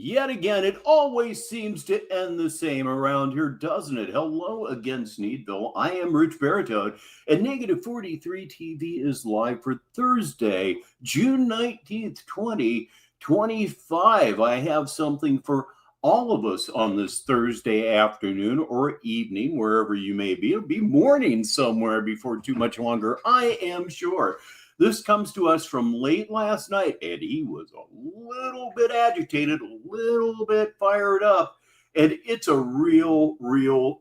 Yet again, it always seems to end the same around here, doesn't it? Hello again, Sneedville. I am Richbartone, and Negative 43 TV is live for Thursday, June 19th, 2025. I have something for all of us on this Thursday afternoon or evening, wherever you may be. It'll be morning somewhere before too much longer, I am sure. This comes to us from late last night, and he was a little bit agitated, a little bit fired up, and it's a real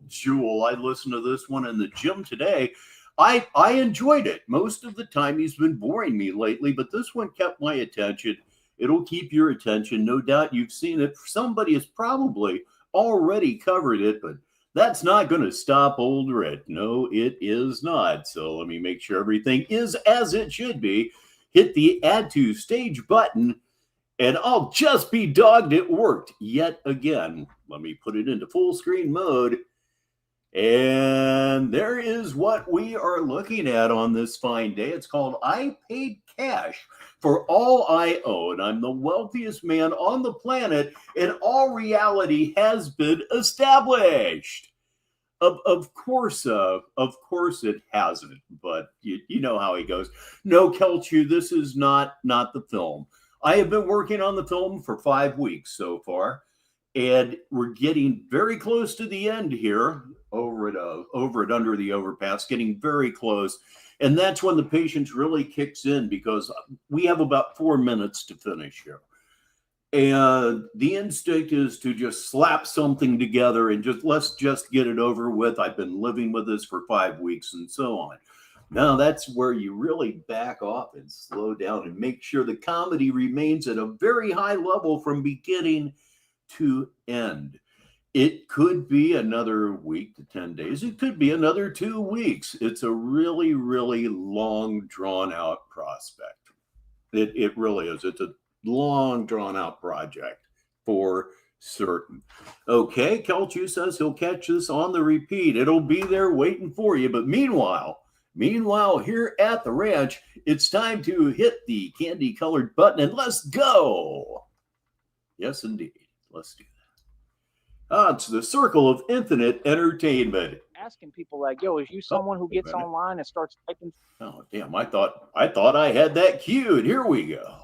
jewel. I listened to this one in the gym today. I enjoyed it. Most of the time, he's been boring me lately, but this one kept my attention. It'll keep your attention. No doubt you've seen it. Somebody has probably already covered it, but that's not going to stop old Red. No, it is not. So let me make sure everything is as it should be. Hit the add to stage button, and I'll just be dogged. It worked yet again. Let me put it into full screen mode. And there is what we are looking at on this fine day. It's called I Paid Cash for All I Own. I'm the wealthiest man on the planet, and all reality has been established. Of course it hasn't, but you know how he goes. No, Kelchu, this is not the film. I have been working on the film for 5 weeks so far, and we're getting very close to the end here over at Under the Overpass, getting very close. And that's when the patience really kicks in, because we have about 4 minutes to finish here. And the instinct is to just slap something together and let's just get it over with. I've been living with this for 5 weeks and so on. Now that's where you really back off and slow down and make sure the comedy remains at a very high level from beginning to end. It could be another week to 10 days. It could be another 2 weeks. It's a really long, drawn out prospect. It really is. It's a long, drawn out project for certain. Okay, Kelchu says he'll catch this on the repeat. It'll be there waiting for you. But meanwhile, here at the ranch, it's time to hit the candy-colored button and let's go. Yes, indeed. Let's do that. It's the circle of infinite entertainment. Asking people like, yo, is you someone who gets online and starts typing? Oh, damn. I thought I had that queued. Here we go.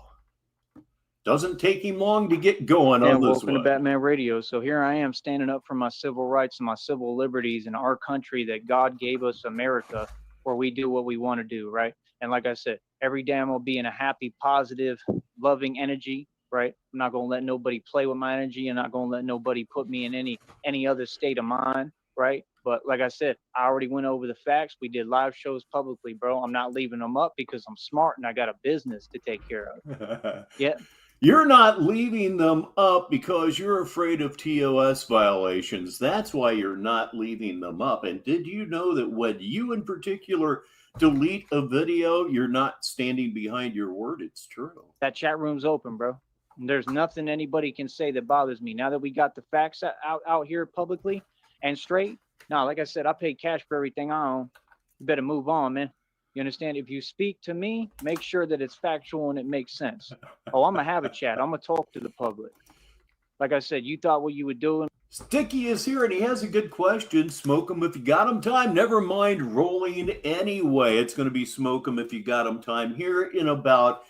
Doesn't take him long to get going on this welcome to Batman Radio. So here I am standing up for my civil rights and my civil liberties in our country that God gave us, America, where we do what we want to do, right? And like I said, every day I'm going to be in a happy, positive, loving energy, right? I'm not going to let nobody play with my energy. I'm not going to let nobody put me in any other state of mind, right? But like I said, I already went over the facts. We did live shows publicly, bro. I'm not leaving them up because I'm smart and I got a business to take care of. Yeah. You're not leaving them up because you're afraid of TOS violations. That's why you're not leaving them up. And did you know that when you in particular delete a video, you're not standing behind your word? It's true. That chat room's open, bro. There's nothing anybody can say that bothers me. Now that we got the facts out here publicly and straight, now, like I said, I paid cash for everything I own. You better move on, man. You understand? If you speak to me, make sure that it's factual and it makes sense. Oh, I'm going to have a chat. I'm going to talk to the public. Like I said, you thought what you were doing. Sticky is here and he has a good question. Smoke 'em if you got 'em time. Never mind rolling anyway. It's going to be smoke 'em if you got 'em time here in about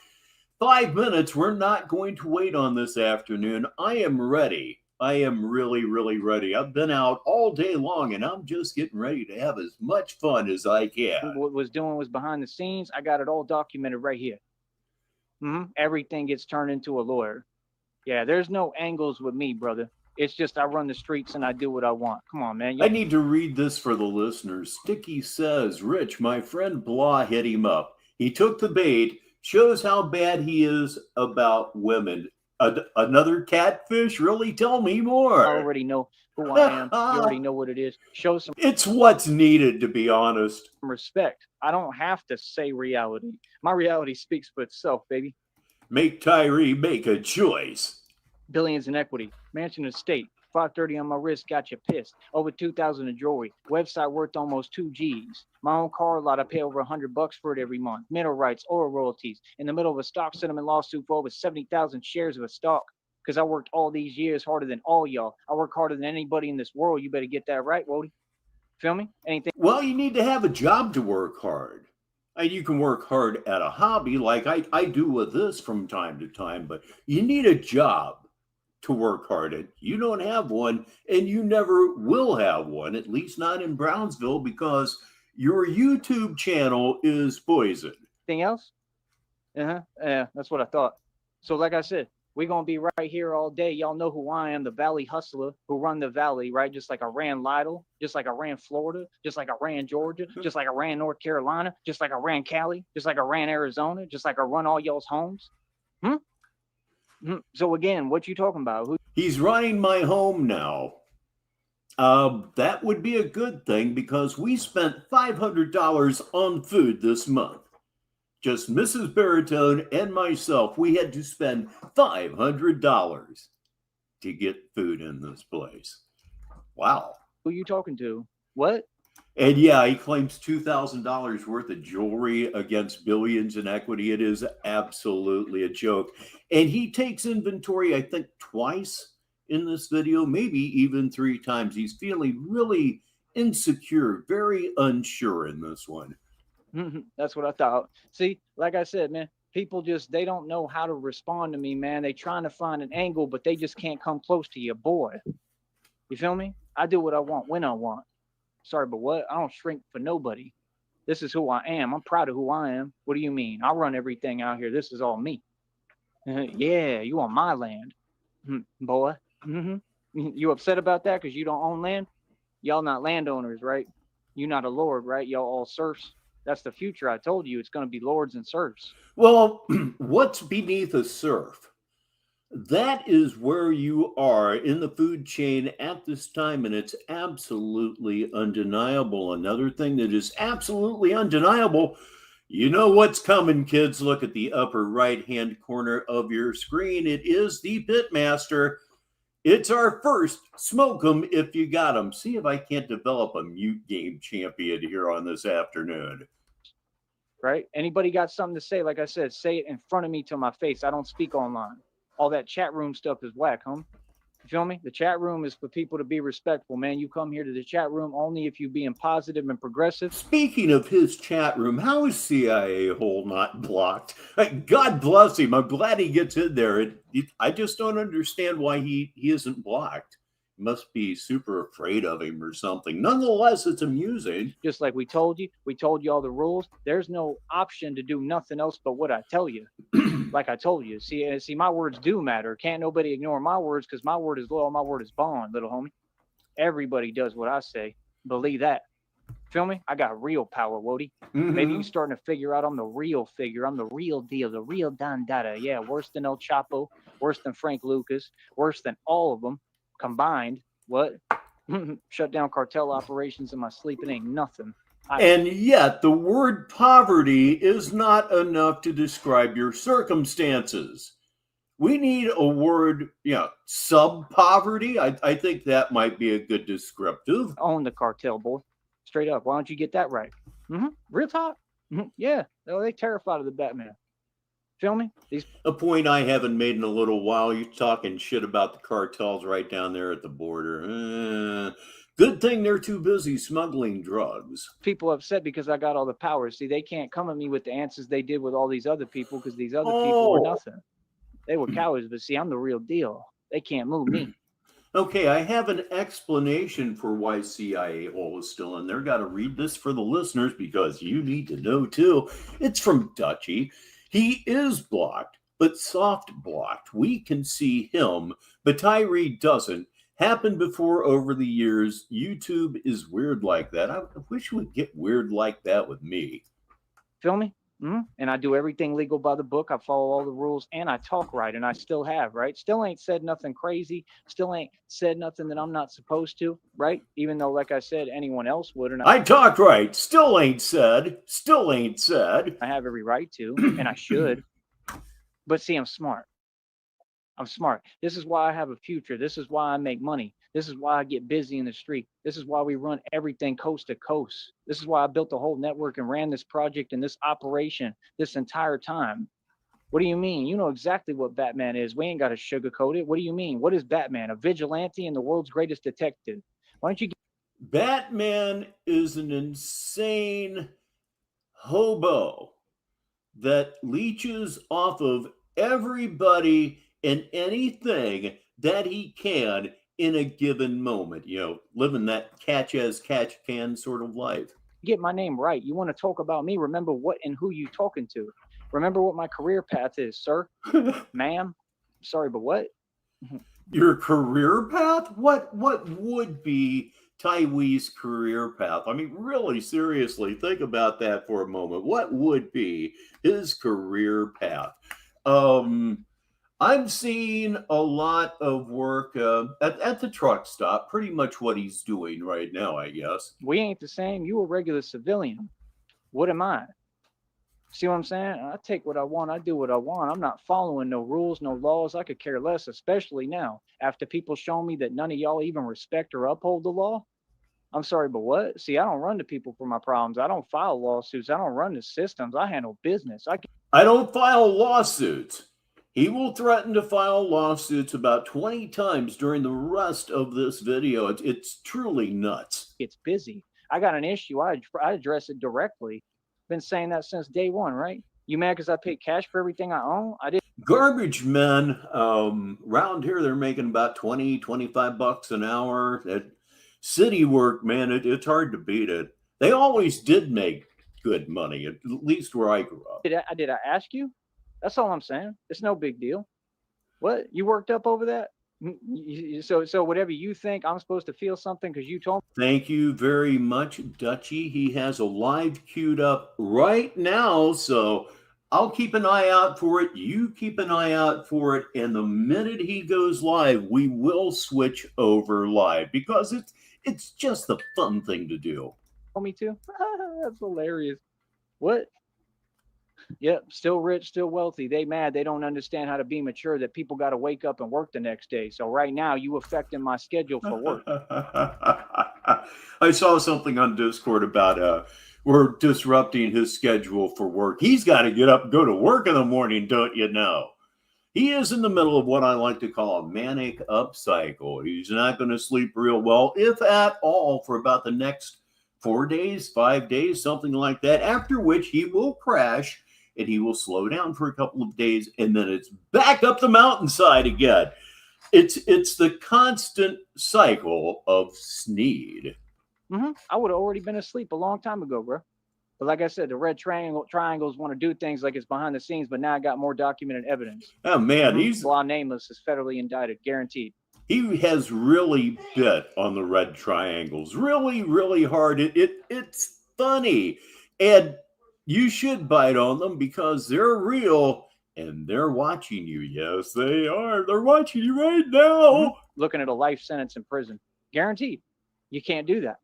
5 minutes. We're not going to wait on this afternoon. I am ready. I am really ready. I've been out all day long and I'm just getting ready to have as much fun as I can. What was doing was behind the scenes. I got it all documented right here. Everything gets turned into a lawyer. Yeah, there's no angles with me, brother. It's just I run the streets and I do what I want. Come on, man. I need to read this for the listeners. Sticky says, Rich, my friend Blah hit him up. He took the bait, shows how bad he is about women. Another catfish? Really? Tell me more. I already know who I am. You already know what it is. Show some. It's what's needed, to be honest. Respect. I don't have to say reality. My reality speaks for itself, baby. Make Tywee make a choice. Billions in equity. Mansion estate. 530 on my wrist got you pissed. Over 2,000 in jewelry. Website worth almost 2 G's. My own car lot, I pay over $100 for it every month. Mineral rights, oil royalties. In the middle of a stock settlement lawsuit for over 70,000 shares of a stock. because I worked all these years harder than all y'all. I work harder than anybody in this world. You better get that right, Wody. Feel me? Anything? Well, you need to have a job to work hard. And you can work hard at a hobby like I do with this from time to time, but you need a job to work hard at. You don't have one, and you never will have one, at least not in Brownsville, because your YouTube channel is poison. Anything else? Yeah, that's what I thought. So like I said, we're going to be right here all day. Y'all know who I am, the Valley Hustler who run the Valley, right? Just like I ran Lytle, just like I ran Florida, just like I ran Georgia, just like I ran North Carolina, just like I ran Cali, just like I ran Arizona, just like I run all y'all's homes. So again, what you talking about? He's running my home now. That would be a good thing because we spent $500 on food this month. Just Mrs. Baritone and myself, we had to spend $500 to get food in this place. Wow. Who you talking to? What? And yeah, he claims $2,000 worth of jewelry against billions in equity. It is absolutely a joke. And he takes inventory, I think, twice in this video, maybe even 3 times. He's feeling really insecure, very unsure in this one. That's what I thought. See, like I said, man, people just, they don't know how to respond to me, man. They trying to find an angle, but they just can't come close to your boy. You feel me? I do what I want when I want. Sorry, but what? I don't shrink for nobody. This is who I am. I'm proud of who I am. What do you mean? I run everything out here. This is all me. Yeah, you on my land, boy. You upset about that because you don't own land? Y'all not landowners, right? You not a lord, right? Y'all all serfs. That's the future. I told you it's going to be lords and serfs. Well, what's beneath a serf? That is where you are in the food chain at this time, and it's absolutely undeniable. Another thing that is absolutely undeniable, you know what's coming, kids. Look at the upper right-hand corner of your screen. It is the Pitmaster. It's our first Smoke 'em if you got 'em. See if I can't develop a mute game champion here on this afternoon. Right? Anybody got something to say? Like I said, say it in front of me to my face. I don't speak online. All that chat room stuff is whack, huh? You feel me? The chat room is for people to be respectful, man. You come here to the chat room only if you being positive and progressive. Speaking of his chat room, how is CIA Hole not blocked? God bless him. I'm glad he gets in there. I just don't understand why he isn't blocked. Must be super afraid of him or something. Nonetheless, it's amusing. Just like we told you all the rules. There's no option to do nothing else but what I tell you. Like I told you. See, my words do matter. Can't nobody ignore my words because my word is law, my word is bond, little homie. Everybody does what I say. Believe that. Feel me? I got real power, Wody. Maybe you're starting to figure out I'm the real figure. I'm the real deal, the real Don Dada. Yeah, worse than El Chapo, worse than Frank Lucas, worse than all of them combined. What? Shut down cartel operations in my sleep. It ain't nothing. And yet the word poverty is not enough to describe your circumstances. We need a word, sub-poverty. I think that might be a good descriptive. Own the cartel, boy. Straight up. Why don't you get that right? Real talk. Yeah. They terrified of the Batman. Feel me? A point I haven't made in a little while. You're talking shit about the cartels right down there at the border. Good thing they're too busy smuggling drugs. People upset because I got all the power. See, they can't come at me with the answers they did with all these other people because these other people were nothing. They were cowards, but see, I'm the real deal. They can't move me. Okay, I have an explanation for why CIA Hole is still in there. Got to read this for the listeners because you need to know too. It's from Dutchie. He is blocked, but soft blocked. We can see him, but Tywee doesn't. Happened before over the years. YouTube is weird like that. I wish it would get weird like that with me. Feel me? And I do everything legal by the book. I follow all the rules and I talk right, and I still have, right? Still ain't said nothing crazy. Still ain't said nothing that I'm not supposed to, right? Even though, like I said, anyone else would. And I talked right. Still ain't said. Still ain't said. I have every right to, and I should. But see, I'm smart. I'm smart. This is why I have a future. This is why I make money. This is why I get busy in the street. This is why we run everything coast to coast. This is why I built the whole network and ran this project and this operation this entire time. What do you mean? You know exactly what Batman is. We ain't got to sugarcoat it. What do you mean? What is Batman? A vigilante and the world's greatest detective. Why don't you Batman is an insane hobo that leeches off of everybody and anything that he can in a given moment, living that catch as catch can sort of life. get my name right? You want to talk about me? Remember what and who you talking to. Remember what my career path is, sir, ma'am. Sorry, but what? Your career path? What would be Tywee's career path? I mean, really seriously, think about that for a moment. What would be his career path? I've seen a lot of work at the truck stop, pretty much what he's doing right now, I guess. We ain't the same. You a regular civilian. What am I? See what I'm saying? I take what I want. I do what I want. I'm not following no rules, no laws. I could care less, especially now after people show me that none of y'all even respect or uphold the law. I'm sorry, but what? See, I don't run to people for my problems. I don't file lawsuits. I don't run the systems. I handle business. I don't file lawsuits. He will threaten to file lawsuits about 20 times during the rest of this video. It's truly nuts. It's busy. I got an issue. I address it directly. Been saying that since day one, right? You mad because I paid cash for everything I own? I did. Garbage men, around here, they're making about 20, 25 bucks an hour. At city work, man, it's hard to beat it. They always did make good money, at least where I grew up. Did I ask you? That's all I'm saying. It's no big deal. What? You worked up over that? So whatever you think, I'm supposed to feel something because you told me. Thank you very much, Dutchie. He has a live queued up right now, so I'll keep an eye out for it. You keep an eye out for it, and the minute he goes live, we will switch over live because it's just the fun thing to do. Me too. That's hilarious. What? Yep, still rich, still wealthy. They mad. They don't understand how to be mature, that people got to wake up and work the next day. So right now, you affecting my schedule for work. I saw something on Discord about we're disrupting his schedule for work. He's got to get up and go to work in the morning, don't you know? He is in the middle of what I like to call a manic upcycle. He's not going to sleep real well, if at all, for about the next 4 days, 5 days, something like that, after which he will crash and he will slow down for a couple of days, and then it's back up the mountainside again. It's the constant cycle of Snerd. I would have already been asleep a long time ago, bro. But like I said, the red triangles want to do things like it's behind the scenes, but now I got more documented evidence. Oh, man, Law Nameless is federally indicted, guaranteed. He has really bit on the red triangles, really, really hard. It's funny, and you should bite on them because they're real and they're watching you. Yes, they are. They're watching you right now. Looking at a life sentence in prison, guaranteed. You can't do that.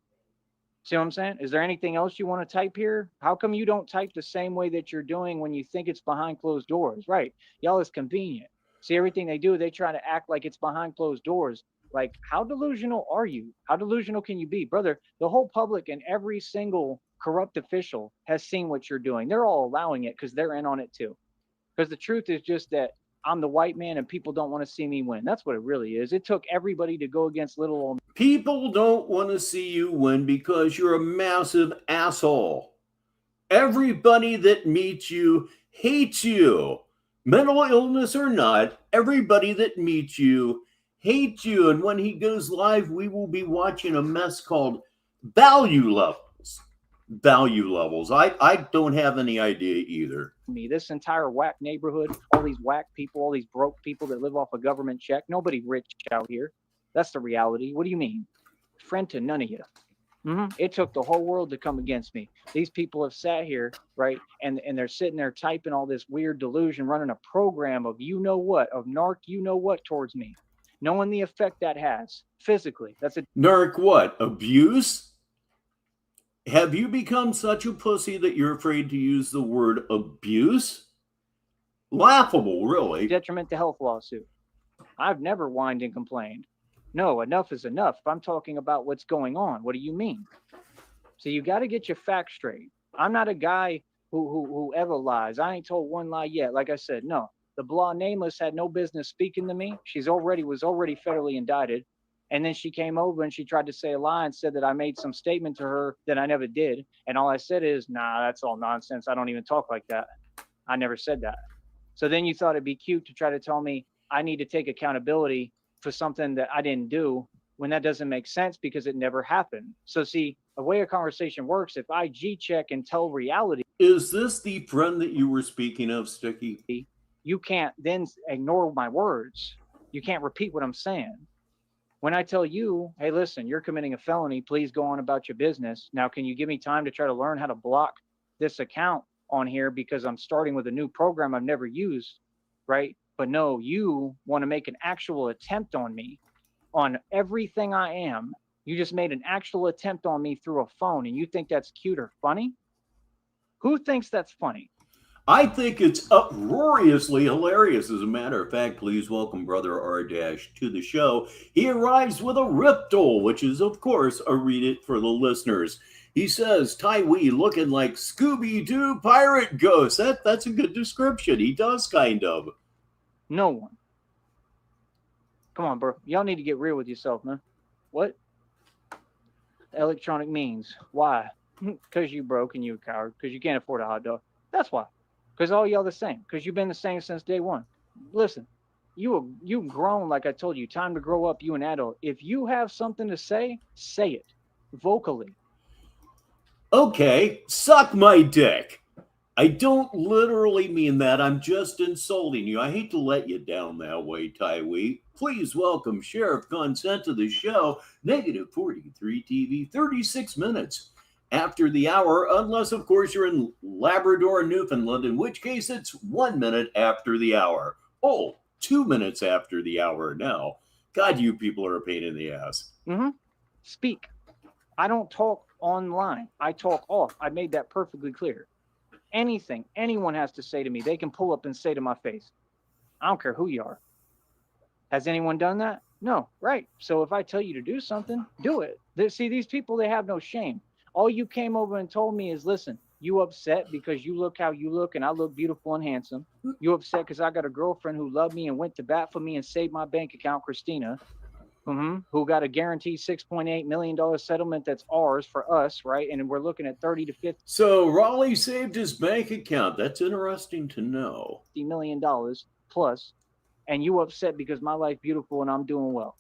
See what I'm saying? Is there anything else you want to type here? How come you don't type the same way that you're doing when you think it's behind closed doors? Right. Y'all is convenient. See, everything they do, they try to act like it's behind closed doors. Like, how delusional are you? How delusional can you be? Brother, the whole public and every single corrupt official has seen what you're doing. They're all allowing it because they're in on it too. Because the truth is just that I'm the white man and people don't want to see me win. That's what it really is. It took everybody to go against little old. People don't want to see you win because you're a massive asshole. Everybody that meets you hates you. Mental illness or not, everybody that meets you hates you. And when he goes live, we will be watching a mess called value levels. Value levels. I don't have any idea either. This entire whack neighborhood, all these whack people, all these broke people that live off a government check. Nobody rich out here. That's the reality. What do you mean? Friend to none of you. It took the whole world to come against me. These people have sat here, right? And they're sitting there typing all this weird delusion, running a program of you know what, of narc you know what towards me. Knowing the effect that has physically. That's a narc what? Abuse? Have you become such a pussy that you're afraid to use the word abuse? Laughable, really. Detriment to health lawsuit. I've never whined and complained. No, enough is enough. I'm talking about what's going on. What do you mean? So you got to get your facts straight. I'm not a guy who ever lies. I ain't told one lie yet. Like I said, no. The blah nameless had no business speaking to me. Was already federally indicted. And then she came over and she tried to say a lie and said that I made some statement to her that I never did. And all I said is, nah, that's all nonsense. I don't even talk like that. I never said that. So then you thought it'd be cute to try to tell me I need to take accountability for something that I didn't do, when that doesn't make sense because it never happened. So see, the way a conversation works, if I G-check and tell reality. Is this the friend that you were speaking of, Sticky? You can't then ignore my words. You can't repeat what I'm saying. When I tell you, hey, listen, you're committing a felony, please go on about your business. Now, can you give me time to try to learn how to block this account on here because I'm starting with a new program I've never used, right? But no, you want to make an actual attempt on me on everything I am. You just made an actual attempt on me through a phone, and you think that's cute or funny? Who thinks that's funny? I think it's uproariously hilarious. As a matter of fact, please welcome Brother R- to the show. He arrives with a riptole, which is, of course, a read it for the listeners. He says, Tywee looking like Scooby-Doo pirate ghost. That's a good description. He does, kind of. No one. Come on, bro. Y'all need to get real with yourself, man. What? Electronic means. Why? Because you broke and you a coward. Because you can't afford a hot dog. That's why. Because all y'all the same. Because you've been the same since day one. Listen, you grown, like I told you. Time to grow up, you an adult. If you have something to say it. Vocally. Okay, suck my dick. I don't literally mean that. I'm just insulting you. I hate to let you down that way, Tywee. Please welcome Sheriff Consent to the show. Negative 43 TV, 36 minutes after the hour, unless, of course, you're in Labrador, Newfoundland, in which case it's 1 minute after the hour. Oh, 2 minutes after the hour now. God, you people are a pain in the ass. Speak. I don't talk online. I talk off. I made that perfectly clear. Anything anyone has to say to me, they can pull up and say to my face. I don't care who you are. Has anyone done that? No, right. So if I tell you to do something, do it. See, these people, they have no shame. All you came over and told me is, listen, you upset because you look how you look and I look beautiful and handsome. You upset because I got a girlfriend who loved me and went to bat for me and saved my bank account, Christina, who got a guaranteed $6.8 million settlement that's ours for us, right? And we're looking at 30 to 50. So Raleigh saved his bank account. That's interesting to know. $50 million plus. And you upset because my life beautiful and I'm doing well.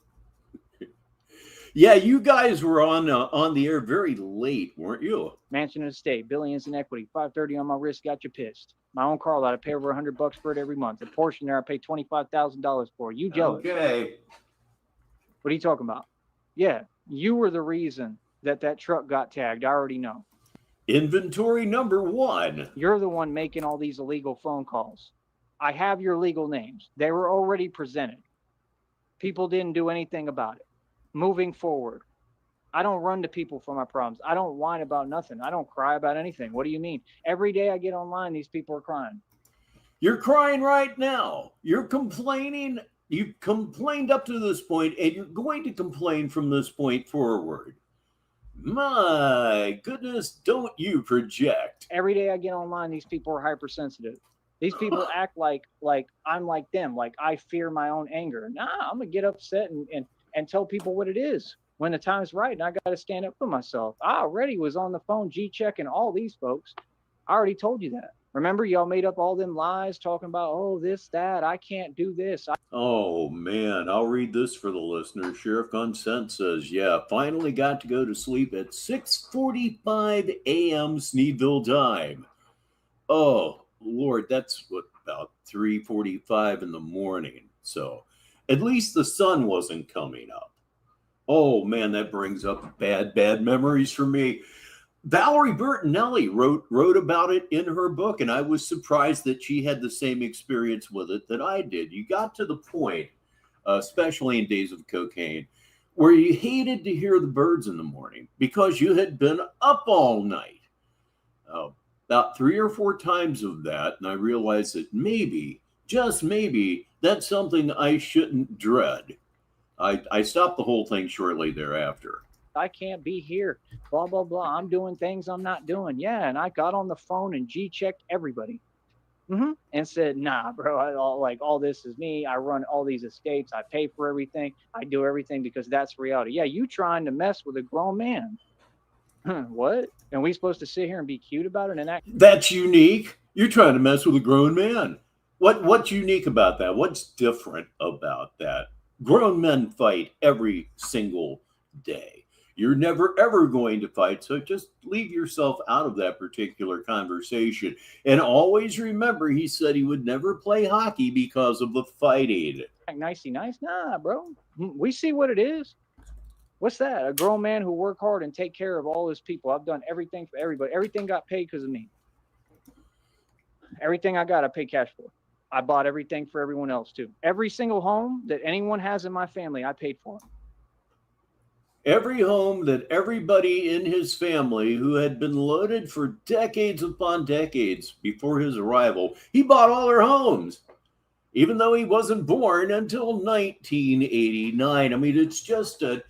Yeah, you guys were on the air very late, weren't you? Mansion and estate, billions in equity, 530 on my wrist, got you pissed. My own car lot, I pay over $100 for it every month. A portion there, I pay $25,000 for. You jealous? Okay. What are you talking about? Yeah, you were the reason that truck got tagged. I already know. Inventory number 1. You're the one making all these illegal phone calls. I have your legal names. They were already presented. People didn't do anything about it. Moving forward, I don't run to people for my problems. I don't whine about nothing. I don't cry about anything. What do you mean? Every day I get online, these people are crying. You're crying right now. You're complaining. You've complained up to this point, and you're going to complain from this point forward. My goodness, don't you project. Every day I get online, these people are hypersensitive. These people act like I'm like them, like I fear my own anger. Nah, I'm going to get upset and tell people what it is when the time's right, and I got to stand up for myself. I already was on the phone G-checking all these folks. I already told you that. Remember, y'all made up all them lies talking about, oh, this, that, I can't do this. Oh, man, I'll read this for the listener. Sheriff Consent says, yeah, finally got to go to sleep at 6:45 a.m. Sneedville time. Oh, Lord, that's what, about 3:45 in the morning. So at least the sun wasn't coming up. Oh, man, that brings up bad memories for me. Valerie Bertinelli wrote about it in her book, and I was surprised that she had the same experience with it that I did. You got to the point, especially in days of cocaine, where you hated to hear the birds in the morning because you had been up all night. About 3 or 4 times of that, and I realized that maybe, just maybe, that's something I shouldn't dread. I stopped the whole thing shortly thereafter. I can't be here. Blah, blah, blah. I'm doing things I'm not doing. Yeah. And I got on the phone and G-checked everybody. And said, nah, bro, all this is me. I run all these escapes. I pay for everything. I do everything because that's reality. Yeah, you trying to mess with a grown man. What? And we supposed to sit here and be cute about it and act? That's unique. You're trying to mess with a grown man. What's unique about that? What's different about that? Grown men fight every single day. You're never ever going to fight, so just leave yourself out of that particular conversation. And always remember, he said he would never play hockey because of the fighting. Nicey nice? Nah, bro. We see what it is. What's that? A grown man who work hard and take care of all his people. I've done everything for everybody. Everything got paid because of me. Everything I got, I paid cash for. I bought everything for everyone else too. Every single home that anyone has in my family, I paid for. Every home that everybody in his family who had been loaded for decades upon decades before his arrival, he bought all their homes, even though he wasn't born until 1989. I mean, it's just an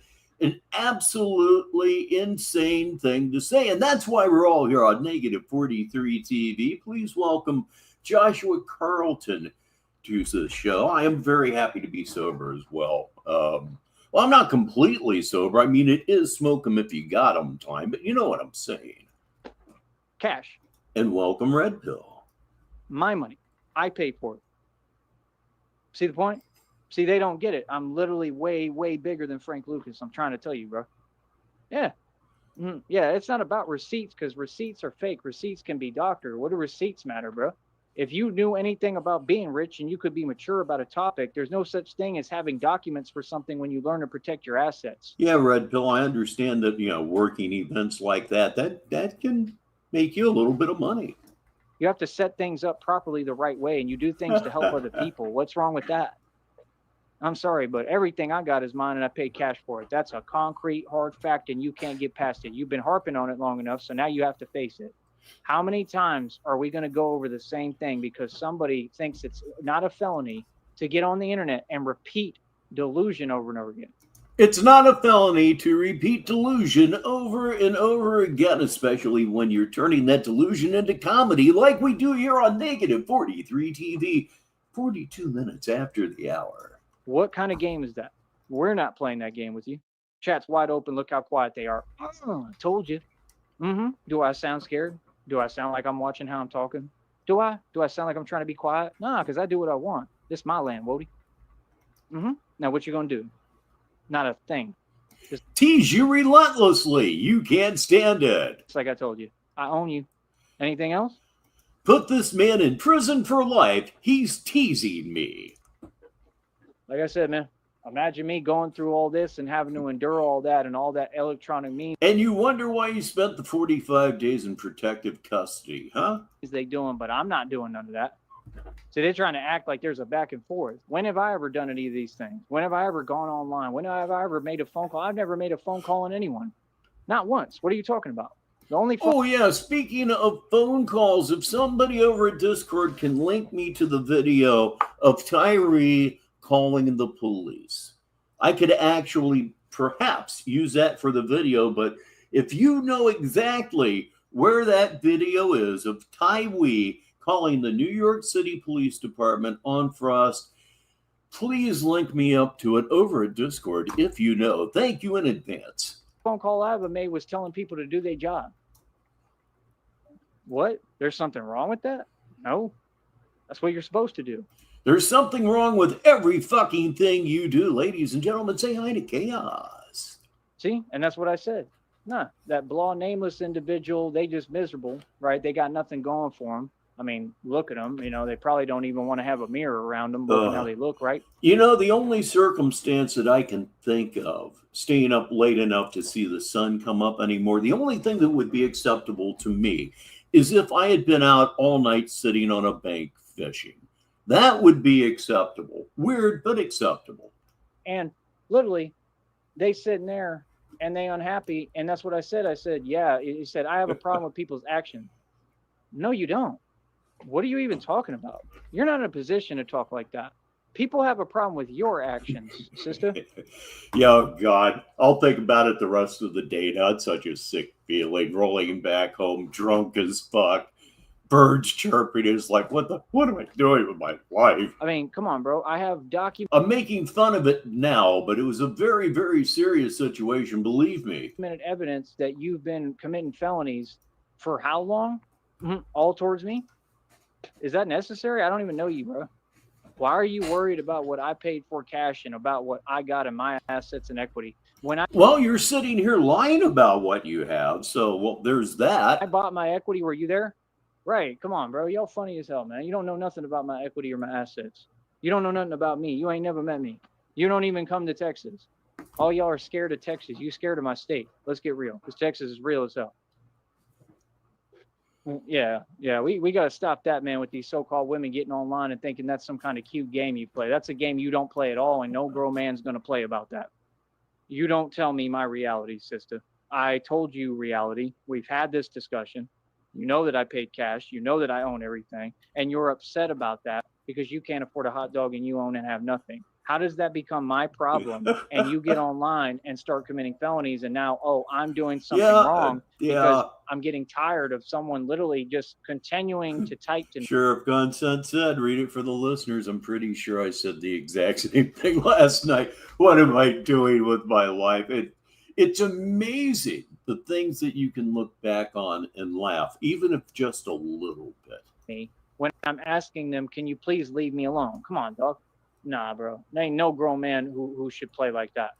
absolutely insane thing to say. And that's why we're all here on Negative 43 TV. Please welcome Joshua Carlton to the show. I am very happy to be sober as well. Well, I'm not completely sober. I mean, it is smoke 'em if you got 'em time, but you know what I'm saying. Cash. And welcome Red Pill. My money. I paid for it. See the point? See, they don't get it. I'm literally way, way bigger than Frank Lucas. I'm trying to tell you, bro. Yeah. Yeah, it's not about receipts because receipts are fake. Receipts can be doctored. What do receipts matter, bro? If you knew anything about being rich and you could be mature about a topic, there's no such thing as having documents for something when you learn to protect your assets. Yeah, Red Pill, I understand that, working events like that can make you a little bit of money. You have to set things up properly the right way, and you do things to help other people. What's wrong with that? I'm sorry, but everything I got is mine and I paid cash for it. That's a concrete, hard fact, and you can't get past it. You've been harping on it long enough, so now you have to face it. How many times are we going to go over the same thing because somebody thinks it's not a felony to get on the internet and repeat delusion over and over again? It's not a felony to repeat delusion over and over again, especially when you're turning that delusion into comedy like we do here on Negative 43 TV, 42 minutes after the hour. What kind of game is that? We're not playing that game with you. Chat's wide open. Look how quiet they are. Oh, I told you. Do I sound scared? Do I sound like I'm watching how I'm talking? Do I? Do I sound like I'm trying to be quiet? Nah, because I do what I want. This is my land, Wody. Now, what you going to do? Not a thing. Just tease you relentlessly. You can't stand it. It's like I told you. I own you. Anything else? Put this man in prison for life. He's teasing me. Like I said, man, imagine me going through all this and having to endure all that and all that electronic means. And you wonder why you spent the 45 days in protective custody, huh? They doing, but I'm not doing none of that. So they're trying to act like there's a back and forth. When have I ever done any of these things? When have I ever gone online? When have I ever made a phone call? I've never made a phone call on anyone. Not once. What are you talking about? The only Oh, yeah. Speaking of phone calls, if somebody over at Discord can link me to the video of Tywee calling the police, I could actually perhaps use that for the video. But if you know exactly where that video is of Tywee calling the New York City Police Department on Frost, please link me up to it over at Discord if you know. Thank you in advance. Phone call I ever made was telling people to do their job. What? There's something wrong with that? No. That's what you're supposed to do. There's something wrong with every fucking thing you do. Ladies and gentlemen, say hi to Chaos. See? And that's what I said. Nah, that blah nameless individual, they just miserable, right? They got nothing going for them. I mean, look at them. They probably don't even want to have a mirror around them. Look at how they look, right? The only circumstance that I can think of staying up late enough to see the sun come up anymore, the only thing that would be acceptable to me is if I had been out all night sitting on a bank fishing. That would be acceptable. Weird, but acceptable. And literally, they sitting there and they unhappy. And that's what I said. I said, yeah. He said, I have a problem with people's actions. No, you don't. What are you even talking about? You're not in a position to talk like that. People have a problem with your actions, sister. Yeah, oh God. I'll think about it the rest of the day. Not such a sick feeling. Rolling back home, drunk as fuck. Birds chirping is like, what am I doing with my life? I mean, come on, bro. I have I'm making fun of it now, but it was a very, very serious situation, believe me. documented evidence that you've been committing felonies for how long? All towards me? Is that necessary? I don't even know you, bro. Why are you worried about what I paid for cash and about what I got in my assets and equity? Well, you're sitting here lying about what you have, so well, there's that. I bought my equity. Were you there? Right. Come on, bro. Y'all funny as hell, man. You don't know nothing about my equity or my assets. You don't know nothing about me. You ain't never met me. You don't even come to Texas. All y'all are scared of Texas. You scared of my state. Let's get real, because Texas is real as hell. Yeah, we got to stop that, man, with these so-called women getting online and thinking that's some kind of cute game you play. That's a game you don't play at all, and no grown man's going to play about that. You don't tell me my reality, sister. I told you reality. We've had this discussion. You know that I paid cash. You know that I own everything, and you're upset about that because you can't afford a hot dog and you own and have nothing. How does that become my problem? And you get online and start committing felonies, and now, oh, I'm doing something wrong because I'm getting tired of someone literally just continuing to type to me. Sheriff Gunson said, read it for the listeners. I'm pretty sure I said the exact same thing last night. What am I doing with my life? It's amazing the things that you can look back on and laugh, even if just a little bit. When I'm asking them, can you please leave me alone? Come on, dog. Nah, bro. There ain't no grown man who should play like that.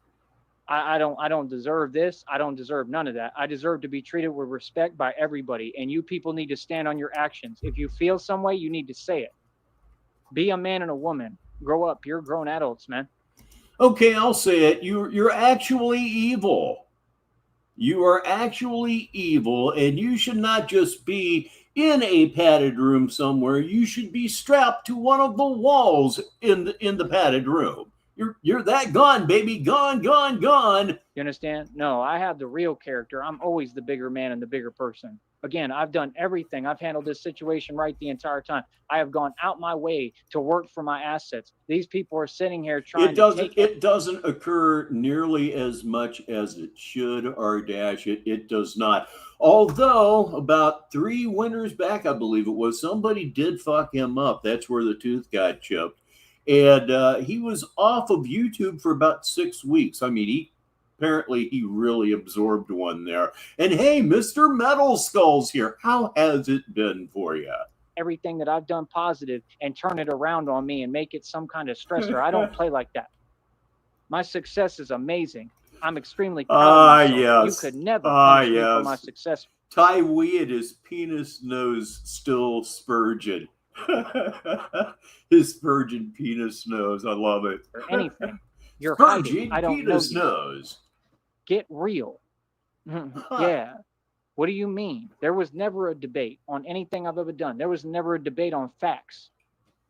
I don't deserve this. I don't deserve none of that. I deserve to be treated with respect by everybody. And you people need to stand on your actions. If you feel some way, you need to say it. Be a man and a woman. Grow up. You're grown adults, man. Okay, I'll say it. You're actually evil. You are actually evil, and you should not just be in a padded room somewhere. You should be strapped to one of the walls in the padded room. You're that gone, baby. Gone. You understand? No, I have the real character. I'm always the bigger man and the bigger person. Again, I've done everything. I've handled this situation right the entire time. I have gone out my way to work for my assets. These people are sitting here trying to take it doesn't occur nearly as much as it should, R-Dash. It does not. Although about 3 winters back, I believe it was, somebody did fuck him up. That's where the tooth got chipped. And he was off of YouTube for about 6 weeks. I mean, apparently he really absorbed one there. And hey, Mr. Metal Skull's here. How has it been for you? Everything that I've done positive and turn it around on me and make it some kind of stressor. I don't play like that. My success is amazing. I'm extremely proud of myself. Yes. You could never punch me for my success. Tywee and his penis nose still Spurgeon. His Spurgeon penis nose. I love it. Or anything. You're Spurgeon hiding. I don't penis know nose. Get real. Yeah. What do you mean? There was never a debate on anything I've ever done. There was never a debate on facts.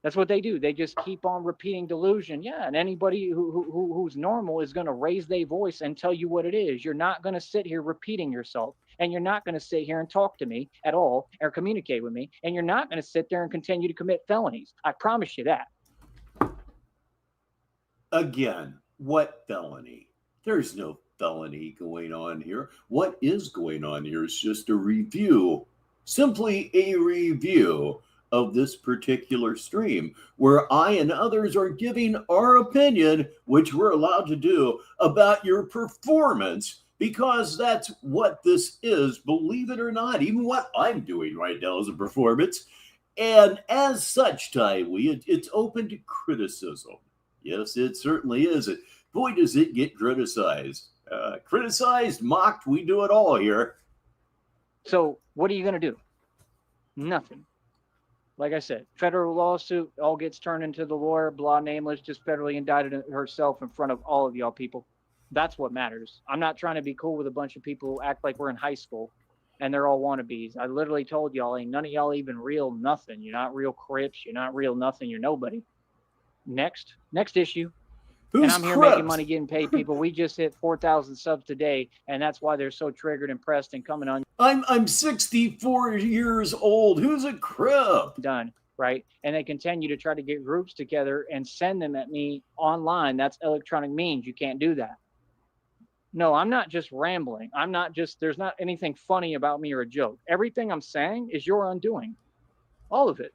That's what they do. They just keep on repeating delusion. Yeah, and anybody who's normal is going to raise their voice and tell you what it is. You're not going to sit here repeating yourself, and you're not going to sit here and talk to me at all or communicate with me, and you're not going to sit there and continue to commit felonies. I promise you that. Again, what felony? There's no felony going on here. What is going on here is just a review, simply a review of this particular stream where I and others are giving our opinion, which we're allowed to do, about your performance, because that's what this is, believe it or not. Even what I'm doing right now is a performance. And as such, Tywee, it's open to criticism. Yes, it certainly is. Boy, does it get criticized. Criticized, mocked, we do it all here. So what are you going to do? Nothing. Like I said, federal lawsuit all gets turned into the lawyer, blah, nameless, just federally indicted herself in front of all of y'all people. That's what matters. I'm not trying to be cool with a bunch of people who act like we're in high school and they're all wannabes. I literally told y'all, ain't none of y'all even real nothing. You're not real Crips. You're not real nothing. You're nobody. Next issue. Who's and I'm here Crips? making money, getting paid, people. We just hit 4,000 subs today, and that's why they're so triggered and pressed and coming on. I'm 64 years old. Who's a Crip? Done. right? And they continue to try to get groups together and send them at me online. That's electronic means. You can't do that. No, I'm not just rambling. There's not anything funny about me or a joke. Everything I'm saying is your undoing. All of it.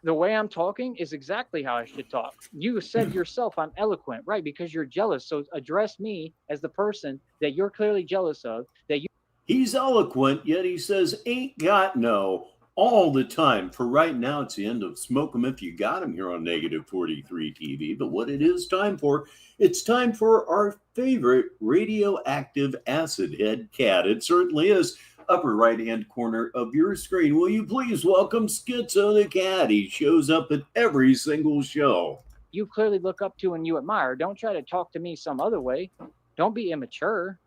The way I'm talking is exactly how I should talk. You said yourself I'm eloquent, right? Because you're jealous. So address me as the person that you're clearly jealous of, that you. He's eloquent, yet he says ain't got no all the time. For right now, it's the end of Smoke 'em If You Got 'em here on Negative 43 TV. But what it is time for, it's time for our favorite radioactive acid head cat. It certainly is. Upper right-hand corner of your screen. Will you please welcome Schizo the cat? He shows up at every single show. You clearly look up to and you admire. Don't try to talk to me some other way. Don't be immature.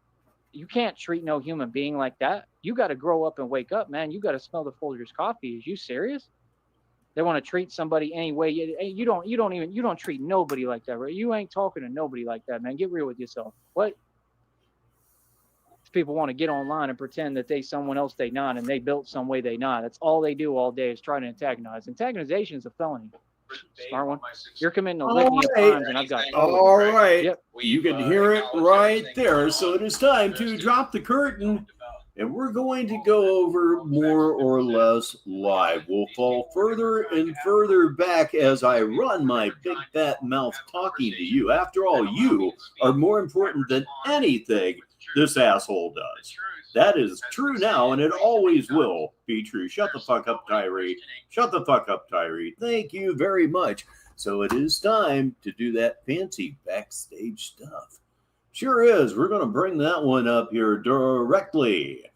You can't treat no human being like that. You got to grow up and wake up, man. You got to smell the Folgers coffee. Is you serious? They want to treat somebody any way. You don't treat nobody like that, right? You ain't talking to nobody like that, man. Get real with yourself. What? People want to get online and pretend that they someone else they not, and they built some way they not. That's all they do all day is try to antagonize. Antagonization is a felony. Smart one. You're committing a litany of crimes, and I've got all right. Yep. You can hear it right there. So it is time to drop the curtain, and we're going to go over more or less live. We'll fall further and further back as I run my big fat mouth talking to you. After all, you are more important than anything this asshole does. That is true now, and it always will be true. Shut the fuck up, Tyree. Shut the fuck up, Tyree. Thank you very much. So it is time to do that fancy backstage stuff. Sure is. We're going to bring that one up here directly,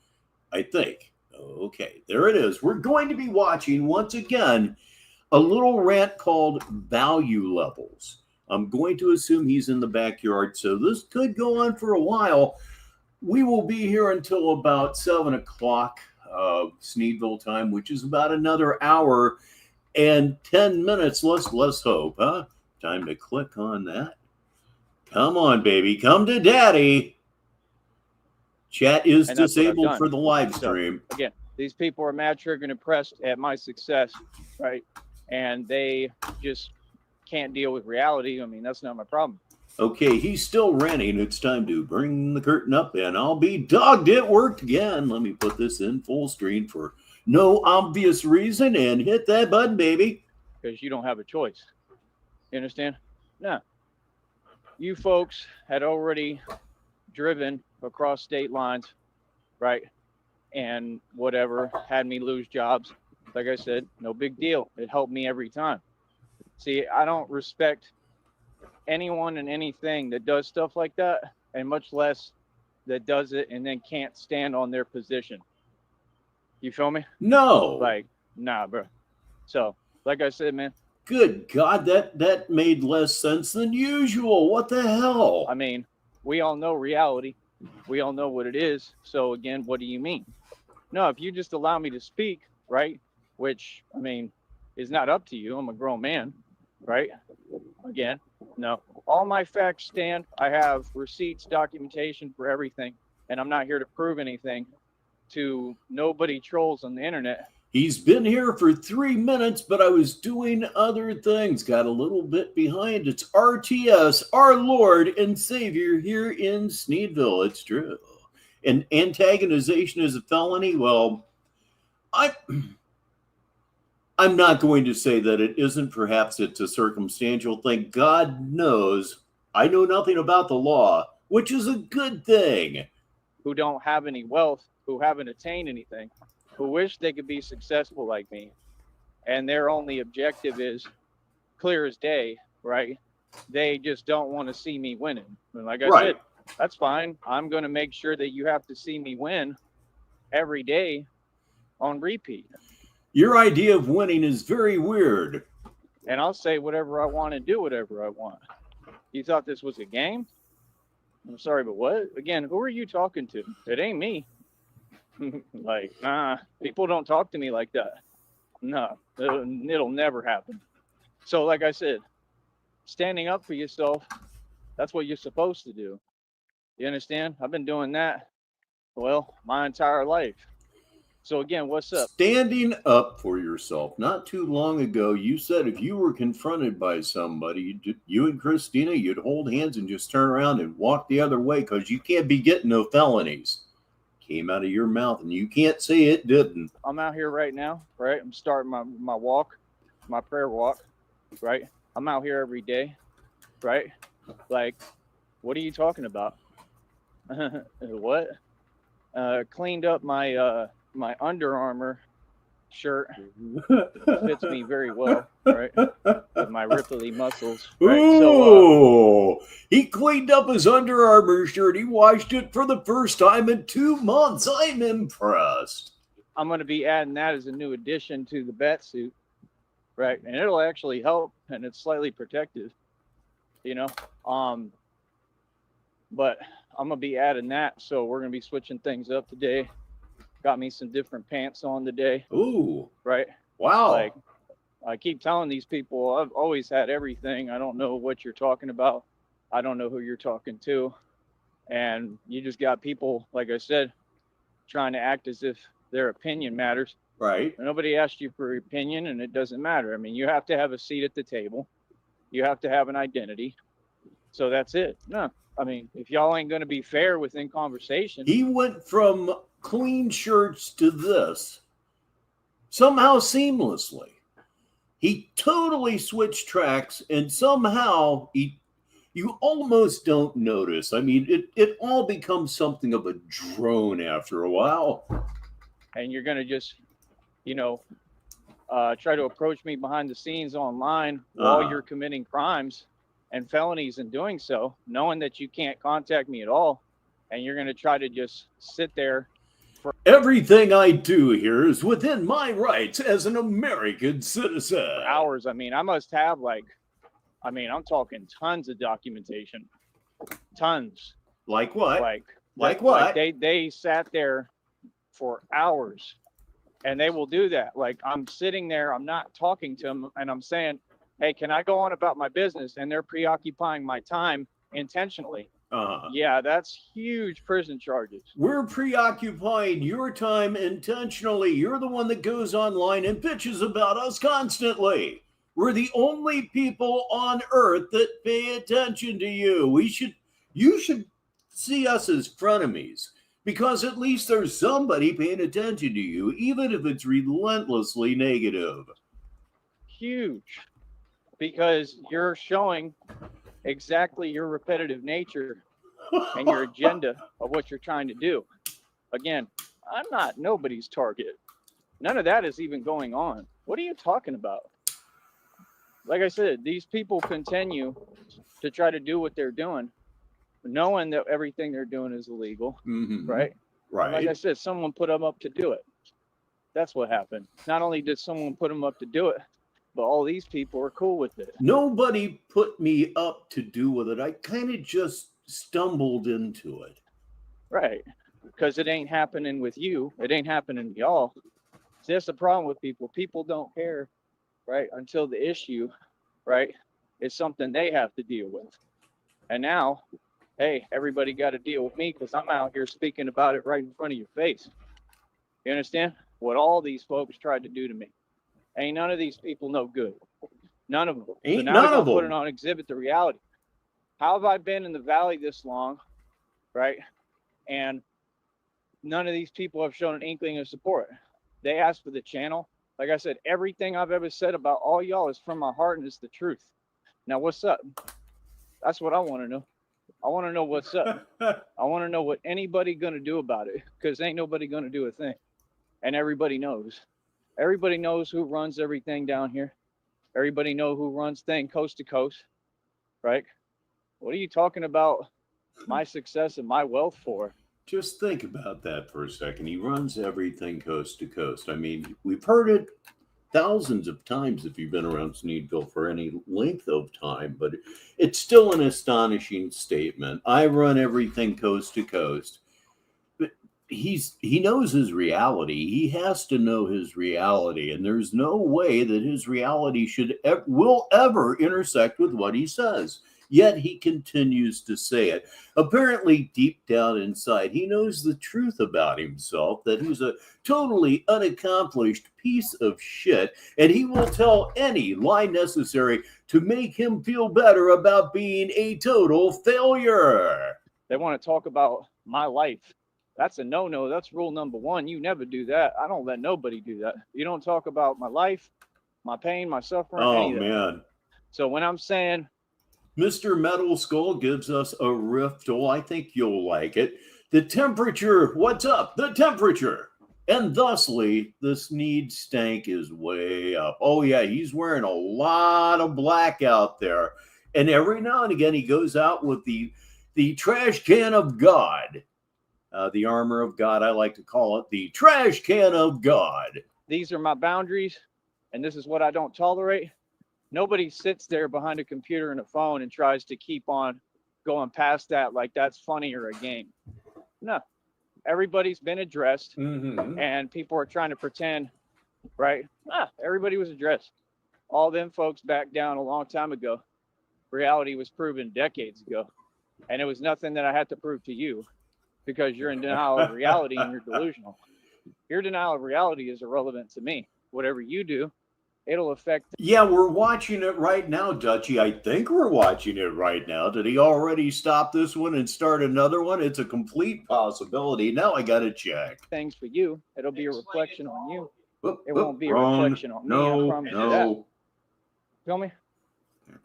I think. Okay, there it is. We're going to be watching, once again, a little rant called Value Levels. I'm going to assume he's in the backyard, so this could go on for a while. We will be here until about 7 o'clock Sneedville time, which is about another hour and 10 minutes. Let's hope, huh? Time to click on that. Come on, baby. Come to daddy. Chat is disabled for the live stream. So, again, these people are mad, triggered, and impressed at my success, right? And they just can't deal with reality. I mean, that's not my problem. Okay, he's still ranting. It's time to bring the curtain up, and I'll be dogged. It worked again. Let me put this in full screen for no obvious reason and hit that button, baby. Because you don't have a choice. You understand? No. You folks had already driven across state lines, right? And whatever, had me lose jobs. Like I said, no big deal. It helped me every time. See, I don't respect anyone and anything that does stuff like that, and much less that does it and then can't stand on their position. You feel me? No. Like, nah, bro. So, like I said, man. Good God, that made less sense than usual. What the hell? I mean, we all know reality. We all know what it is. So again, what do you mean? No, if you just allow me to speak, right? Which, I mean, is not up to you. I'm a grown man, right? Again, no. All my facts stand. I have receipts, documentation for everything. And I'm not here to prove anything to nobody trolls on the internet. He's been here for 3 minutes, but I was doing other things. Got a little bit behind. It's RTS, our Lord and Savior here in Sneedville. It's true. And antagonization is a felony. Well, I'm not going to say that it isn't. Perhaps it's a circumstantial thing. God knows I know nothing about the law, which is a good thing. Who don't have any wealth, who haven't attained anything, who wish they could be successful like me, and their only objective is clear as day, right? They just don't want to see me winning. And like I said, that's fine. I'm going to make sure that you have to see me win every day on repeat. Your idea of winning is very weird. And I'll say whatever I want and do whatever I want. You thought this was a game? I'm sorry, but what? Again, who are you talking to? It ain't me. Like, nah, people don't talk to me like that. No, it'll never happen. So like I said, standing up for yourself, that's what you're supposed to do. You understand? I've been doing that, well, my entire life. So again, what's up? Standing up for yourself. Not too long ago, you said if you were confronted by somebody, you and Christina, you'd hold hands and just turn around and walk the other way because you can't be getting no felonies. Came out of your mouth, and you can't say it didn't. I'm out here right now, right? I'm starting my walk, my prayer walk, right? I'm out here every day, right? Like, what are you talking about? What? Cleaned up my my Under Armour shirt. Fits me very well, right? With my ripply muscles. Right? Ooh, he cleaned up his Under Armour shirt. He washed it for the first time in 2 months. I'm impressed. I'm going to be adding that as a new addition to the bat suit, right? And it'll actually help, and it's slightly protective, you know. But I'm going to be adding that, so we're going to be switching things up today. Got me some different pants on today. Ooh. Right? Wow. Like, I keep telling these people, I've always had everything. I don't know what you're talking about. I don't know who you're talking to. And you just got people, like I said, trying to act as if their opinion matters. Right. Nobody asked you for your opinion, and it doesn't matter. I mean, you have to have a seat at the table. You have to have an identity. So that's it. No, I mean, if y'all ain't going to be fair within conversation. He went from clean shirts to this somehow seamlessly. He totally switched tracks, and somehow you almost don't notice. I mean, it all becomes something of a drone after a while. And you're going to just, you know, try to approach me behind the scenes online while you're committing crimes and felonies in doing so, knowing that you can't contact me at all. And you're going to try to just sit there. Everything I do here is within my rights as an American citizen. Hours. I mean, I must have I'm talking tons of documentation. Tons. Like what? Like what? Like they sat there for hours, and they will do that. Like, I'm sitting there, I'm not talking to them, and I'm saying, hey, can I go on about my business? And they're preoccupying my time intentionally. Yeah, that's huge prison charges. We're preoccupying your time intentionally. You're the one that goes online and bitches about us constantly. We're the only people on earth that pay attention to you. You should see us as frenemies, because at least there's somebody paying attention to you, even if it's relentlessly negative. Huge. Because you're showing exactly your repetitive nature and your agenda of what you're trying to do. Again, I'm not nobody's target. None of that is even going on. What are you talking about? Like I said, these people continue to try to do what they're doing, knowing that everything they're doing is illegal, right? Right. Like I said, someone put them up to do it. That's what happened. Not only did someone put them up to do it, but all these people are cool with it. Nobody put me up to do with it. I kind of just stumbled into it. Right. Because it ain't happening with you. It ain't happening to y'all. See, that's the problem with people. People don't care, right, until the issue, right, is something they have to deal with. And now, hey, everybody got to deal with me because I'm out here speaking about it right in front of your face. You understand? What all these folks tried to do to me. Ain't none of these people no good. None of them. Ain't so now none of them. Put it on exhibit the reality. How have I been in the valley this long, right? And none of these people have shown an inkling of support. They asked for the channel. Like I said, everything I've ever said about all y'all is from my heart and it's the truth. Now, what's up? That's what I want to know. I want to know what's up. I want to know what anybody going to do about it, because ain't nobody going to do a thing. And everybody knows. Everybody knows who runs everything down here. Everybody know who runs thing coast to coast, right? What are you talking about my success and my wealth for? Just think about that for a second. He runs everything coast to coast. I mean, we've heard it thousands of times if you've been around Sneedville for any length of time, but it's still an astonishing statement. I run everything coast to coast. But he knows his reality. He has to know his reality, and there's no way that his reality will ever intersect with what he says. yet he continues to say it. Apparently, deep down inside, he knows the truth about himself, that he's a totally unaccomplished piece of shit, and he will tell any lie necessary to make him feel better about being a total failure. They want to talk about my life. That's a no-no. That's rule number one. You never do that. I don't let nobody do that. You don't talk about my life, my pain, my suffering, any of that. Man. So when I'm saying Mr. Metal Skull gives us a riftle, I think you'll like it. The temperature, what's up? The temperature. And thusly, the Snerd stank is way up. Oh yeah, he's wearing a lot of black out there. And every now and again, he goes out with the trash can of God. The armor of God, I like to call it. The trash can of God. these are my boundaries and this is what I don't tolerate. Nobody sits there behind a computer and a phone and tries to keep on going past that like that's funny or a game. No, everybody's been addressed, and people are trying to pretend, right? Everybody was addressed. All them folks backed down a long time ago. Reality was proven decades ago, and it was nothing that I had to prove to you because you're in denial of reality and you're delusional. Your denial of reality is irrelevant to me. Whatever you do, it'll affect. Yeah, we're watching it right now, Dutchie. I think we're watching it right now. Did he already stop this one and start another one? It's a complete possibility. Now I got to check. Things for you. It'll be a reflection on you. It won't be a reflection on me. I promise you that. Feel me?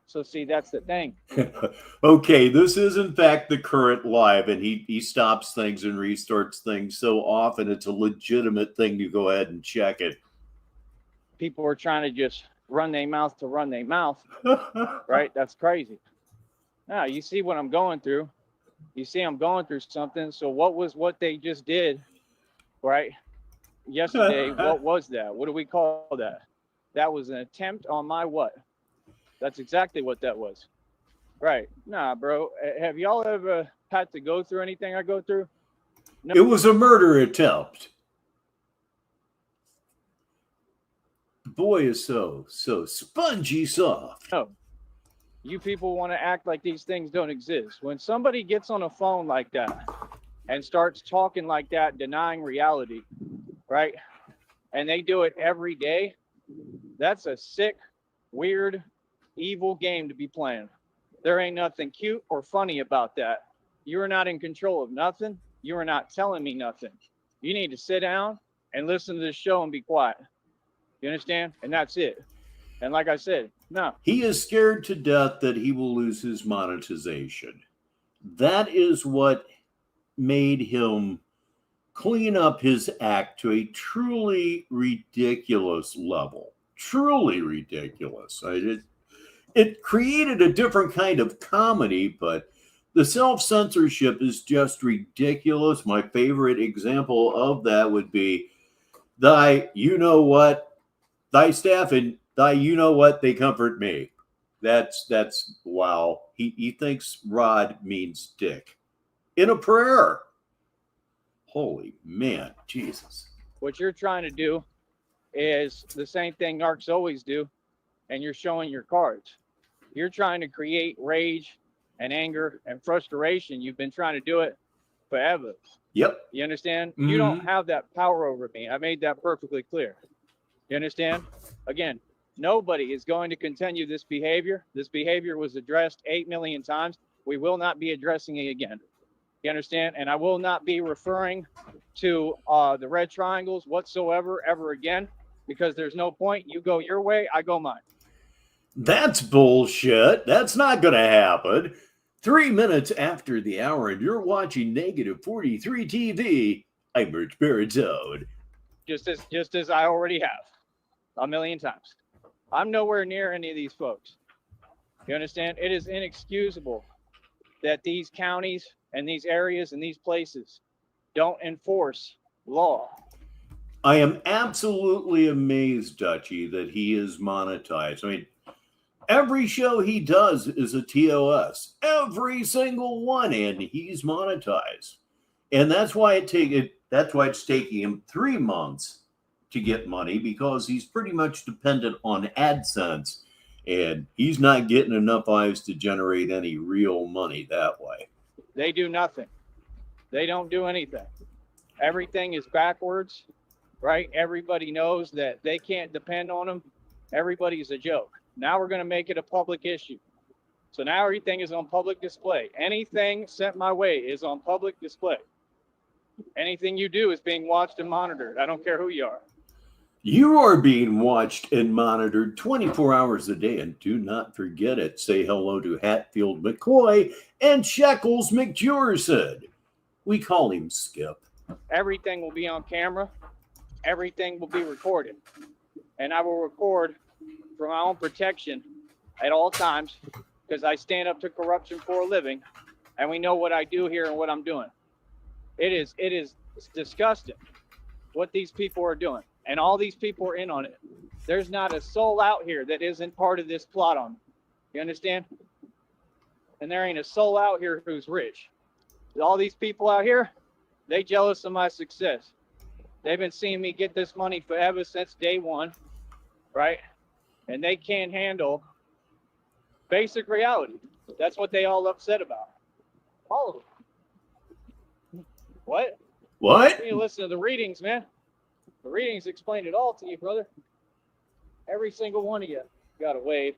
So see, that's the thing. Okay, this is in fact the current live, and he stops things and restarts things so often it's a legitimate thing to go ahead and check it. People are trying to just run their mouth to run their mouth, right? That's crazy. Now you see what I'm going through. You see I'm going through something. So what they just did, right? Yesterday, what was that? What do we call that? That was an attempt on my what? That's exactly what that was. Right. Nah, bro. Have y'all ever had to go through anything I go through? No. It was a murder attempt. Boy is so spongy soft. No. You people want to act like these things don't exist. When somebody gets on a phone like that and starts talking like that, denying reality, right? And they do it every day, that's a sick, weird, evil game to be playing. There ain't nothing cute or funny about that. You are not in control of nothing. You are not telling me nothing. You need to sit down and listen to this show and be quiet. You understand? And that's it. And like I said, no. He is scared to death that he will lose his monetization. That is what made him clean up his act to a truly ridiculous level. Truly ridiculous. It created a different kind of comedy, but the self-censorship is just ridiculous. My favorite example of that would be thy staff and thy you know what, they comfort me. That's wow. He thinks rod means dick in a prayer. Holy man, Jesus. What you're trying to do is the same thing narcs always do, and you're showing your cards. You're trying to create rage and anger and frustration. You've been trying to do it forever. Yep. You understand? You don't have that power over me. I made that perfectly clear. You understand? Again, nobody is going to continue this behavior. This behavior was addressed 8 million times. We will not be addressing it again. You understand? And I will not be referring to the red triangles whatsoever ever again, because there's no point. You go your way, I go mine. That's bullshit. That's not going to happen. 3 minutes after the hour, and you're watching Negative 43 TV. I'm Richbartone. Just as I already have 1 million times. I'm nowhere near any of these folks. You understand? It is inexcusable that these counties and these areas and these places don't enforce law. I am absolutely amazed, Dutchie, that he is monetized. I mean, every show he does is a TOS. Every single one, and he's monetized. And that's why it's taking him 3 months to get money, because he's pretty much dependent on AdSense. And he's not getting enough eyes to generate any real money that way. They do nothing. They don't do anything. Everything is backwards, right? Everybody knows that they can't depend on them. Everybody's a joke. Now we're going to make it a public issue. So now everything is on public display. Anything sent my way is on public display. Anything you do is being watched and monitored. I don't care who you are. You are being watched and monitored 24 hours a day. And do not forget it. Say hello to Hatfield McCoy and Shekels McJurson. We call him Skip. Everything will be on camera. Everything will be recorded. And I will record for my own protection at all times because I stand up to corruption for a living. And we know what I do here and what I'm doing. It is disgusting what these people are doing. And all these people are in on it. There's not a soul out here that isn't part of this plot on me. You understand? And there ain't a soul out here who's rich. All these people out here, they jealous of my success. They've been seeing me get this money forever since day one, right? And they can't handle basic reality. That's what they all upset about. All of them. What? What? You listen to the readings, man. The readings explain it all to you, brother. Every single one of you got a wave.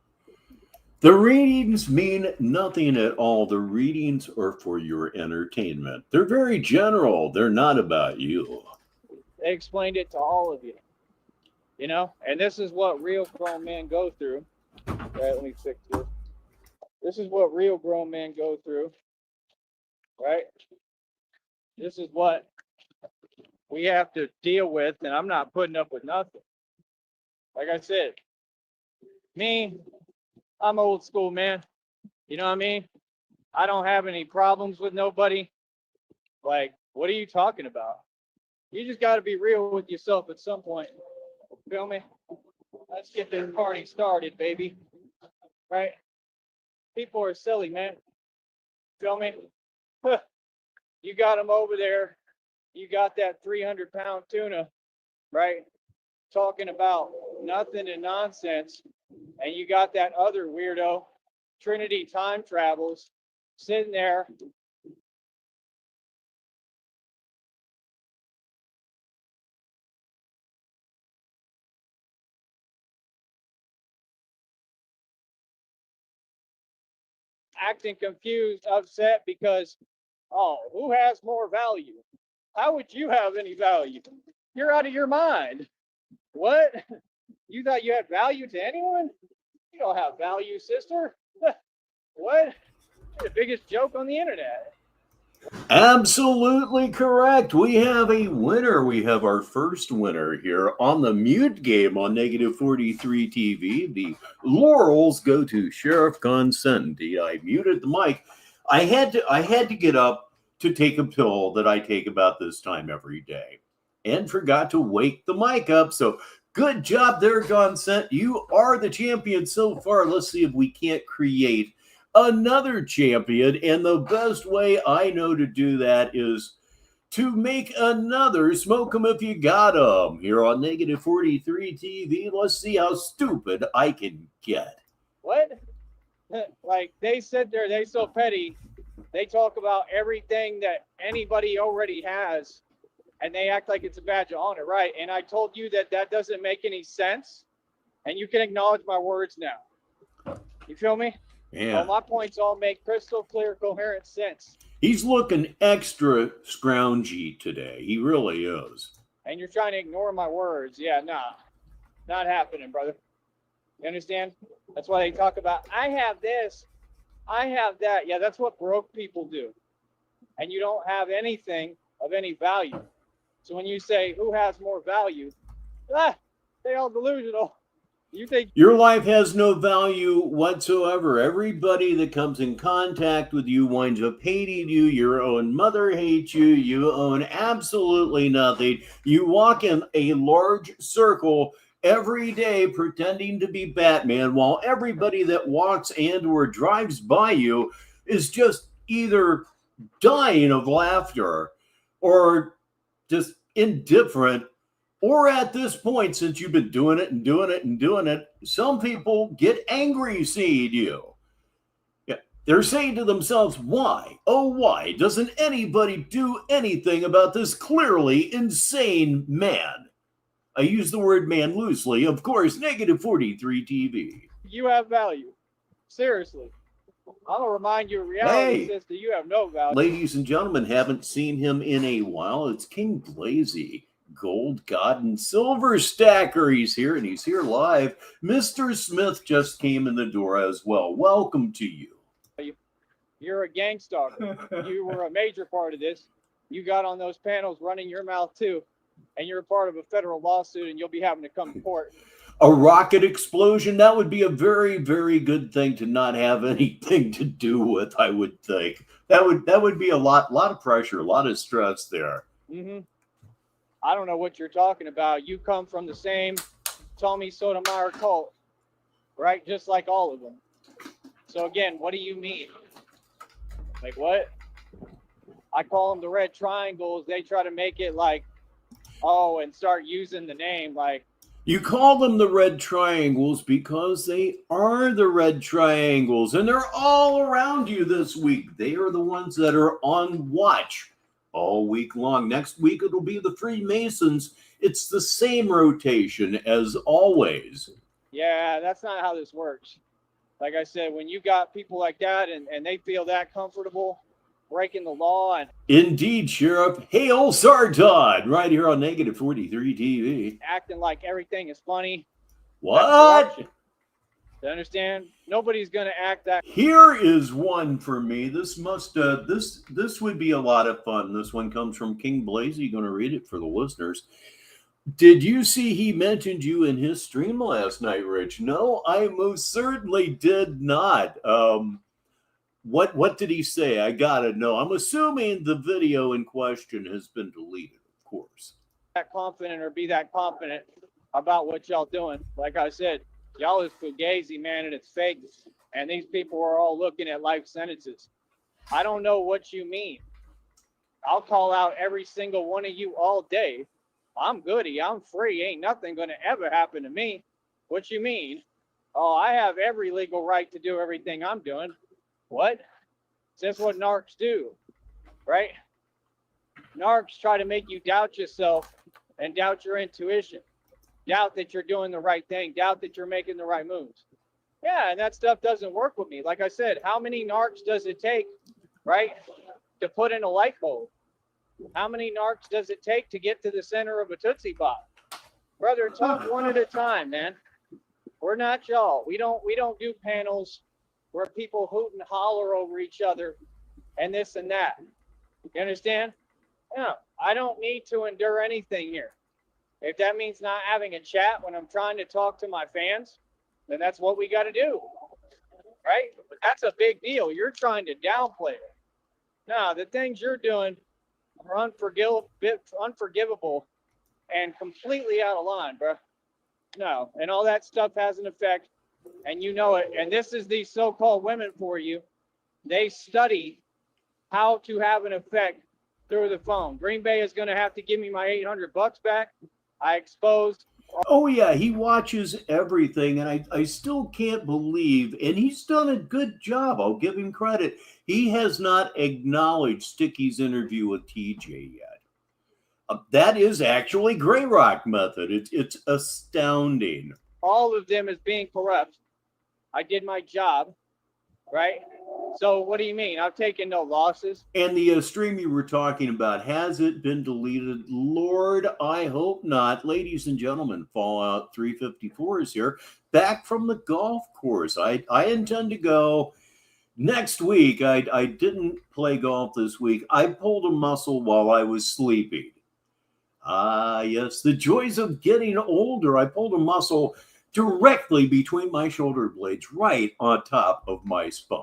The readings mean nothing at all. The readings are for your entertainment. They're very general. They're not about you. They explained it to all of you. You know? And this is what real grown men go through. All right, let me fix this. This is what real grown men go through. Right? This is what we have to deal with, and I'm not putting up with nothing. Like I said, me, I'm old school, man. You know what I mean? I don't have any problems with nobody. Like, what are you talking about? You just got to be real with yourself at some point. Feel me? Let's get this party started, baby. Right? People are silly, man. Feel me? You got them over there. You got that 300-pound tuna, right? Talking about nothing and nonsense. And you got that other weirdo, Trinity Time Travels, sitting there. Acting confused, upset because, oh, who has more value? How would you have any value? You're out of your mind. What? You thought you had value to anyone? You don't have value, sister. What? You're the biggest joke on the internet. Absolutely correct. We have a winner. We have our first winner here on the mute game on Negative 43 TV. The laurels go to Sheriff Consenti. I muted the mic. I had to get up to take a pill that I take about this time every day and forgot to wake the mic up. So good job there, Consent. You are the champion so far. Let's see if we can't create another champion. And the best way I know to do that is to make another Smoke 'em if you got 'em here on Negative 43 TV. Let's see how stupid I can get. What? Like they sit there, they so petty. They talk about everything that anybody already has, and they act like it's a badge of honor, right? And I told you that that doesn't make any sense, and you can acknowledge my words now. You feel me? Yeah. Well, my points all make crystal clear, coherent sense. He's looking extra scroungy today. He really is. And you're trying to ignore my words. Yeah, nah. Not happening, brother. You understand? That's why they talk about, I have this, I have that. Yeah, that's what broke people do. And you don't have anything of any value. So when you say, who has more value? They all delusional. You think your life has no value whatsoever. Everybody that comes in contact with you winds up hating you. Your own mother hates you. You own absolutely nothing. You walk in a large circle every day pretending to be Batman while everybody that walks and or drives by you is just either dying of laughter or just indifferent Or at this point, since you've been doing it and doing it and doing it, some people get angry seeing you. Yeah, they're saying to themselves, why? Oh, why doesn't anybody do anything about this clearly insane man? I use the word man loosely. Of course, negative 43 TV. You have value. Seriously. I'm going to remind you, reality says that you have no value. Ladies and gentlemen, haven't seen him in a while. It's King Blazy, Gold, God, and Silver Stacker. He's here, and he's here live. Mr. Smith just came in the door as well. Welcome to you. You're a gang stalker. You were a major part of this. You got on those panels running your mouth too, and you're a part of a federal lawsuit, and you'll be having to come to court. A rocket explosion, that would be a very, very good thing to not have anything to do with, I would think. That would be a lot of pressure, a lot of stress there. Mm-hmm. I don't know what you're talking about. You come from the same Tommy Sotomayor cult, right? Just like all of them. So again, what do you mean? Like what? I call them the red triangles. They try to make it like, oh, and start using the name like. You call them the red triangles because they are the red triangles, and they're all around you this week. They are the ones that are on watch all week long. Next week, it'll be the Freemasons. It's the same rotation as always. Yeah, that's not how this works. Like I said, when you got people like that and they feel that comfortable breaking the law. And indeed, Sheriff. Hail Sarton, right here on negative 43 TV. Acting like everything is funny. What? You understand? Nobody's going to act that. Here is one for me. This must, this would be a lot of fun. This one comes from King Blazy. Going to read it for the listeners. Did you see he mentioned you in his stream last night, Rich? No, I most certainly did not. What did he say? I gotta know. I'm assuming the video in question has been deleted, of course. That confident or be that confident about what y'all doing. Like I said, y'all is fugazi, man, and it's fake. And these people are all looking at life sentences. I don't know what you mean. I'll call out every single one of you all day. I'm goody. I'm free. Ain't nothing going to ever happen to me. What you mean? Oh, I have every legal right to do everything I'm doing. What? That's what narcs do, right? Narcs try to make you doubt yourself and doubt your intuition. Doubt that you're doing the right thing. Doubt that you're making the right moves. Yeah, and that stuff doesn't work with me. Like I said, how many narcs does it take, right, to put in a light bulb? How many narcs does it take to get to the center of a Tootsie Pop? Brother, talk one at a time, man. We're not y'all. We don't do panels where people hoot and holler over each other and this and that. You understand? No, I don't need to endure anything here. If that means not having a chat when I'm trying to talk to my fans, then that's what we got to do, right? But that's a big deal. You're trying to downplay it. No, the things you're doing are unforgivable and completely out of line, bro. No, and all that stuff has an effect, and you know it. And this is these so-called women for you. They study how to have an effect through the phone. Green Bay is going to have to give me my $800 back. I exposed. Oh, yeah, he watches everything, and I still can't believe, and he's done a good job. I'll give him credit. He has not acknowledged Sticky's interview with TJ yet. That is actually Grey Rock method. It's astounding. All of them is being corrupt. I did my job, right? So what do you mean? I've taken no losses. And the stream you were talking about, has it been deleted? Lord, I hope not. Ladies and gentlemen, Fallout 354 is here, back from the golf course. I intend to go next week. I didn't play golf this week. I pulled a muscle while I was sleeping. Ah, yes, the joys of getting older. I pulled a muscle directly between my shoulder blades, right on top of my spine.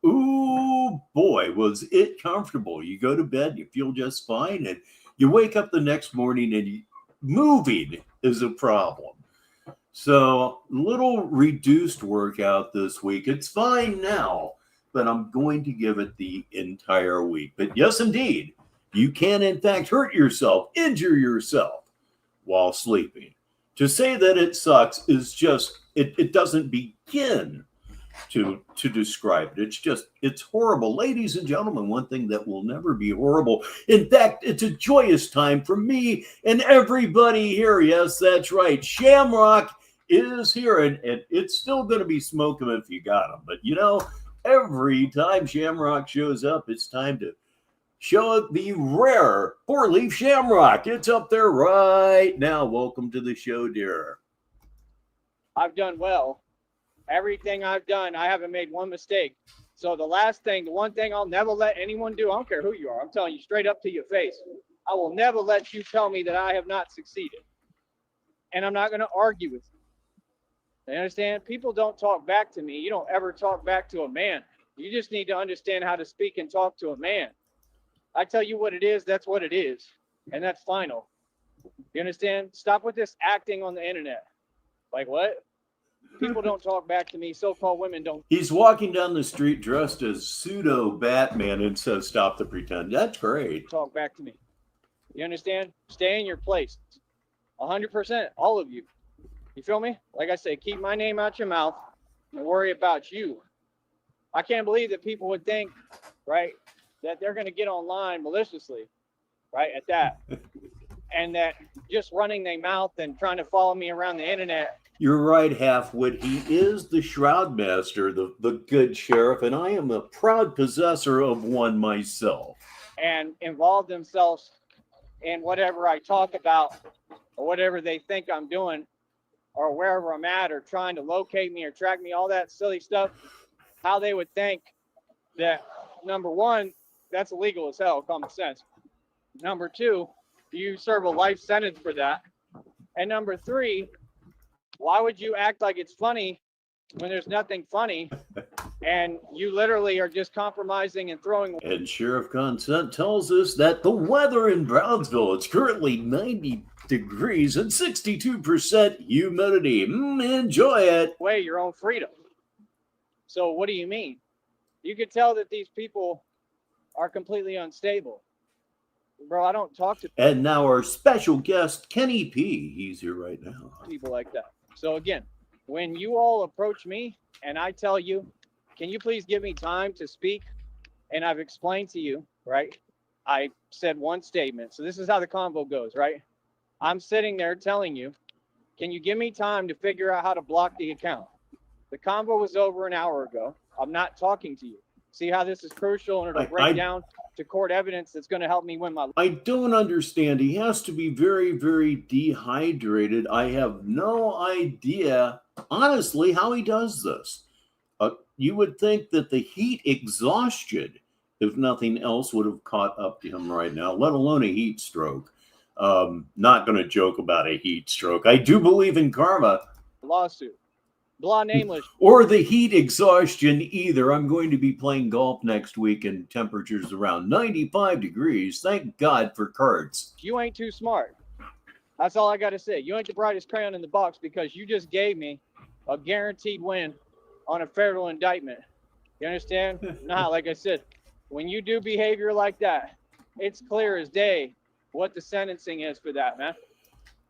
Ooh, boy, was it comfortable. You go to bed, you feel just fine, and you wake up the next morning and moving is a problem. So, little reduced workout this week. It's fine now, but I'm going to give it the entire week. But yes, indeed, you can, in fact, hurt yourself, injure yourself while sleeping. To say that it sucks is just, it doesn't begin to describe it. It's horrible. Ladies and gentlemen, one thing that will never be horrible. In fact, it's a joyous time for me and everybody here. Yes, that's right. Shamrock is here, and it's still going to be smoking if you got them. But you know, every time Shamrock shows up, it's time to show the rare four-leaf shamrock. It's up there right now. Welcome to the show, dear. I've done well. Everything I've done, I haven't made one mistake. So the one thing I'll never let anyone do, I don't care who you are, I'm telling you straight up to your face, I will never let you tell me that I have not succeeded. And I'm not going to argue with you. You understand? People don't talk back to me. You don't ever talk back to a man. You just need to understand how to speak and talk to a man. I tell you what it is, that's what it is. And that's final. You understand? Stop with this acting on the internet. Like what? People don't talk back to me. So-called women don't. He's walking down the street dressed as pseudo Batman and says, "Stop the pretend." That's great. Talk back to me. You understand? Stay in your place. 100%, all of you. You feel me? Like I say, keep my name out your mouth and worry about you. I can't believe that people would think, right, that they're going to get online maliciously, right, at that. And that just running their mouth and trying to follow me around the internet. You're right, Halfwit. He is the Shroud Master, the good sheriff, and I am a proud possessor of one myself. And involve themselves in whatever I talk about or whatever they think I'm doing or wherever I'm at or trying to locate me or track me, all that silly stuff. How they would think that, number one, that's illegal as hell, common sense. Number two, you serve a life sentence for that. And number three, why would you act like it's funny when there's nothing funny and you literally are just compromising and throwing? And Sheriff Consent tells us that the weather in Brownsville, it's currently 90 degrees and 62% humidity. Enjoy it. Away your own freedom. So what do you mean? You could tell that these people are completely unstable. Bro, I don't talk to And now our special guest, Kenny P. He's here right now. people like that. So again, when you all approach me and I tell you, can you please give me time to speak? And I've explained to you, right? I said one statement. So this is how the convo goes, right? I'm sitting there telling you, can you give me time to figure out how to block the account? The convo was over an hour ago. I'm not talking to you. See how this is crucial, and it'll break down to court evidence that's going to help me win my life. I don't understand. He has to be very, very dehydrated. I have no idea, honestly, how he does this. You would think that the heat exhaustion, if nothing else, would have caught up to him right now, let alone a heat stroke. Not going to joke about a heat stroke. I do believe in karma. Lawsuit. Blah nameless. Or the heat exhaustion either. I'm going to be playing golf next week and temperatures around 95 degrees. Thank God for cards. You ain't too smart. That's all I got to say. You ain't the brightest crayon in the box because you just gave me a guaranteed win on a federal indictment. You understand? Nah, like I said, when you do behavior like that, it's clear as day what the sentencing is for that, man.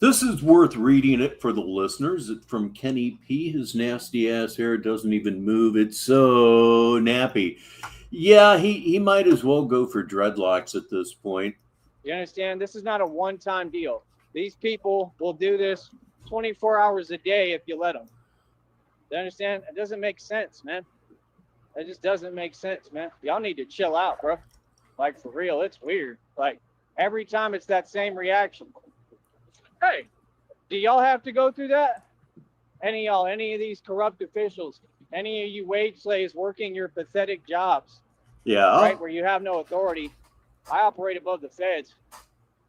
This is worth reading it for the listeners. It's from Kenny P. His nasty ass hair doesn't even move. It's so nappy. Yeah, he might as well go for dreadlocks at this point. You understand? This is not a one-time deal. These people will do this 24 hours a day if you let them. You understand? It doesn't make sense, man. It just doesn't make sense, man. Y'all need to chill out, bro. Like, for real, it's weird. Like, every time it's that same reaction. Hey, do y'all have to go through that? Any of these corrupt officials, any of you wage slaves working your pathetic jobs, Yeah. right, where you have no authority. I operate above the feds.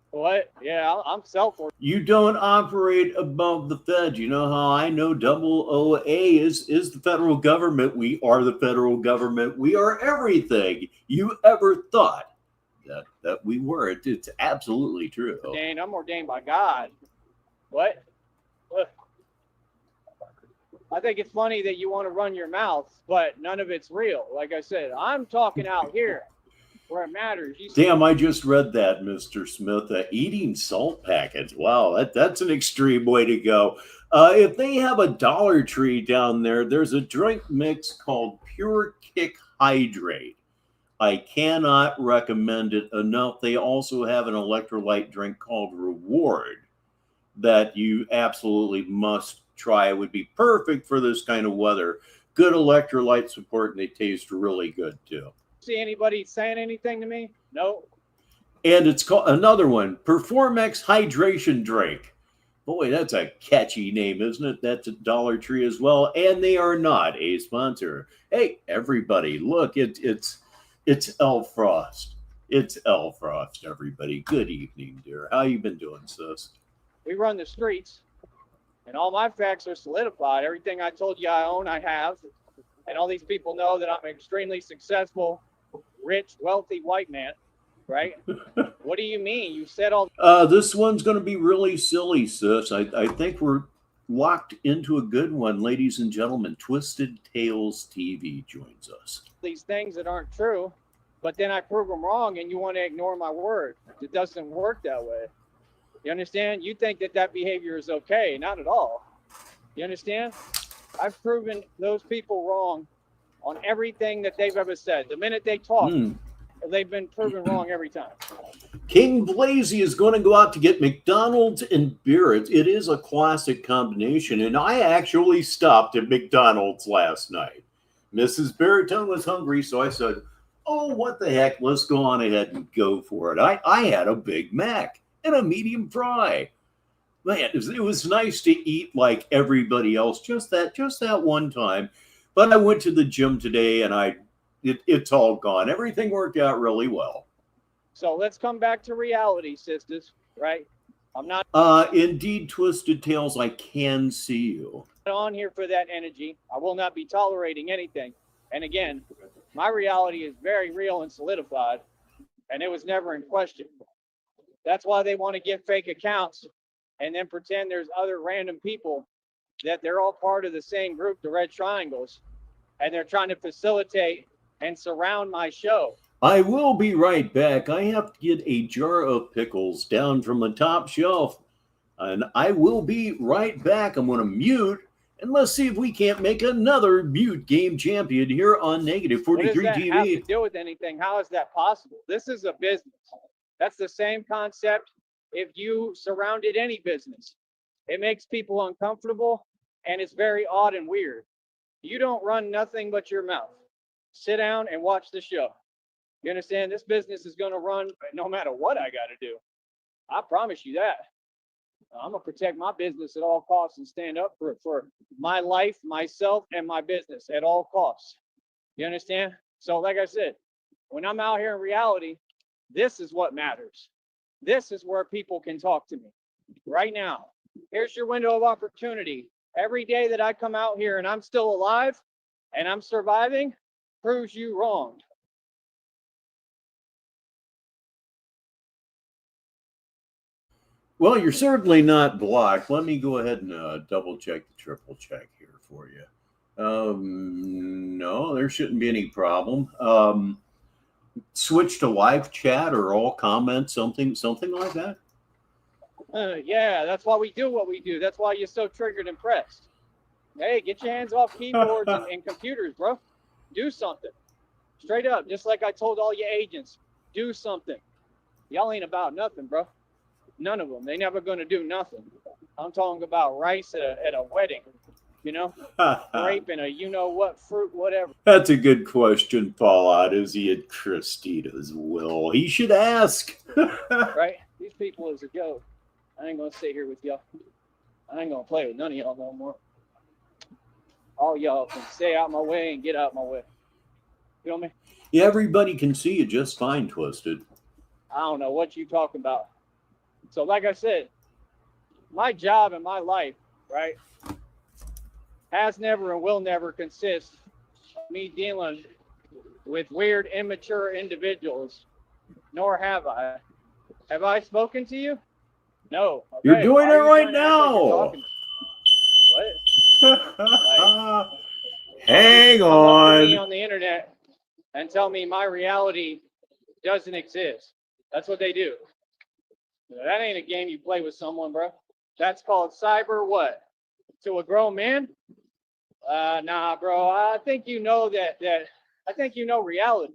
What? Yeah, I'm self-working. You don't operate above the Fed. You know how I know double OA is the federal government. We are the federal government. We are everything you ever thought that we were. It's absolutely true. Ordained. I'm ordained by God. What? Look. I think it's funny that you want to run your mouth, but none of it's real. Like I said, I'm talking out here where it matters. You see, Damn, I just read that, Mr. Smith. Eating salt packets. Wow, that's an extreme way to go. If they have a Dollar Tree down there, there's a drink mix called Pure Kick Hydrate. I cannot recommend it enough. They also have an electrolyte drink called Reward that you absolutely must try. It would be perfect for this kind of weather. Good electrolyte support, and they taste really good too. see anybody saying anything to me? No. And it's called another one, Performex Hydration Drink. Boy, that's a catchy name, isn't it? That's a Dollar Tree as well, and they are not a sponsor. Hey, everybody, look, it's Elle Frost. It's Elle Frost, everybody. Good evening, dear. How you been doing, sis? We run the streets, and all my facts are solidified. Everything I told you I own, I have. And all these people know that I'm an extremely successful, rich, wealthy white man, right? What do you mean? You said all. This one's going to be really silly, sis. I think we're locked into a good one, ladies and gentlemen. Twisted Tales TV joins us. These things that aren't true, but then I prove them wrong, and you want to ignore my word. It doesn't work that way. You understand? You think that that behavior is okay. Not at all. You understand? I've proven those people wrong on everything that they've ever said. The minute they talk, they've been proven wrong every time. King Blazy is going to go out to get McDonald's and beer. It is a classic combination, and I actually stopped at McDonald's last night. Mrs. Baritone was hungry, so I said, oh, what the heck, let's go on ahead and go for it. I had a Big Mac and a medium fry. Man, it was nice to eat like everybody else, just that one time. But I went to the gym today, and it's all gone. Everything worked out really well. So let's come back to reality, sisters, right? I'm not Indeed, Twisted Tales, I can see you. on here for that energy. I will not be tolerating anything. And again, my reality is very real and solidified, and it was never in question. That's why they want to get fake accounts and then pretend there's other random people that they're all part of the same group, the Red Triangles, and they're trying to facilitate and surround my show. I will be right back. I have to get a jar of pickles down from the top shelf, and I will be right back. I'm going to mute, and let's see if we can't make another mute game champion here on Negative 43 What does that TV. have to do with anything? How is that possible? This is a business. That's the same concept if you surrounded any business. It makes people uncomfortable, and it's very odd and weird. You don't run nothing but your mouth. Sit down and watch the show. You understand? This business is going to run no matter what I got to do. I promise you that. I'm going to protect my business at all costs and stand up for my life, myself, and my business at all costs. You understand? So like I said, when I'm out here in reality, this is what matters. This is where people can talk to me right now. Here's your window of opportunity. Every day that I come out here and I'm still alive and I'm surviving proves you wrong. Well, you're certainly not blocked. Let me go ahead and double check the triple check here for you. No, there shouldn't be any problem. Switch to live chat or all comments, something like that. Yeah, that's why we do what we do. That's why you're so triggered and pressed. Hey, get your hands off keyboards and computers, bro. Do something. Straight up, just like I told all your agents, do something. Y'all ain't about nothing, bro. None of them. They never gonna do nothing. I'm talking about rice at a wedding, you know, grape and a you-know-what fruit, whatever. That's a good question, Paul. Is he at Christina's will? He should ask. Right? These people is a joke. I ain't gonna sit here with y'all. I ain't gonna play with none of y'all no more. All y'all can stay out my way and get out my way. You know me? Yeah, everybody can see you just fine, Twisted. I don't know what you talking about. So like I said, my job and my life, right, has never and will never consist of me dealing with weird, immature individuals, nor have I. Have I spoken to you? No. Okay. You're doing Why it are you right trying to act like you're now. talking? What? Hang Come up to me on. on the internet and tell me my reality doesn't exist. That's what they do. That ain't a game you play with someone, bro. That's called cyber what? To a grown man? Nah, bro. I think you know that I think you know reality.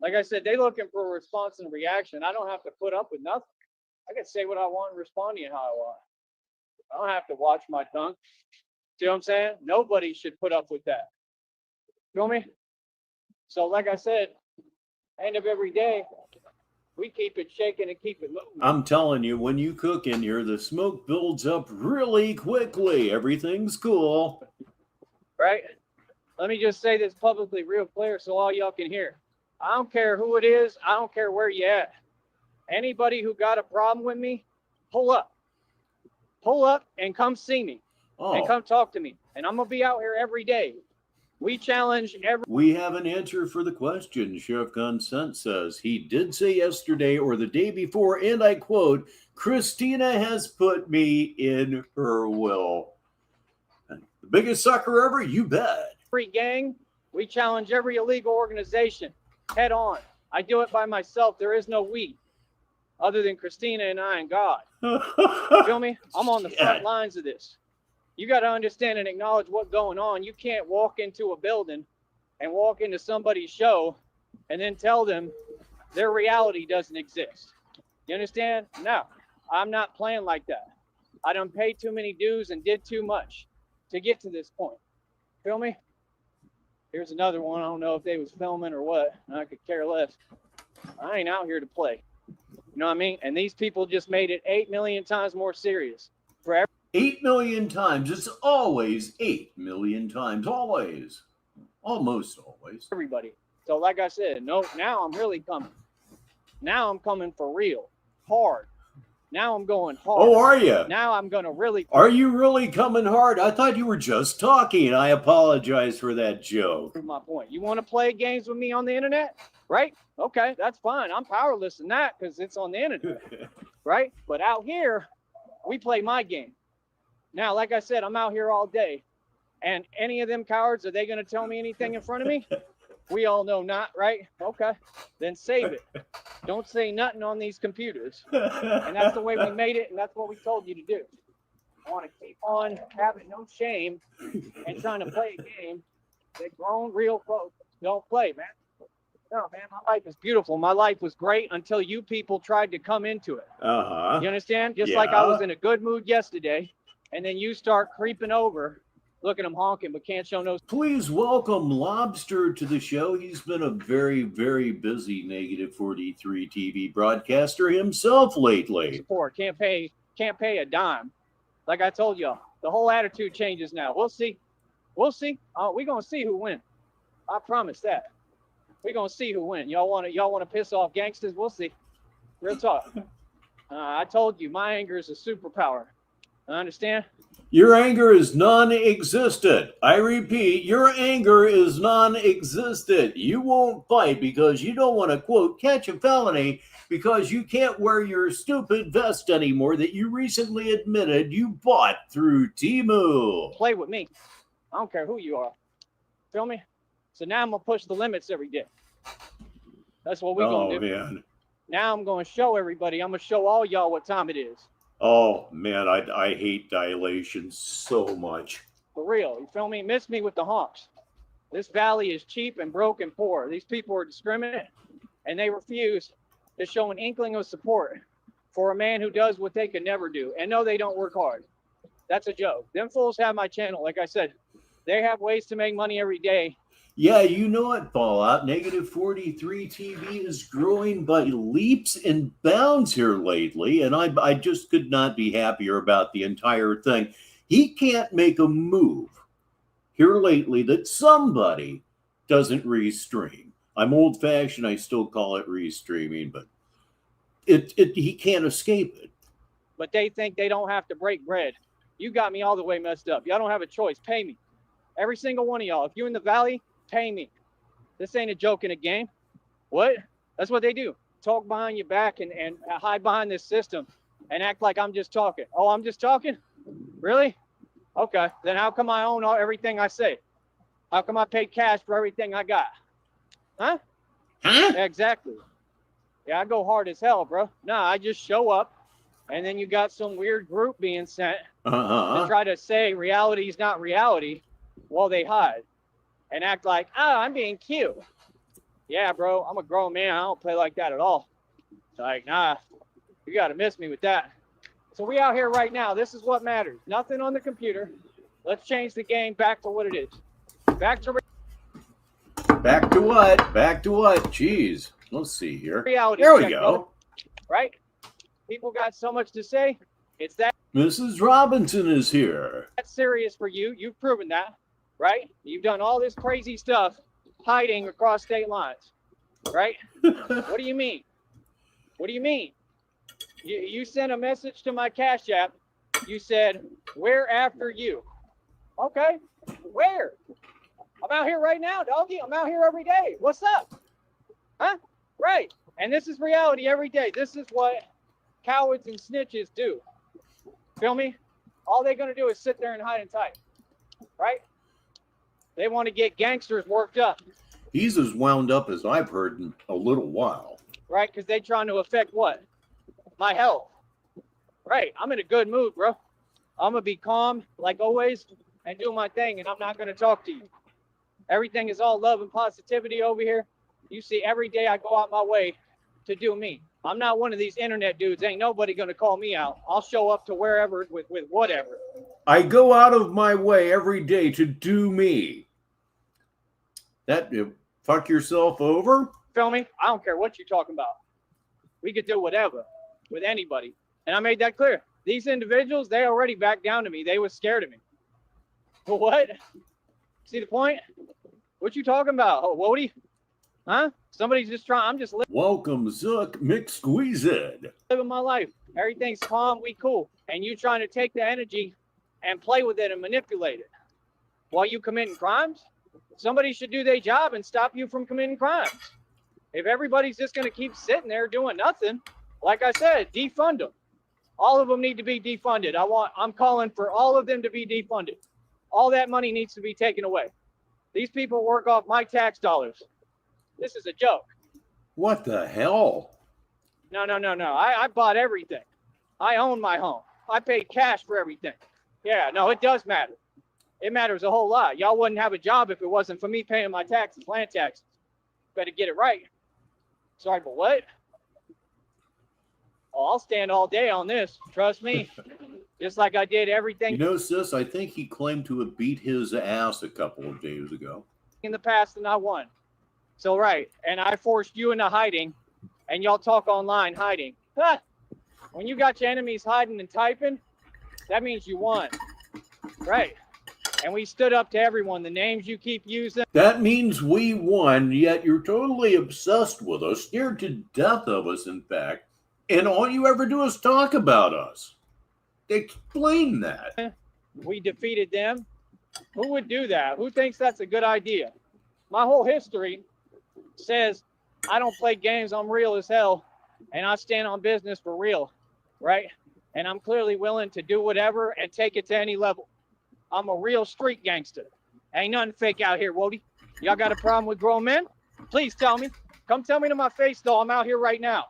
Like I said, they looking for a response and reaction. I don't have to put up with nothing. I can say what I want and respond to you how I want. I don't have to watch my tongue. See what I'm saying? Nobody should put up with that. Feel me? So like I said, end of every day, we keep it shaking and keep it moving. I'm telling you, when you cook in here, the smoke builds up really quickly. Everything's cool. Right? Let me just say this publicly real clear so all y'all can hear. I don't care who it is. I don't care where you at. Anybody who got a problem with me, pull up. Pull up and come see me. And come talk to me. And I'm going to be out here every day. We challenge every... We have an answer for the question. Sheriff Consent says he did say yesterday or the day before, and I quote, Christina has put me in her will. The biggest sucker ever? You bet. Every gang, we challenge every illegal organization head on. I do it by myself. There is no we other than Christina and I and God. Feel me? I'm on the front lines of this. You got to understand and acknowledge what's going on. You can't walk into a building and walk into somebody's show and then tell them their reality doesn't exist. You understand? No, I'm not playing like that. I done paid too many dues and did too much to get to this point. Feel me? Here's another one. I don't know if they was filming or what. I could care less. I ain't out here to play. You know what I mean? And these people just made it 8 million times more serious. For every 8 million times. It's always 8 million times. Always. Almost always. Everybody. So like I said, no, now I'm really coming. Now I'm coming for real. Hard. Now I'm going hard. Oh, are you? Now I'm going to really... Are you really coming hard? I thought you were just talking. I apologize for that joke. Prove my point. You want to play games with me on the internet? Right? Okay, that's fine. I'm powerless in that because it's on the internet. Right? But out here, we play my game. Now, like I said, I'm out here all day. And any of them cowards, are they going to tell me anything in front of me? We all know not, right? Okay, then save it. Don't say nothing on these computers. And that's the way we made it, and that's what we told you to do. I want to keep on having no shame and trying to play a game that grown, real folks don't play, man. No, man, my life is beautiful. My life was great until you people tried to come into it. Uh-huh. You understand? Just like I was in a good mood yesterday, and then you start creeping over. Look at him honking, but can't show no. Please welcome Lobster to the show. He's been a very, very busy Negative 43 TV broadcaster himself lately. Support. Can't pay a dime. Like I told y'all, the whole attitude changes now. We'll see. We'll see. We're gonna see who wins. I promise that. We're gonna see who wins. Y'all wanna piss off gangsters? We'll see. Real talk. I told you, my anger is a superpower. I understand. Your anger is non-existent. I repeat, your anger is non-existent. You won't fight because you don't want to, quote, catch a felony because you can't wear your stupid vest anymore that you recently admitted you bought through Temu. Play with me. I don't care who you are. Feel me? So now I'm going to push the limits every day. That's what we're going to do. Man. Now I'm going to show everybody. I'm going to show all y'all what time it is. Oh, man, I hate dilation so much. For real. You feel me? Miss me with the honks. This valley is cheap and broke and poor. These people are discriminate, and they refuse to show an inkling of support for a man who does what they could never do. And no, they don't work hard. That's a joke. Them fools have my channel. Like I said, they have ways to make money every day. Yeah, you know what, Fallout. Negative 43 TV is growing by leaps and bounds here lately, and I just could not be happier about the entire thing. He can't make a move here lately that somebody doesn't restream. I'm old-fashioned. I still call it restreaming, but he can't escape it. But they think they don't have to break bread. You got me all the way messed up. Y'all don't have a choice. Pay me. Every single one of y'all. If you in the valley, pay me. This ain't a joke in a game. What? That's what they do. Talk behind your back and hide behind this system and act like I'm just talking. Oh, I'm just talking? Really? Okay. Then how come I own everything I say? How come I pay cash for everything I got? Huh? Huh? Exactly. Yeah, I go hard as hell, bro. Nah, I just show up, and then you got some weird group being sent to try to say reality is not reality while they hide and act like, oh, I'm being cute. Yeah, bro, I'm a grown man. I don't play like that at all. It's like, nah, you got to miss me with that. So we out here right now. This is what matters. Nothing on the computer. Let's change the game back to what it is. Back to Back to what? Back to what? Jeez. Let's see here. reality. There we check, go. brother. Right? People got so much to say. It's that Mrs. Robinson is here. serious for you. You've proven that, right? You've done all this crazy stuff hiding across state lines, right? What do you mean? What do you mean? You sent a message to my Cash App. You said, "We're after you." Okay, where? I'm out here right now, doggy. I'm out here every day. What's up? Huh? Right. And this is reality every day. This is what cowards and snitches do. Feel me? All they're going to do is sit there and hide and type. Right? They want to get gangsters worked up. He's as wound up as I've heard in a little while. Right? Because they're trying to affect what? My health. Right. I'm in a good mood, bro. I'm going to be calm, like always, and do my thing, and I'm not going to talk to you. Everything is all love and positivity over here. You see, every day I go out my way to do me. I'm not one of these internet dudes. Ain't nobody going to call me out. I'll show up to wherever with whatever. I go out of my way every day to do me. That fuck yourself over? Feel me? I don't care what you're talking about. We could do whatever with anybody. And I made that clear. These individuals, they already backed down to me. They was scared of me. But what? See the point? What you talking about? Oh, Wody? Huh? Somebody's just trying. I'm just Welcome, Zuck McSqueezed. living my life. Everything's calm. We cool. And you trying to take the energy and play with it and manipulate it while you committing crimes? Somebody should do their job and stop you from committing crimes. If everybody's just going to keep sitting there doing nothing, like I said, defund them. All of them need to be defunded. I'm calling for all of them to be defunded. All that money needs to be taken away. These people work off my tax dollars. This is a joke. What the hell? No. I bought everything. I own my home. I paid cash for everything. Yeah, no, it does matter. It matters a whole lot. Y'all wouldn't have a job if it wasn't for me paying my taxes, land taxes. Better get it right. Sorry, but what? Oh, I'll stand all day on this. Trust me. Just like I did everything You know, sis, I think he claimed to have beat his ass a couple of days ago. in the past and I won. So, right. And I forced you into hiding and y'all talk online hiding. Huh. When you got your enemies hiding and typing, that means you won. Right. And we stood up to everyone. The names you keep using. That means we won, yet you're totally obsessed with us, scared to death of us, in fact. And all you ever do is talk about us. Explain that. We defeated them. Who would do that? Who thinks that's a good idea? My whole history says I don't play games. I'm real as hell. And I stand on business for real. Right? And I'm clearly willing to do whatever and take it to any level. I'm a real street gangster. Ain't nothing fake out here, Wody. Y'all got a problem with grown men? Please tell me. Come tell me to my face, though. I'm out here right now.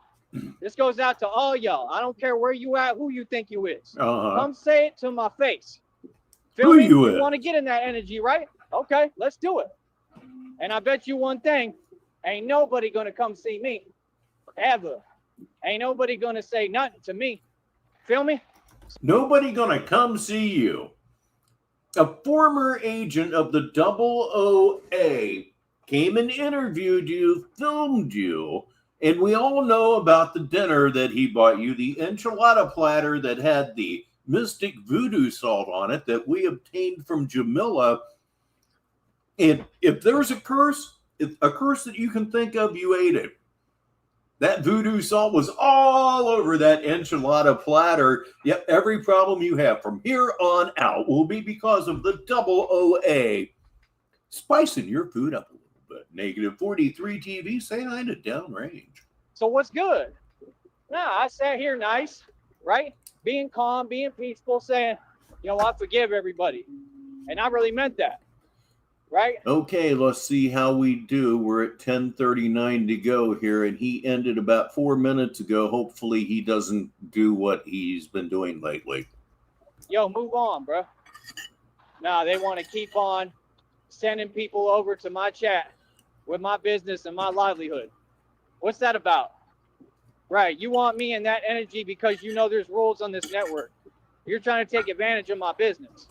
This goes out to all y'all. I don't care where you at, who you think you is. Come say it to my face. Feel Who me? you is? Want to get in that energy, right? Okay, let's do it. And I bet you one thing, ain't nobody gonna come see me, ever. Ain't nobody gonna say nothing to me. Feel me? Nobody gonna come see you. A former agent of the OOA came and interviewed you, filmed you, and we all know about the dinner that he bought you, the enchilada platter that had the mystic voodoo salt on it that we obtained from Jamila. And if there's a curse that you can think of, you ate it. That voodoo salt was all over that enchilada platter. Yep, every problem you have from here on out will be because of the OOA. Spicing your food up a little bit. Negative 43 TV, say hi to Downrange. So what's good? Nah, I sat here nice, right? Being calm, being peaceful, saying, you know, I forgive everybody. And I really meant that, right? Okay, let's see how we do. We're at 10:39 to go here, and he ended about 4 minutes ago. Hopefully he doesn't do what he's been doing lately. Yo, move on, bro. Nah, they want to keep on sending people over to my chat with my business and my livelihood. What's that about? Right, you want me in that energy because you know there's rules on this network. You're trying to take advantage of my business.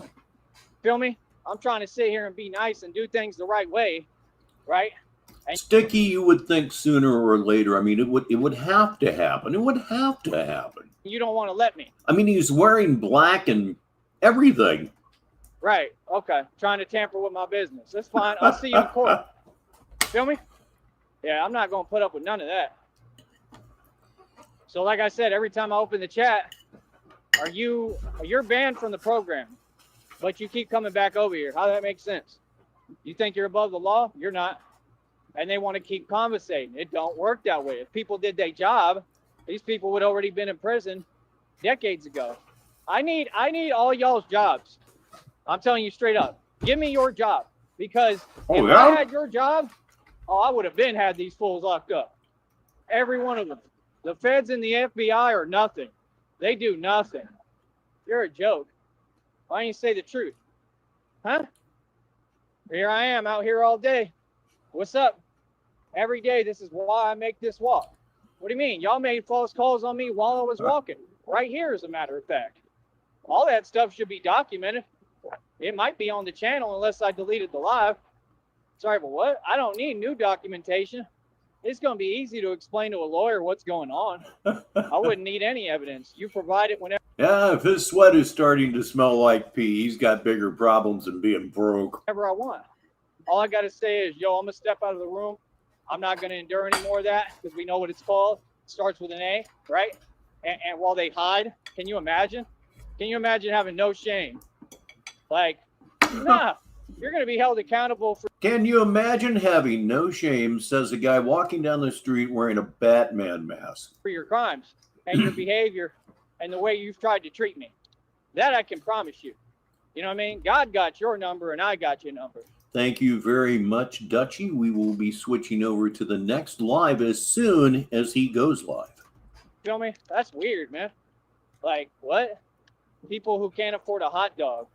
Feel me? I'm trying to sit here and be nice and do things the right way, right? And Sticky, you would think sooner or later. I mean, it would have to happen. It would have to happen. you don't want to let me. I mean, he's wearing black and everything. Right, okay. Trying to tamper with my business. That's fine. I'll see you in court. Feel me? Yeah, I'm not going to put up with none of that. So like I said, every time I open the chat, you're banned from the program, but you keep coming back over here. How does that make sense? You think you're above the law? You're not. And they want to keep conversating. It don't work that way. If people did their job, these people would already been in prison decades ago. I need all y'all's jobs. I'm telling you straight up. Give me your job. Because if I had your job, I would have been had these fools locked up. Every one of them. The feds and the FBI are nothing. They do nothing. You're a joke. Why don't you say the truth? Huh? Here I am out here all day. What's up? Every day, this is why I make this walk. What do you mean? Y'all made false calls on me while I was walking. Right here, as a matter of fact. All that stuff should be documented. It might be on the channel unless I deleted the live. Sorry, but what? I don't need new documentation. It's going to be easy to explain to a lawyer what's going on. I wouldn't need any evidence. You provide it whenever. Yeah, if his sweat is starting to smell like pee, he's got bigger problems than being broke. Whatever I want. All I got to say is, yo, I'm going to step out of the room. I'm not going to endure any more of that because we know what it's called. It starts with an A, right? And while they hide, can you imagine? Can you imagine having no shame? Like, nah, you're going to be held accountable for. Can you imagine having no shame, says a guy walking down the street wearing a Batman mask? For your crimes and your behavior and the way you've tried to treat me. That I can promise you. You know what I mean? God got your number and I got your number. Thank you very much, Dutchie. We will be switching over to the next live as soon as he goes live. Feel me? That's weird, man. Like, what? People who can't afford a hot dog.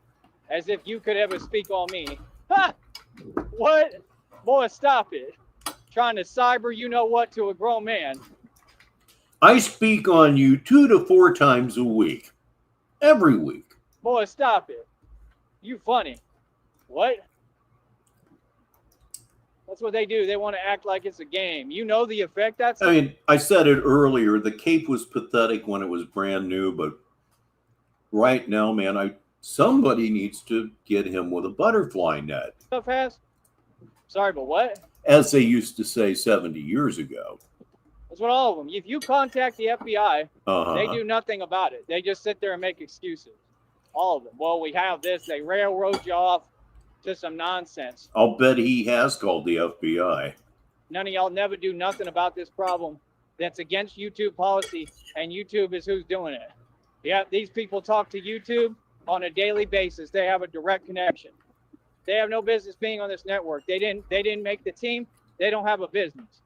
As if you could ever speak on me. Ha! What? Boy, stop it. Trying to cyber you-know-what to a grown man. I speak on you 2 to 4 times a week. Every week. Boy, stop it. You funny. What? That's what they do. They want to act like it's a game. You know the effect that's... I mean, I said it earlier. The cape was pathetic when it was brand new, but right now, man, somebody needs to get him with a butterfly net. Stuff has? Sorry, but what? As they used to say 70 years ago. That's what all of them. If you contact the FBI, Uh-huh. they do nothing about it. They just sit there and make excuses. All of them. Well, we have this. They railroad you off to some nonsense. I'll bet he has called the FBI. None of y'all never do nothing about this problem that's against YouTube policy, and YouTube is who's doing it. Yeah, these people talk to YouTube on a daily basis. They have a direct connection. They have no business being on this network. They didn't make the team. They don't have a business.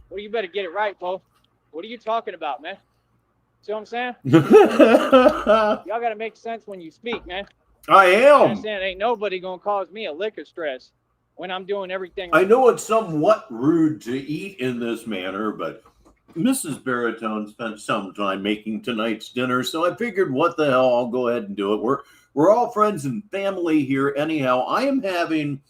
Well, you better get it right, Bo. What are you talking about, man? See what I'm saying? Y'all got to make sense when you speak, man. I am. Understand? Ain't nobody gonna cause me a liquor stress when I'm doing everything. I know it's somewhat rude to eat in this manner, but Mrs. Baritone spent some time making tonight's dinner, so I figured, what the hell, I'll go ahead and do it. We're all friends and family here. Anyhow, I am having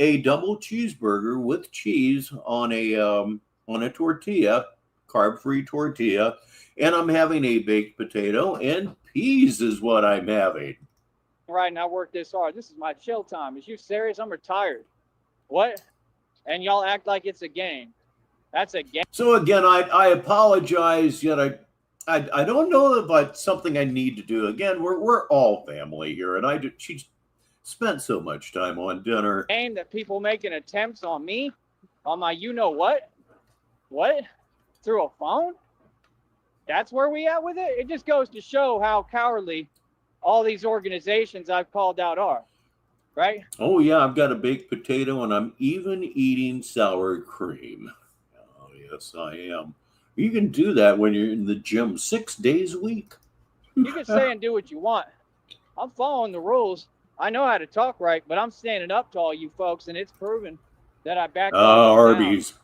a double cheeseburger with cheese on a tortilla, carb-free tortilla, and I'm having a baked potato and peas is what I'm having. Right, and I work this hard. This is my chill time. Is you serious? I'm retired. What? And y'all act like it's a game. That's a game. So again, I apologize. Yet I don't know if it's something I need to do. Again, we're all family here, and she spent so much time on dinner. Game that people making attempts on me, on my you-know-what? What? Through a phone? That's where we at with it? It just goes to show how cowardly all these organizations I've called out are. right? Oh yeah, I've got a baked potato and I'm even eating sour cream. Oh yes, I am. You can do that when you're in the gym 6 days a week. You can say and do what you want. I'm following the rules. I know how to talk right, but I'm standing up to all you folks, and it's proven that I back y'all up now. Arby's.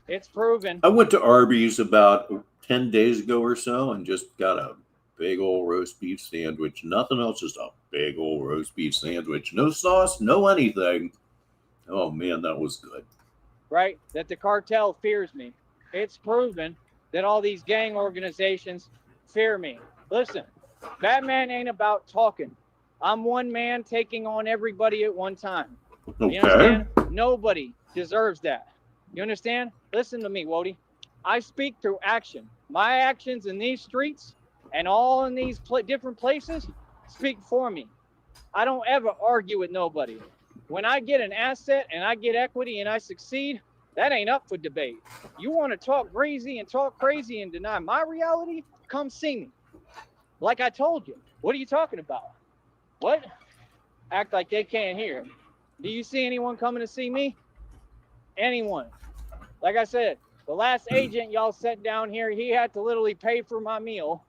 It's proven. I went to Arby's about 10 days ago or so and just got a big old roast beef sandwich. Nothing else, just a big old roast beef sandwich. No sauce, no anything. Oh man, that was good. Right? That the cartel fears me. It's proven that all these gang organizations fear me. Listen, Batman ain't about talking. I'm one man taking on everybody at one time. Okay. You understand? Nobody deserves that. You understand? Listen to me, Wody. I speak through action. My actions in these streets and all in these different places speak for me. I don't ever argue with nobody. When I get an asset and I get equity and I succeed, that ain't up for debate. You want to talk crazy and deny my reality? Come see me. Like I told you. What are you talking about? What? Act like they can't hear. Do you see anyone coming to see me? Anyone? Like I said, the last agent y'all sent down here, he had to literally pay for my meal.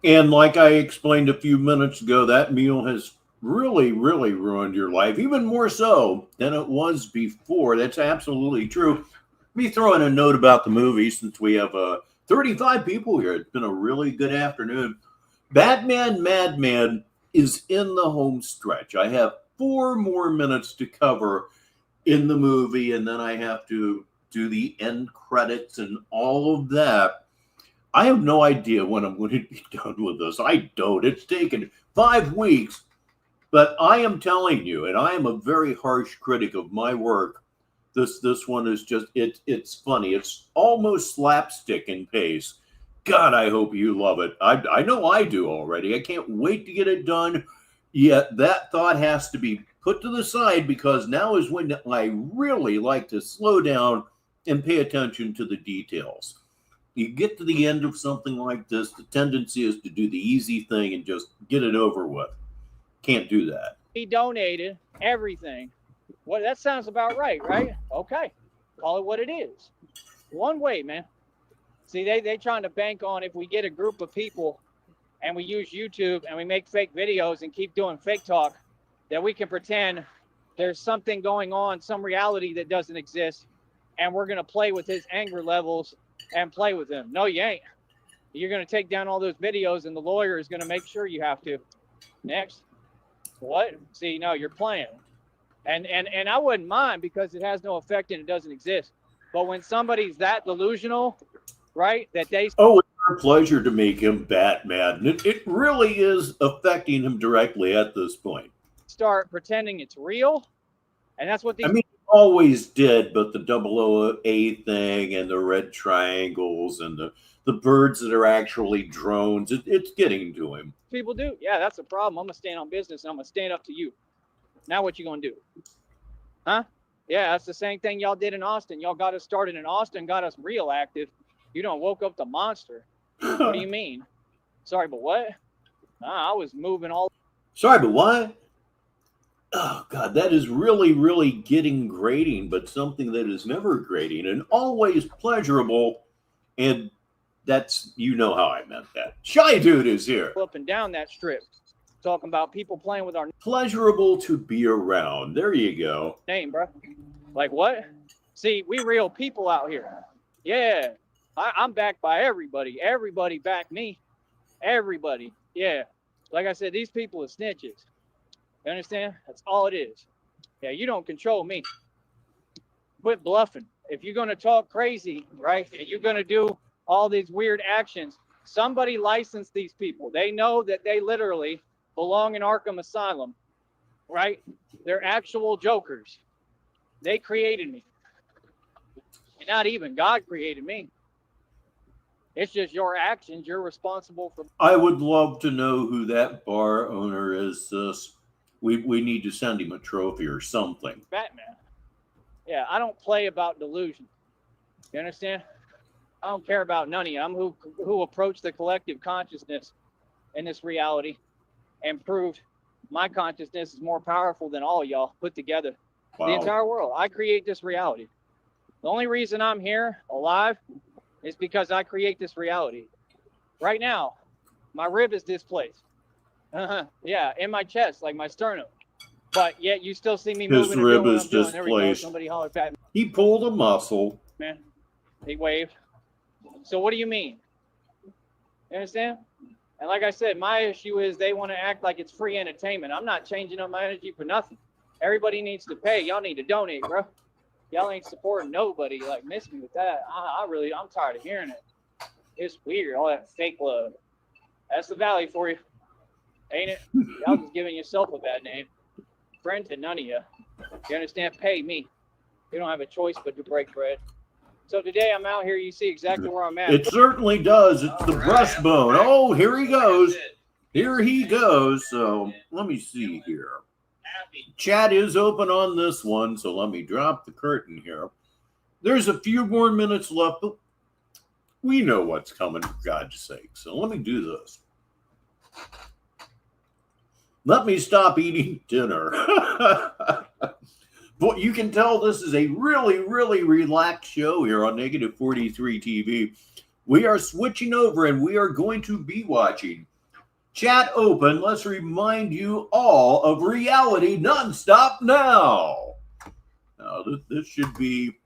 And like I explained a few minutes ago, that meal has really, really ruined your life, even more so than it was before. That's absolutely true. Let me throw in a note about the movie since we have 35 people here. It's been a really good afternoon. Batman Madman is in the home stretch. I have 4 more minutes to cover in the movie, and then I have to do the end credits and all of that. I have no idea when I'm going to be done with this. I don't. It's taken 5 weeks, but I am telling you, and I am a very harsh critic of my work. This one is just it's funny. It's almost slapstick in pace. God, I hope you love it. I know I do already. I can't wait to get it done. Yet that thought has to be put to the side because now is when I really like to slow down and pay attention to the details. You get to the end of something like this, the tendency is to do the easy thing and just get it over with. Can't do that. He donated everything. Well, that sounds about right, right? Okay. Call it what it is. One way, man. See, they trying to bank on if we get a group of people and we use YouTube and we make fake videos and keep doing fake talk, that we can pretend there's something going on, some reality that doesn't exist, and we're going to play with his anger levels and play with him. No, you ain't. You're going to take down all those videos and the lawyer is going to make sure you have to. Next. What? See, no, you're playing. And I wouldn't mind because it has no effect and it doesn't exist. But when somebody's that delusional, right, that they... Oh, it's our pleasure to make him Batman. It really is affecting him directly at this point. Start pretending it's real. And that's what these... I mean, always did, but the 008 thing and the red triangles and the birds that are actually drones, it's getting to him. People do. Yeah, that's a problem. I'm going to stand on business and I'm going to stand up to you. Now what you going to do? Huh? Yeah, that's the same thing y'all did in Austin. Y'all got us started in Austin, got us real active. You don't woke up the monster. What do you mean? Sorry, but what? I was moving all... Sorry, but what? Oh, God, that is really, really getting grating, but something that is never grating and always pleasurable. And that's, you know how I meant that. Shy Dude is here. Up and down that strip. Talking about people playing with our... Pleasurable to be around. There you go. Name, bro. Like what? See, we real people out here. Yeah. I'm backed by everybody. Everybody back me. Everybody. Yeah. Like I said, these people are snitches. You understand? That's all it is. Yeah, you don't control me. Quit bluffing. If you're going to talk crazy, right, and you're going to do all these weird actions, somebody licensed these people. They know that they literally belong in Arkham Asylum, right? They're actual jokers. They created me. And not even God created me. It's just your actions. You're responsible for... I would love to know who that bar owner is, sis. We need to send him a trophy or something. Batman. Yeah, I don't play about delusion. You understand? I don't care about none of you. I'm who approached the collective consciousness in this reality and proved my consciousness is more powerful than all y'all put together. The Wow. entire world. I create this reality. The only reason I'm here alive is because I create this reality. Right now, my rib is displaced. Yeah, in my chest, like my sternum. But yet you still see me His moving and rib doing what is I'm doing. There we go. displaced. Somebody hollered at me, He pulled a muscle. man. He waved. So what do you mean? You understand? And like I said, my issue is they want to act like it's free entertainment. I'm not changing up my energy for nothing. Everybody needs to pay. Y'all need to donate, bro. Y'all ain't supporting nobody. Like, miss me with that. I'm tired of hearing it. It's weird, all that fake love. That's the valley for you, ain't it? Y'all just giving yourself a bad name. Friend to none of you. You understand? Pay me. You don't have a choice but to break bread. So today I'm out here. You see exactly where I'm at. It certainly does. It's the breastbone. Oh, here he goes. Here he goes. So let me see here. Chat is open on this one, so let me drop the curtain here. There's a few more minutes left, but we know what's coming, for God's sake. So let me do this. Let me stop eating dinner. But you can tell this is a really, really relaxed show here on Negative 43 TV. We are switching over and we are going to be watching Chat Open. Let's remind you all of reality nonstop now. Now, this should be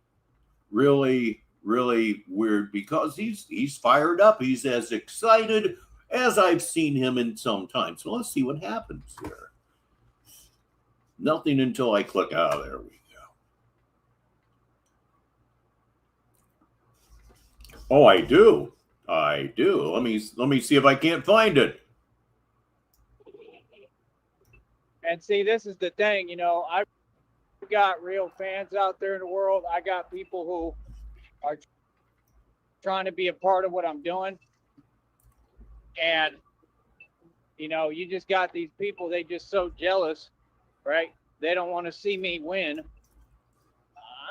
really, really weird because he's fired up. He's as excited as I've seen him in some time. So let's see what happens here. Nothing until I click. Ah, there we go. Oh, I do. Let me see if I can't find it. And see, this is the thing, you know, I've got real fans out there in the world. I got people who are trying to be a part of what I'm doing. And, you know, you just got these people, they just so jealous, right? They don't want to see me win.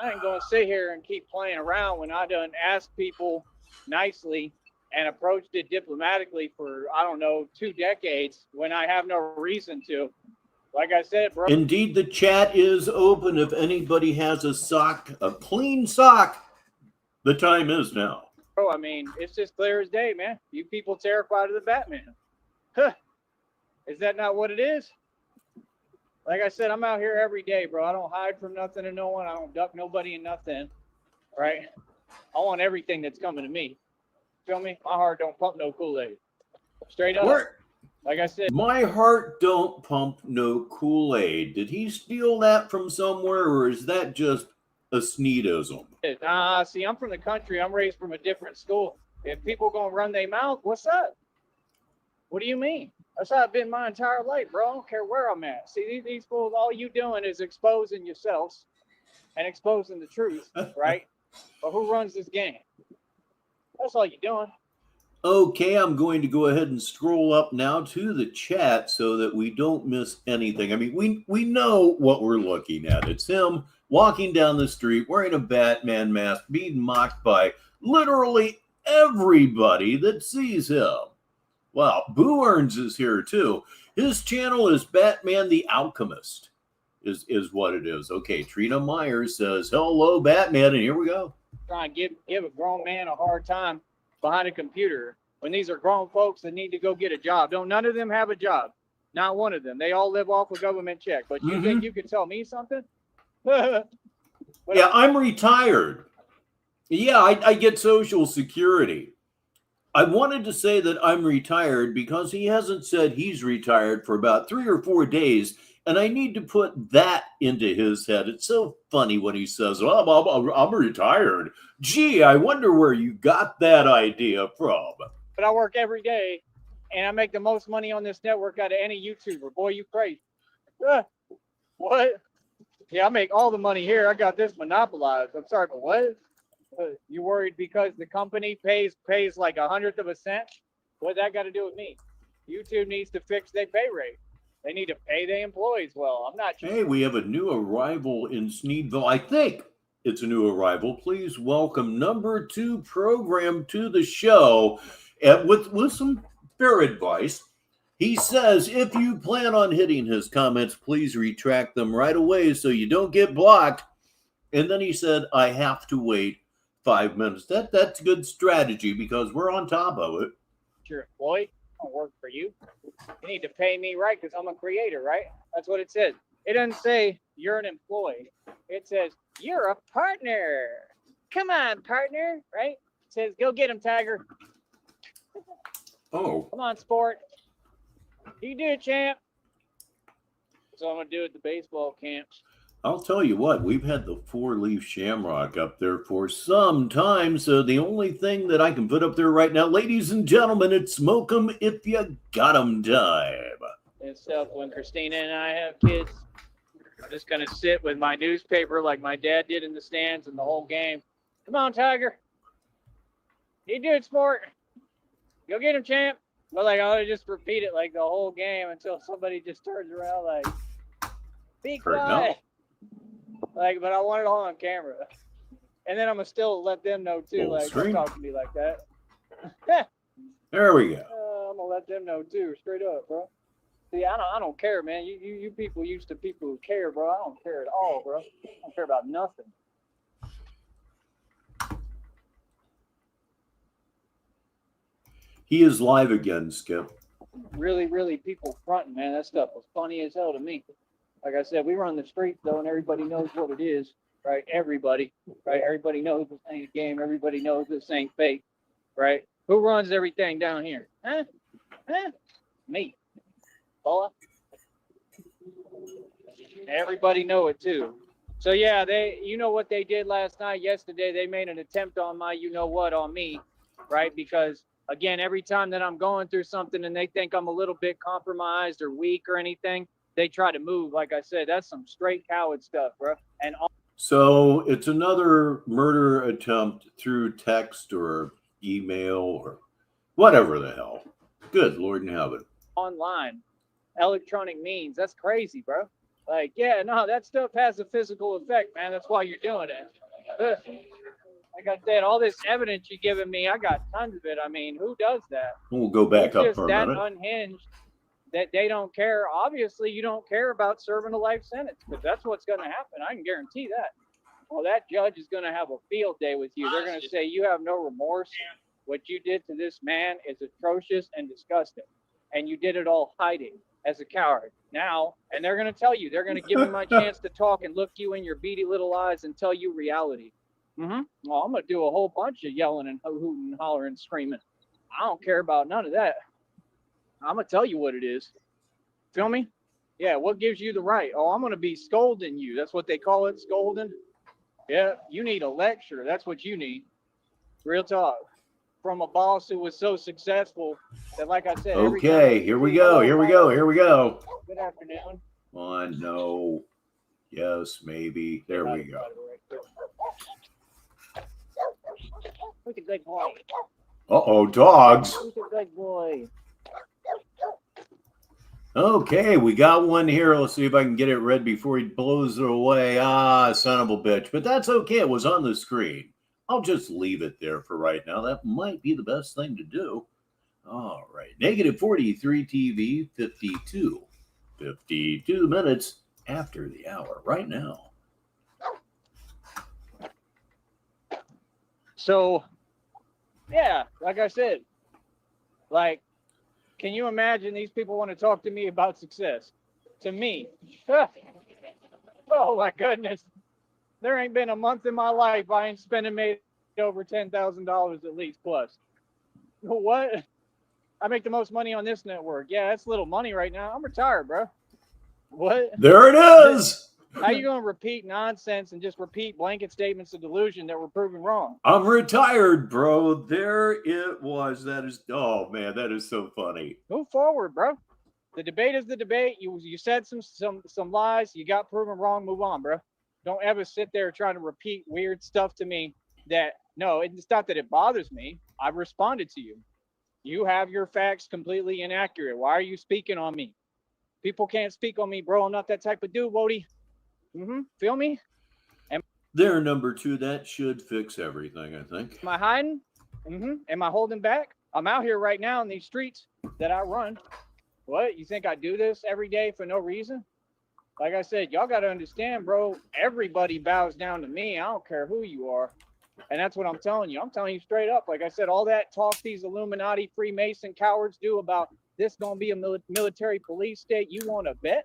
I ain't going to sit here and keep playing around when I done asked people nicely and approached it diplomatically for, I don't know, 2 decades when I have no reason to. Like I said, bro. Indeed, the chat is open. If anybody has a clean sock, the time is now. Bro, I mean, it's just clear as day, man. You people terrified of the Batman. Huh. Is that not what it is? Like I said, I'm out here every day, bro. I don't hide from nothing and no one. I don't duck nobody and nothing, right? I want everything that's coming to me. Feel me? My heart don't pump no Kool-Aid. Straight up. Like I said, my heart don't pump no Kool-Aid. Did he steal that from somewhere, or is that just a Sneedism? See, I'm from the country. I'm raised from a different school. If people gonna run their mouth, what's up? What do you mean? That's how I've been my entire life, bro. I don't care where I'm at. See, these fools, all you doing is exposing yourselves and exposing the truth, right? But who runs this game? That's all you're doing. Okay, I'm going to go ahead and scroll up now to the chat so that we don't miss anything. I mean, we know what we're looking at. It's him walking down the street wearing a Batman mask, being mocked by literally everybody that sees him. Wow, Boo Earns is here too. His channel is Batman the Alchemist, is what it is. Okay, Trina Myers says, hello, Batman, and here we go. Trying to give a grown man a hard time behind a computer when these are grown folks that need to go get a job. Don't none of them have a job. Not one of them. They all live off a government check. But you think you could tell me something? Yeah, I'm retired. Yeah, I get Social Security. I wanted to say that I'm retired because he hasn't said he's retired for about 3 or 4 days, and I need to put that into his head. It's so funny when he says, well, I'm retired. Gee, I wonder where you got that idea from. But I work every day, and I make the most money on this network out of any YouTuber. Boy, you crazy. What? Yeah, I make all the money here. I got this monopolized. I'm sorry, but what? You worried because the company pays like 1/100 of a cent? What that got to do with me? YouTube needs to fix their pay rate. They need to pay their employees well. I'm not. Hey, we have a new arrival in Sneedville. I think it's a new arrival. Please welcome number 2 program to the show with some fair advice. He says, if you plan on hitting his comments, please retract them right away so you don't get blocked. And then he said, I have to wait 5 minutes. That's good strategy because we're on top of it. Your employee, I don't work for you. You need to pay me right because I'm a creator, right? That's what it says. It doesn't say you're an employee. It says you're a partner. Come on, partner, right? It says go get him, Tiger. Oh. Come on, sport. You do it, champ. So I'm gonna do at the baseball camps. I'll tell you what, we've had the 4-leaf shamrock up there for some time, so the only thing that I can put up there right now, ladies and gentlemen, it's smoke 'em if you got 'em time. And stuff when Christina and I have kids. I'm just gonna sit with my newspaper like my dad did in the stands and the whole game. Come on, Tiger. You do it, sport. Go get him, champ. But like I'll just repeat it like the whole game until somebody just turns around like, be quiet. Like, but I want it all on camera. And then I'm gonna still let them know too. Like, don't talk to me like that. There we go. I'm gonna let them know too, straight up, bro. See, I don't care, man. You people used to people who care, bro. I don't care at all, bro. I don't care about nothing. He is live again, Skip. Really, really people fronting, man. That stuff was funny as hell to me. Like I said, we run the streets though, and everybody knows what it is, right? Everybody, right? Everybody knows this ain't a game. Everybody knows this ain't fake, right? Who runs everything down here? Huh? Me. Bola. Everybody know it too. So yeah, you know what they did last night, yesterday, they made an attempt on my you-know-what on me, right? Because again, every time that I'm going through something and they think I'm a little bit compromised or weak or anything, they try to move. Like I said, that's some straight coward stuff, bro. And so it's another murder attempt through text or email or whatever the hell. Good Lord in heaven. Online, electronic means. That's crazy, bro. Like, yeah, no, that stuff has a physical effect, man. That's why you're doing it. Like I said, all this evidence you're giving me, I got tons of it. I mean, who does that? We'll go back up just for a that minute. Unhinged that they don't care. Obviously, you don't care about serving a life sentence, because that's what's going to happen. I can guarantee that. Well, that judge is going to have a field day with you. They're going to say you have no remorse. What you did to this man is atrocious and disgusting, and you did it all hiding as a coward. Now, and they're going to tell you, they're going to give me my chance to talk and look you in your beady little eyes and tell you reality. Well, I'm going to do a whole bunch of yelling and hooting and hollering and screaming. I don't care about none of that. I'm going to tell you what it is. Feel me? Yeah, what gives you the right? Oh, I'm going to be scolding you. That's what they call it, scolding. Yeah, you need a lecture. That's what you need. Real talk. From a boss who was so successful that, like I said, okay, here we go. Here we go. Here we go. Good afternoon. On, no. Yes, maybe. There we go. Who's a good boy? Uh-oh, dogs. Who's a good boy? Okay, we got one here. Let's see if I can get it read before he blows it away. Ah, son of a bitch. But that's okay. It was on the screen. I'll just leave it there for right now. That might be the best thing to do. All right. Negative 43 TV, 52. 52 minutes after the hour right now. So, yeah, like I said, like, can you imagine these people want to talk to me about success? To me. Oh, my goodness. There ain't been a month in my life I ain't made over $10,000 at least plus. What? I make the most money on this network. Yeah, that's little money right now. I'm retired, bro. What? There it is. How you going to repeat nonsense and just repeat blanket statements of delusion that were proven wrong? I'm retired, bro. There it was. That is, oh man, that is so funny. Move forward, bro. The debate is the debate. You said some lies. You got proven wrong. Move on, bro. Don't ever sit there trying to repeat weird stuff to me that, no, it's not that it bothers me. I've responded to you. You have your facts completely inaccurate. Why are you speaking on me? People can't speak on me, bro. I'm not that type of dude, Wody. Feel me? There, number two, that should fix everything, I think. Am I hiding? Am I holding back? I'm out here right now in these streets that I run. What? You think I do this every day for no reason? Like I said, y'all got to understand, bro. Everybody bows down to me. I don't care who you are. And that's what I'm telling you. I'm telling you straight up. Like I said, all that talk these Illuminati, Freemason cowards do about this going to be a military police state, you want to bet?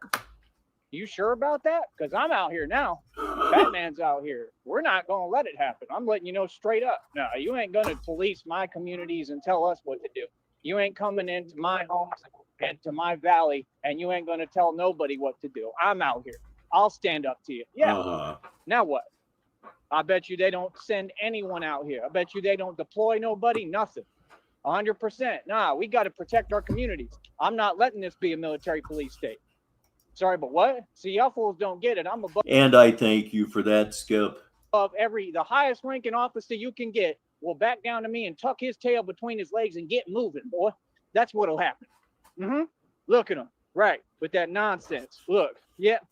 You sure about that? Because I'm out here now. Batman's out here. We're not going to let it happen. I'm letting you know straight up. No, you ain't going to police my communities and tell us what to do. You ain't coming into my homes and to my valley, and you ain't going to tell nobody what to do. I'm out here. I'll stand up to you. Yeah. Now what? I bet you they don't send anyone out here. I bet you they don't deploy nobody, nothing. 100%. Nah, we got to protect our communities. I'm not letting this be a military police state. Sorry, but what? See, y'all fools don't get it. I'm above. And I thank you for that, Skip. Of the highest ranking officer you can get will back down to me and tuck his tail between his legs and get moving, boy. That's what'll happen. Look at him. Right. With that nonsense. Look. Yep.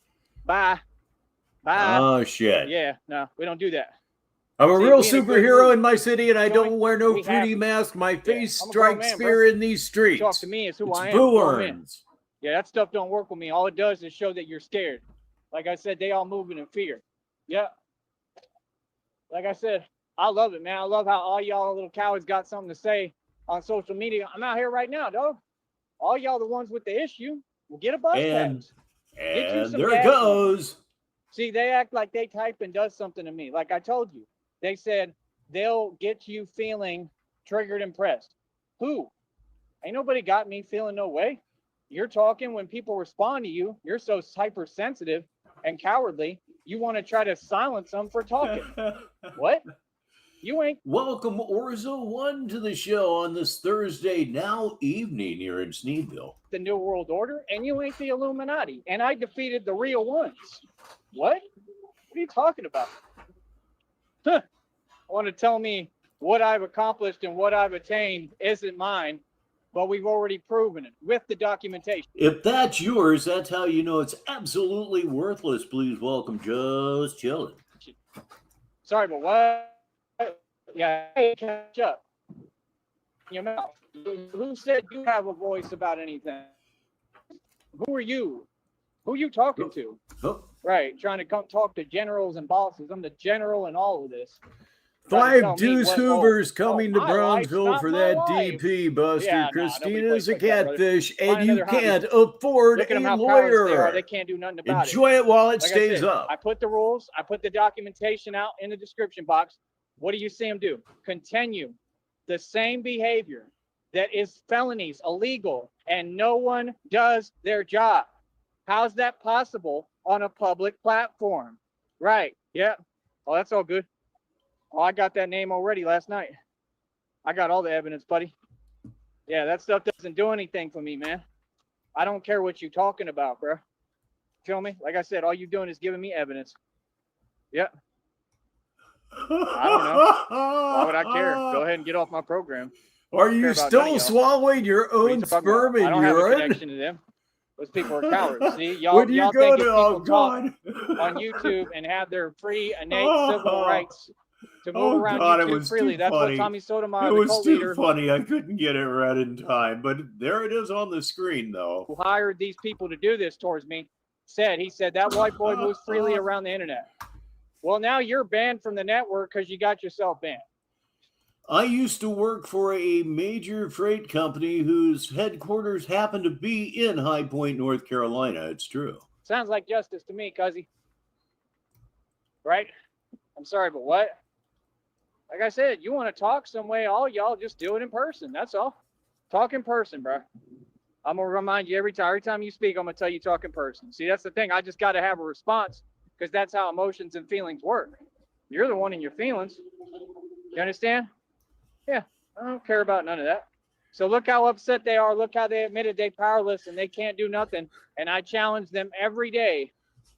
Bye. Bye. Oh, shit. Yeah. No, we don't do that. I'm a real superhero in my city, and I don't wear no 3D mask. My face strikes fear in these streets. Talk to me is who I am. Boo-earns. Yeah, that stuff don't work with me. All it does is show that you're scared. Like I said, they all moving in fear. Yeah. Like I said, I love it, man. I love how all y'all little cowards got something to say on social media. I'm out here right now, dog. All y'all the ones with the issue. Well, get a bus pass. And there it goes. See, they act like they type and does something to me. Like I told you, they said they'll get you feeling triggered and pressed. Who? Ain't nobody got me feeling no way. You're talking when people respond to you. You're so hypersensitive and cowardly. You want to try to silence them for talking. What? You ain't. Welcome, Orzo One, to the show on this Thursday now evening here in Sneedville. The New World Order, and you ain't the Illuminati. And I defeated the real ones. What? What are you talking about? Huh. Want to tell me what I've accomplished and what I've attained isn't mine, but we've already proven it with the documentation. If that's yours, that's how you know it's absolutely worthless. Please welcome Just Chillin'. Sorry, but what? Yeah, hey, catch up. Your mouth. Who said you have a voice about anything? Who are you? Who are you talking to? Oh. Right, trying to come talk to generals and bosses. I'm the general in all of this. 5 Deuce Hoovers coming to Brownsville for that DP, Buster. Yeah, Christina's a catfish, and you can't afford a lawyer. They can't do nothing about it. Enjoy it while it stays up. I put the rules, I put the documentation out in the description box. What do you see them do? Continue the same behavior that is felonies, illegal, and no one does their job. How's that possible on a public platform? Right. Yeah. Oh, that's all good. Oh, I got that name already last night. I got all the evidence, buddy. Yeah, that stuff doesn't do anything for me, man. I don't care what you're talking about, bro. Feel me? Like I said, all you're doing is giving me evidence. Yep. I don't know. Why would I care? Go ahead and get off my program. Are you still swallowing your own sperm and urine? I don't have a connection to them. Those people are cowards. See, y'all when you y'all go think to, if people talk on YouTube and have their free innate civil rights to move around YouTube freely. That's what Tommy Sotomayor, the cult leader. It was too funny. I couldn't get it read in time, but there it is on the screen, though. Who hired these people to do this towards me? He said that white boy moves freely around the internet. Well, now you're banned from the network because you got yourself banned. I used to work for a major freight company whose headquarters happened to be in High Point, North Carolina. It's true. Sounds like justice to me, cuzzy. Right? I'm sorry, but what? Like I said, you want to talk some way, all y'all just do it in person. That's all. Talk in person, bro. I'm going to remind you every time you speak, I'm going to tell you talk in person. See, that's the thing. I just got to have a response because that's how emotions and feelings work. You're the one in your feelings. You understand? Yeah, I don't care about none of that. So look how upset they are. Look how they admitted they're powerless and they can't do nothing. And I challenge them every day,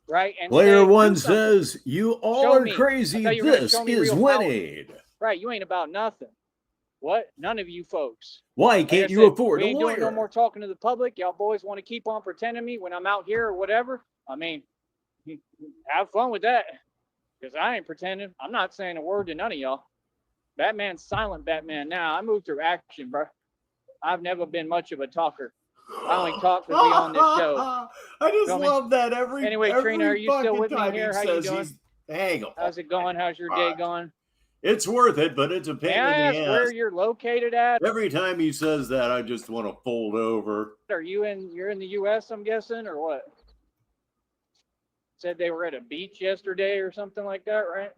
right? And Player One says, you all are crazy. This is winning. Right, you ain't about nothing. What? None of you folks. Why can't you afford a lawyer? We ain't doing no more talking to the public. Y'all boys want to keep on pretending me when I'm out here or whatever. I mean, have fun with that. Because I ain't pretending. I'm not saying a word to none of y'all. Batman's silent Batman now. I move through action, bro. I've never been much of a talker. I only talk because we on this show. I just Feel me? love that every Anyway, Trina, are you still fucking with me time here? he How you says doing? he's hang on. How's it going? How's your day going? It's worth it, but it's a May pain I in ask the where ass. you're located at? Every time he says that, I just want to fold over. Are you're in the US, I'm guessing, or what? Said they were at a beach yesterday or something like that, right?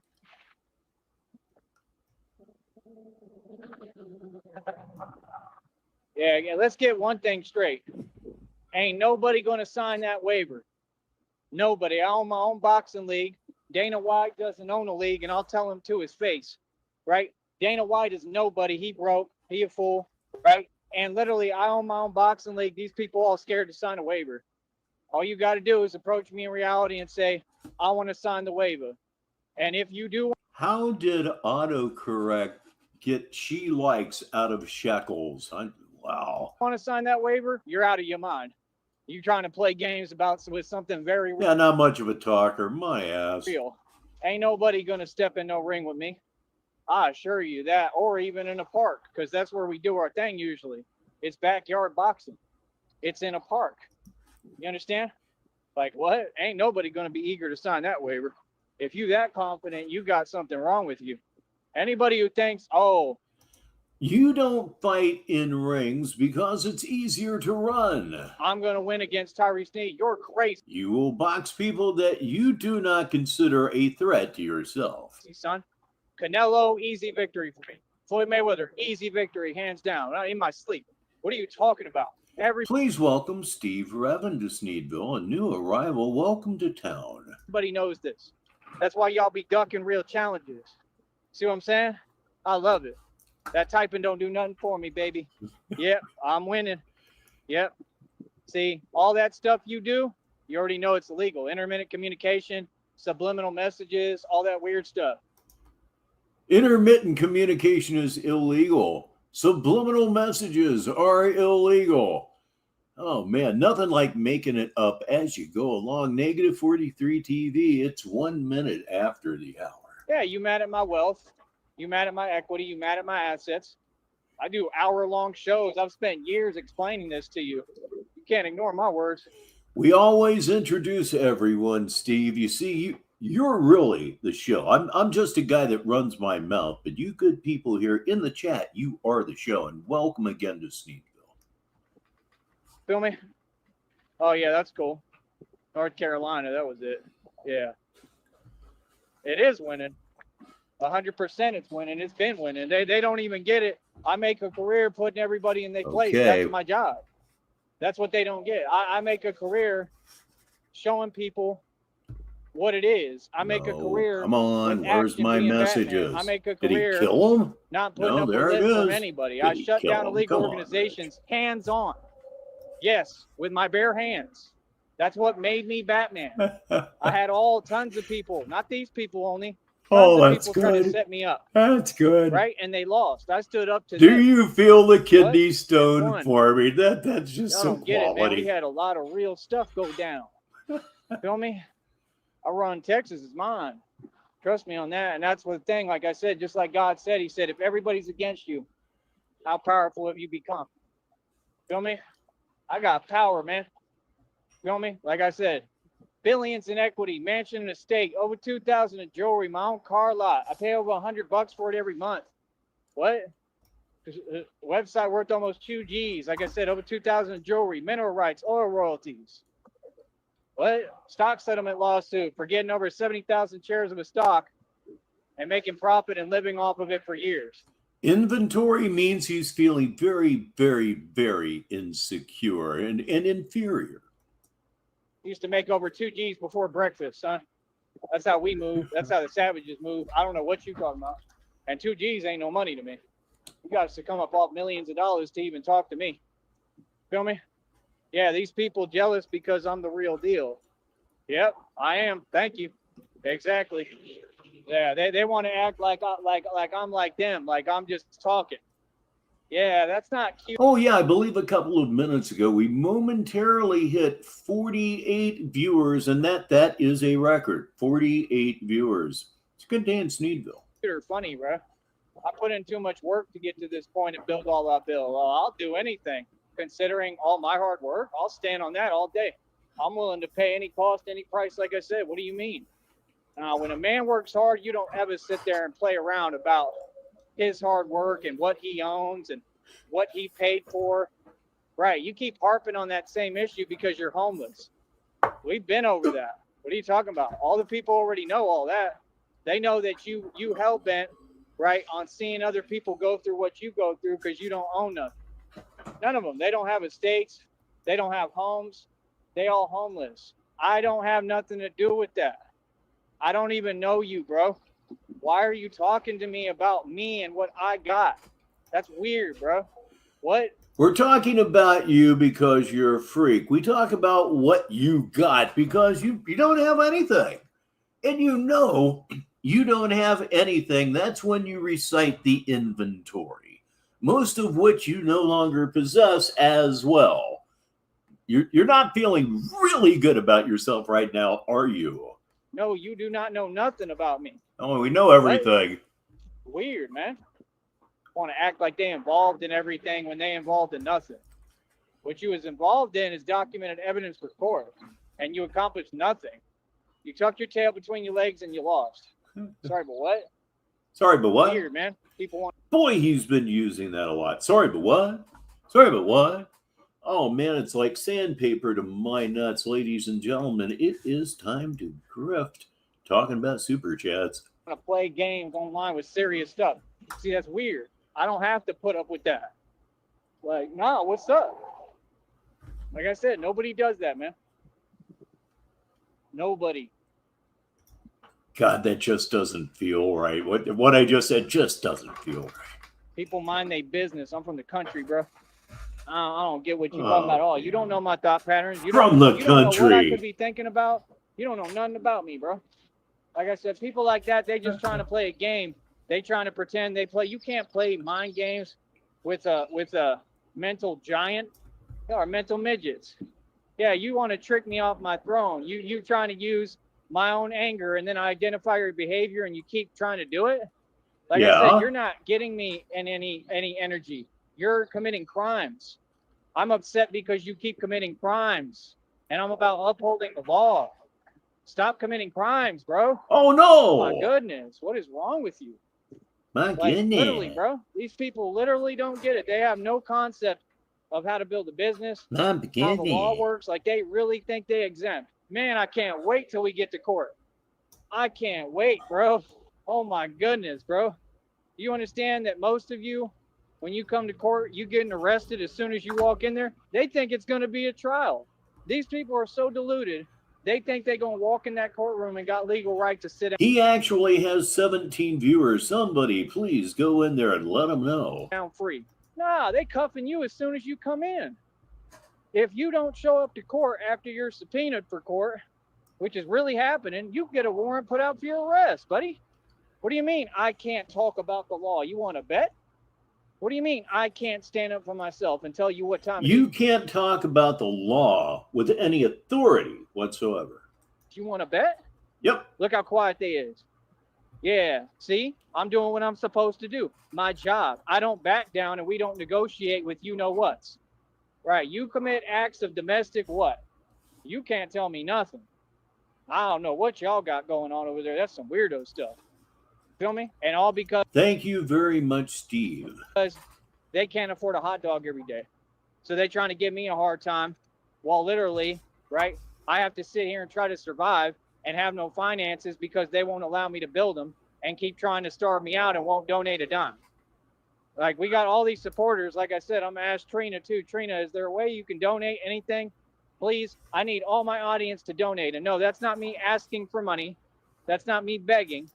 Yeah, let's get one thing straight. Ain't nobody gonna sign that waiver. Nobody. I own my own boxing league. Dana White doesn't own a league, and I'll tell him to his face, right? Dana White is nobody. He broke. He a fool, right? And literally, I own my own boxing league. These people all scared to sign a waiver. All you got to do is approach me in reality and say, I want to sign the waiver. And if you do, how did autocorrect get she likes out of shekels? Wow. Want to sign that waiver, you're out of your mind. You trying to play games with something very yeah, not much of a talker. My ass. real. Ain't nobody gonna step in no ring with me. I assure you that, or even in a park, because that's where we do our thing usually. It's backyard boxing. It's in a park. You understand? Like what? Ain't nobody gonna be eager to sign that waiver. If you that confident, you got something wrong with you. Anybody who thinks, oh, you don't fight in rings because it's easier to run. I'm going to win against Tyree Snerd, you're crazy. You will box people that you do not consider a threat to yourself. See, son, Canelo, easy victory for me. Floyd Mayweather, easy victory, hands down. Not in my sleep. What are you talking about? Please welcome Steve Revan to Sneedville, a new arrival. Welcome to town. Everybody knows this. That's why y'all be ducking real challenges. See what I'm saying? I love it. That typing don't do nothing for me, baby. Yep, I'm winning. Yep. See, all that stuff you do, you already know it's illegal. Intermittent communication, subliminal messages, all that weird stuff. Intermittent communication is illegal. Subliminal messages are illegal. Oh man, nothing like making it up as you go along. Negative 43 TV. It's 1 minute after the hour. Yeah, you mad at my wealth? You mad at my equity? You mad at my assets? I do hour-long shows. I've spent years explaining this to you. You can't ignore my words. We always introduce everyone, Steve. You see, you're really the show. I'm just a guy that runs my mouth, but you good people here in the chat, you are the show. And welcome again to Sneedville. Feel me? Oh, yeah, that's cool. North Carolina, that was it. Yeah. It is winning. 100% it's winning. It's been winning. They don't even get it. I make a career putting everybody in their place. That's my job. That's what they don't get. I make a career showing people what it is. I make a career. Come on, where's my messages? I make a career. Did he kill him? Not putting up a list from anybody. I shut down illegal organizations hands on. Yes, with my bare hands. That's what made me Batman. I had tons of people, not these people only. That's good. Trying to set me up. That's good. Right, and they lost. I stood up to. Do you feel the kidney stone for me? That's just some quality. It, man. We had a lot of real stuff go down. Feel me? I run Texas is mine. Trust me on that. And that's the thing. Like I said, just like God said, He said, if everybody's against you, how powerful have you become? Feel me? I got power, man. Feel me? Like I said. Billions in equity, mansion and estate, over 2,000 in jewelry, my own car lot. I pay over $100 for it every month. What? Website worth almost 2 G's. Like I said, over 2,000 in jewelry, mineral rights, oil royalties. What? Stock settlement lawsuit for getting over 70,000 shares of a stock and making profit and living off of it for years. Inventory means he's feeling very, very, very insecure and inferior. Used to make over 2 G's before breakfast, son. That's how we move. That's how the savages move. I don't know what you talking about. And 2 G's ain't no money to me. You guys to come up off millions of dollars to even talk to me. Feel me? Yeah, these people jealous because I'm the real deal. Yep, I am. Thank you. Exactly. Yeah, they want to act like I'm like them, like I'm just talking. Yeah, that's not cute. Oh, yeah, I believe a couple of minutes ago, we momentarily hit 48 viewers, and that is a record. 48 viewers. It's a good day in Sneedville. They're funny, bro. I put in too much work to get to this point and build all I build. I'll do anything. considering all my hard work, I'll stand on that all day. I'm willing to pay any cost, any price, like I said. What do you mean? When a man works hard, you don't ever sit there and play around about his hard work and what he owns and what he paid for. Right. You keep harping on that same issue because you're homeless. We've been over that. What are you talking about? All the people already know all that. They know that you hell-bent, right, on seeing other people go through what you go through because you don't own nothing. None of them. They don't have estates. They don't have homes. They all homeless. I don't have nothing to do with that. I don't even know you, bro. Why are you talking to me about me and what I got? That's weird, bro. What? We're talking about you because you're a freak. We talk about what you got because you don't have anything. And you know you don't have anything. That's when you recite the inventory, most of which you no longer possess as well. You're not feeling really good about yourself right now, are you? No, you do not know nothing about me. Oh, we know everything. What? Weird, man. Want to act like they involved in everything when they involved in nothing. What you was involved in is documented evidence for court, and you accomplished nothing. You tucked your tail between your legs and you lost. Sorry, but what? Sorry, but what? Weird, man. People want. Boy, he's been using that a lot. Sorry, but what? Sorry, but what? Oh, man, it's like sandpaper to my nuts, ladies and gentlemen. It is time to grift. Talking about super chats. To play games online with serious stuff. See, that's weird. I don't have to put up with that. Like, nah, what's up? Like I said, nobody does that, man. Nobody. God, that just doesn't feel right. What I just said just doesn't feel right. People mind their business. I'm from the country, bro. I don't get what you're talking about at all. You don't know my thought patterns. You don't know what I could be thinking about. You don't know nothing about me, bro. Like I said, people like that, they just trying to play a game. They trying to pretend they play. You can't play mind games with a mental giant or mental midgets. Yeah, you want to trick me off my throne. You trying to use my own anger and then identify your behavior and you keep trying to do it. Like I said, you're not getting me in any energy. You're committing crimes. I'm upset because you keep committing crimes, and I'm about upholding the law. Stop committing crimes, bro. Oh, no. My goodness. What is wrong with you? My goodness. Literally, bro. These people literally don't get it. They have no concept of how to build a business, how the law works. Like, they really think they exempt. Man, I can't wait till we get to court. I can't wait, bro. Oh, my goodness, bro. You understand that most of you, when you come to court, you getting arrested as soon as you walk in there? They think it's going to be a trial. These people are so deluded. They think they're going to walk in that courtroom and got legal right to sit down. He actually has 17 viewers. Somebody, please go in there and let him know. Down free. Nah, they cuffing you as soon as you come in. If you don't show up to court after you're subpoenaed for court, which is really happening, you get a warrant put out for your arrest, buddy. What do you mean I can't talk about the law? You want to bet? What do you mean I can't stand up for myself and tell you what time you can't talk about the law with any authority whatsoever? You want to bet? Yep. Look how quiet they is. Yeah, see? I'm doing what I'm supposed to do. My job. I don't back down and we don't negotiate with you-know-whats. Right, you commit acts of domestic what? You can't tell me nothing. I don't know what y'all got going on over there. That's some weirdo stuff. Feel me? And all because... Thank you very much, Steve. Because they can't afford a hot dog every day. So they're trying to give me a hard time while literally, right, I have to sit here and try to survive and have no finances because they won't allow me to build them and keep trying to starve me out and won't donate a dime. Like, we got all these supporters. Like I said, I'm going to ask Trina too. Trina, is there a way you can donate anything? Please, I need all my audience to donate. And no, that's not me asking for money. That's not me begging.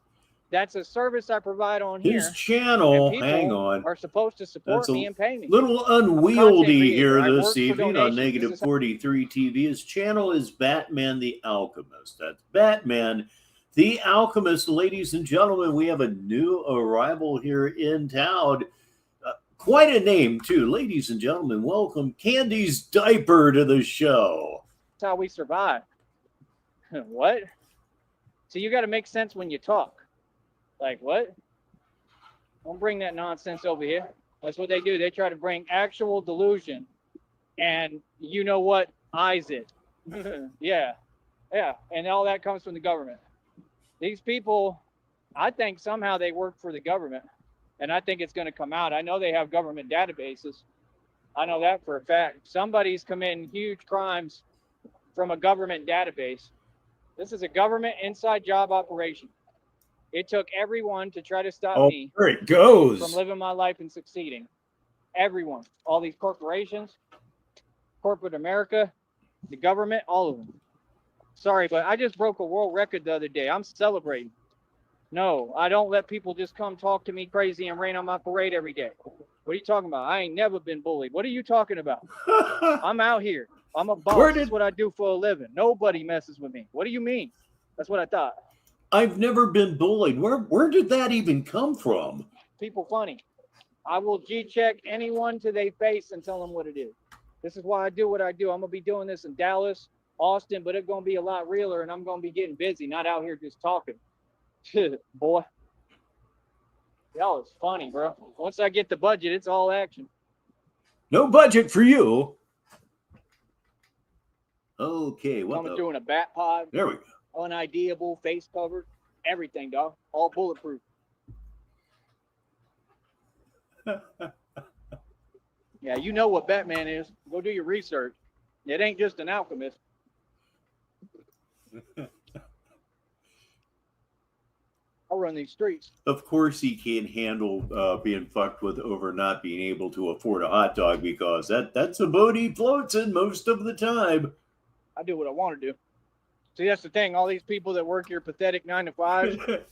That's a service I provide on here. His channel, hang on, are supposed to support me and pay me. Little unwieldy here this evening on Negative 43 TV. His channel is Batman the Alchemist. That's Batman the Alchemist. Ladies and gentlemen, we have a new arrival here in town. Quite a name, too. Ladies and gentlemen, welcome Candy's Diaper to the show. That's how we survive. What? So you got to make sense when you talk. Like, what? Don't bring that nonsense over here. That's what they do. They try to bring actual delusion And you know what eyes it. Yeah. And all that comes from the government. These people, I think somehow they work for the government, and I think it's going to come out. I know they have government databases. I know that for a fact. Somebody's committing huge crimes from a government database. This is a government inside job operation. It took everyone to try to stop me there it goes. from living my life and succeeding. Everyone, all these corporations, corporate America, the government, all of them. Sorry, but I just broke a world record the other day. I'm celebrating. No, I don't let people just come talk to me crazy and rain on my parade every day. What are you talking about? I ain't never been bullied. What are you talking about? I'm out here. I'm a boss. That's what I do for a living. Nobody messes with me. What do you mean? That's what I thought. I've never been bullied. Where did that even come from? People funny. I will G-check anyone to their face and tell them what it is. This is why I do what I do. I'm going to be doing this in Dallas, Austin, but it's going to be a lot realer, and I'm going to be getting busy, not out here just talking. Boy. Y'all is funny, bro. Once I get the budget, it's all action. No budget for you. Okay, what Coming through in a bat pod. There we go. Unideable, face covered, everything, dog. All bulletproof. Yeah, you know what Batman is. Go do your research. It ain't just an alchemist. I'll run these streets. Of course, he can't handle being fucked with over not being able to afford a hot dog because that's a boat he floats in most of the time. I do what I want to do. See, that's the thing. All these people that work your pathetic 9-to-5,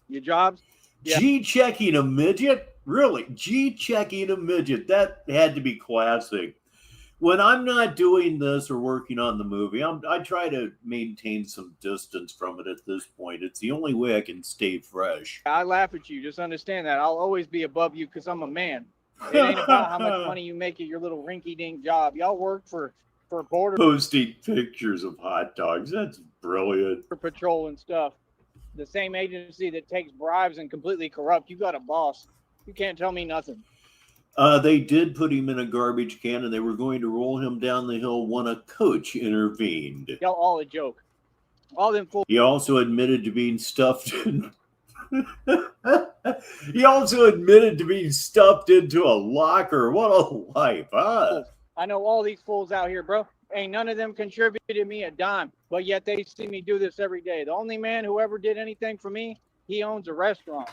your jobs. Yeah. G-checking a midget? Really? G-checking a midget? That had to be classic. When I'm not doing this or working on the movie, I try to maintain some distance from it at this point. It's the only way I can stay fresh. I laugh at you. Just understand that. I'll always be above you because I'm a man. It ain't about how much money you make at your little rinky-dink job. Y'all work for border posting pictures of hot dogs. That's brilliant. Patrol and stuff. The same agency that takes bribes and completely corrupt. You got a boss. You can't tell me nothing. They did put him in a garbage can, and they were going to roll him down the hill when a coach intervened. Y'all all a joke. All them fools. He also admitted to being stuffed in... He also admitted to being stuffed into a locker. What a life, huh? I know all these fools out here, bro. Ain't none of them contributed me a dime, but yet they see me do this every day. The only man who ever did anything for me, he owns a restaurant.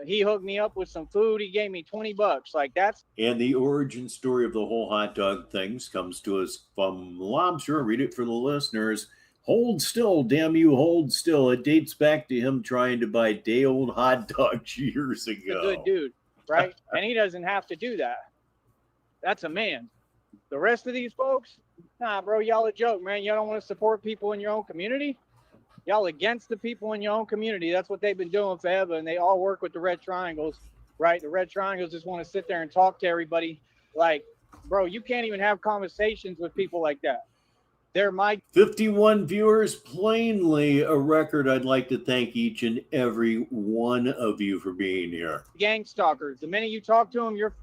He hooked me up with some food. He gave me $20. Like, that's... And the origin story of the whole hot dog things comes to us from, well, I'm sure, read it for the listeners. Hold still, damn you, hold still. It dates back to him trying to buy day-old hot dogs years ago. A good dude, right? And he doesn't have to do that. That's a man. The rest of these folks, nah, bro, y'all a joke, man. Y'all don't want to support people in your own community? Y'all against the people in your own community. That's what they've been doing forever, and they all work with the red triangles, right? The red triangles just want to sit there and talk to everybody. Like, bro, you can't even have conversations with people like that. They're my 51 viewers, plainly a record. I'd like to thank each and every one of you for being here. Gang stalkers. The minute you talk to them, you're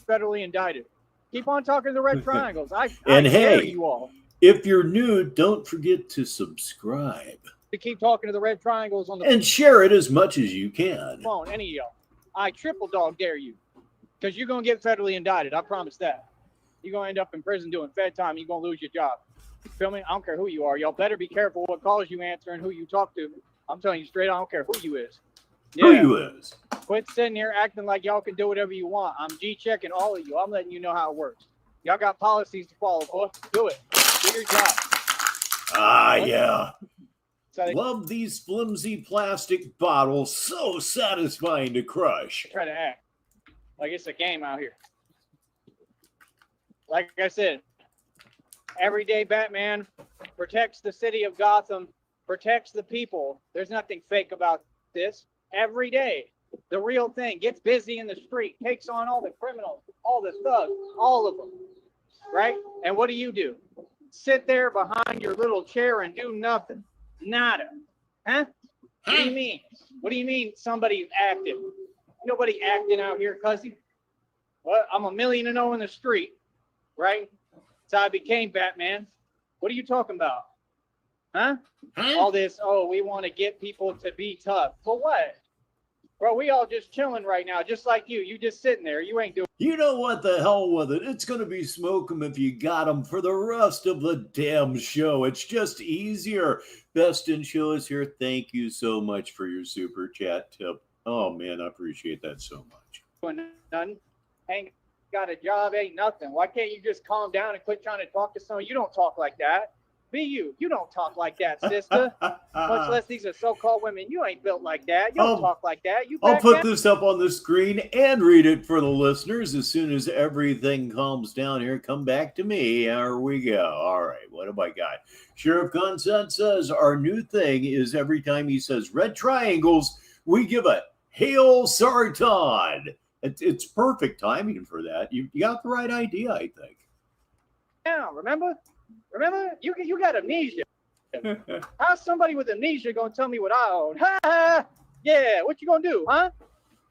federally indicted. Keep on talking to the red triangles. I dare you all. If you're new, don't forget to subscribe. To keep talking to the red triangles on the and share it as much as you can. Phone, any of y'all. I triple dog dare you. Because you're going to get federally indicted. I promise that. You're going to end up in prison doing fed time. You're going to lose your job. You feel me? I don't care who you are. Y'all better be careful what calls you answer and who you talk to. I'm telling you straight, I don't care who you is. Yeah. Who you is. Quit sitting here acting like y'all can do whatever you want. I'm G-checking all of you. I'm letting you know how it works. Y'all got policies to follow, boy. Do it. Do your job. Ah, yeah. Love these flimsy plastic bottles. So satisfying to crush. Try to act like it's a game out here. Like I said, everyday Batman protects the city of Gotham, protects the people. There's nothing fake about this. Every day, the real thing. Gets busy in the street, takes on all the criminals, all the thugs, all of them, right? And what do? Sit there behind your little chair and do nothing. Nada. Huh? What do you mean? What do you mean somebody's acting? Nobody acting out here, cuzzy. Well, I'm $1 million in the street. right? So I became Batman. What are you talking about? Huh? All this, oh, we want to get people to be tough. For what? Bro, we all just chilling right now, just like you. You just sitting there. You ain't doing. You know what? The hell with it. It's going to be smoke 'em if you got 'em for the rest of the damn show. It's just easier. Best in Show is here. Thank you so much for your super chat tip. Oh, man, I appreciate that so much. Nothing. Ain't got a job, ain't nothing. Why can't you just calm down and quit trying to talk to someone? You don't talk like that. Be you. You don't talk like that, sister. Much less these are so-called women. You ain't built like that. You don't talk like that. I'll put this up on the screen and read it for the listeners as soon as everything calms down here. Come back to me. Here we go. All right. What have I got? Sheriff Consent says our new thing is every time he says red triangles, we give a Hail Sarton. It's perfect timing for that. You got the right idea, I think. Yeah, remember? You got amnesia. How's somebody with amnesia gonna tell me what I own? Ha ha! Yeah, what you gonna do, huh?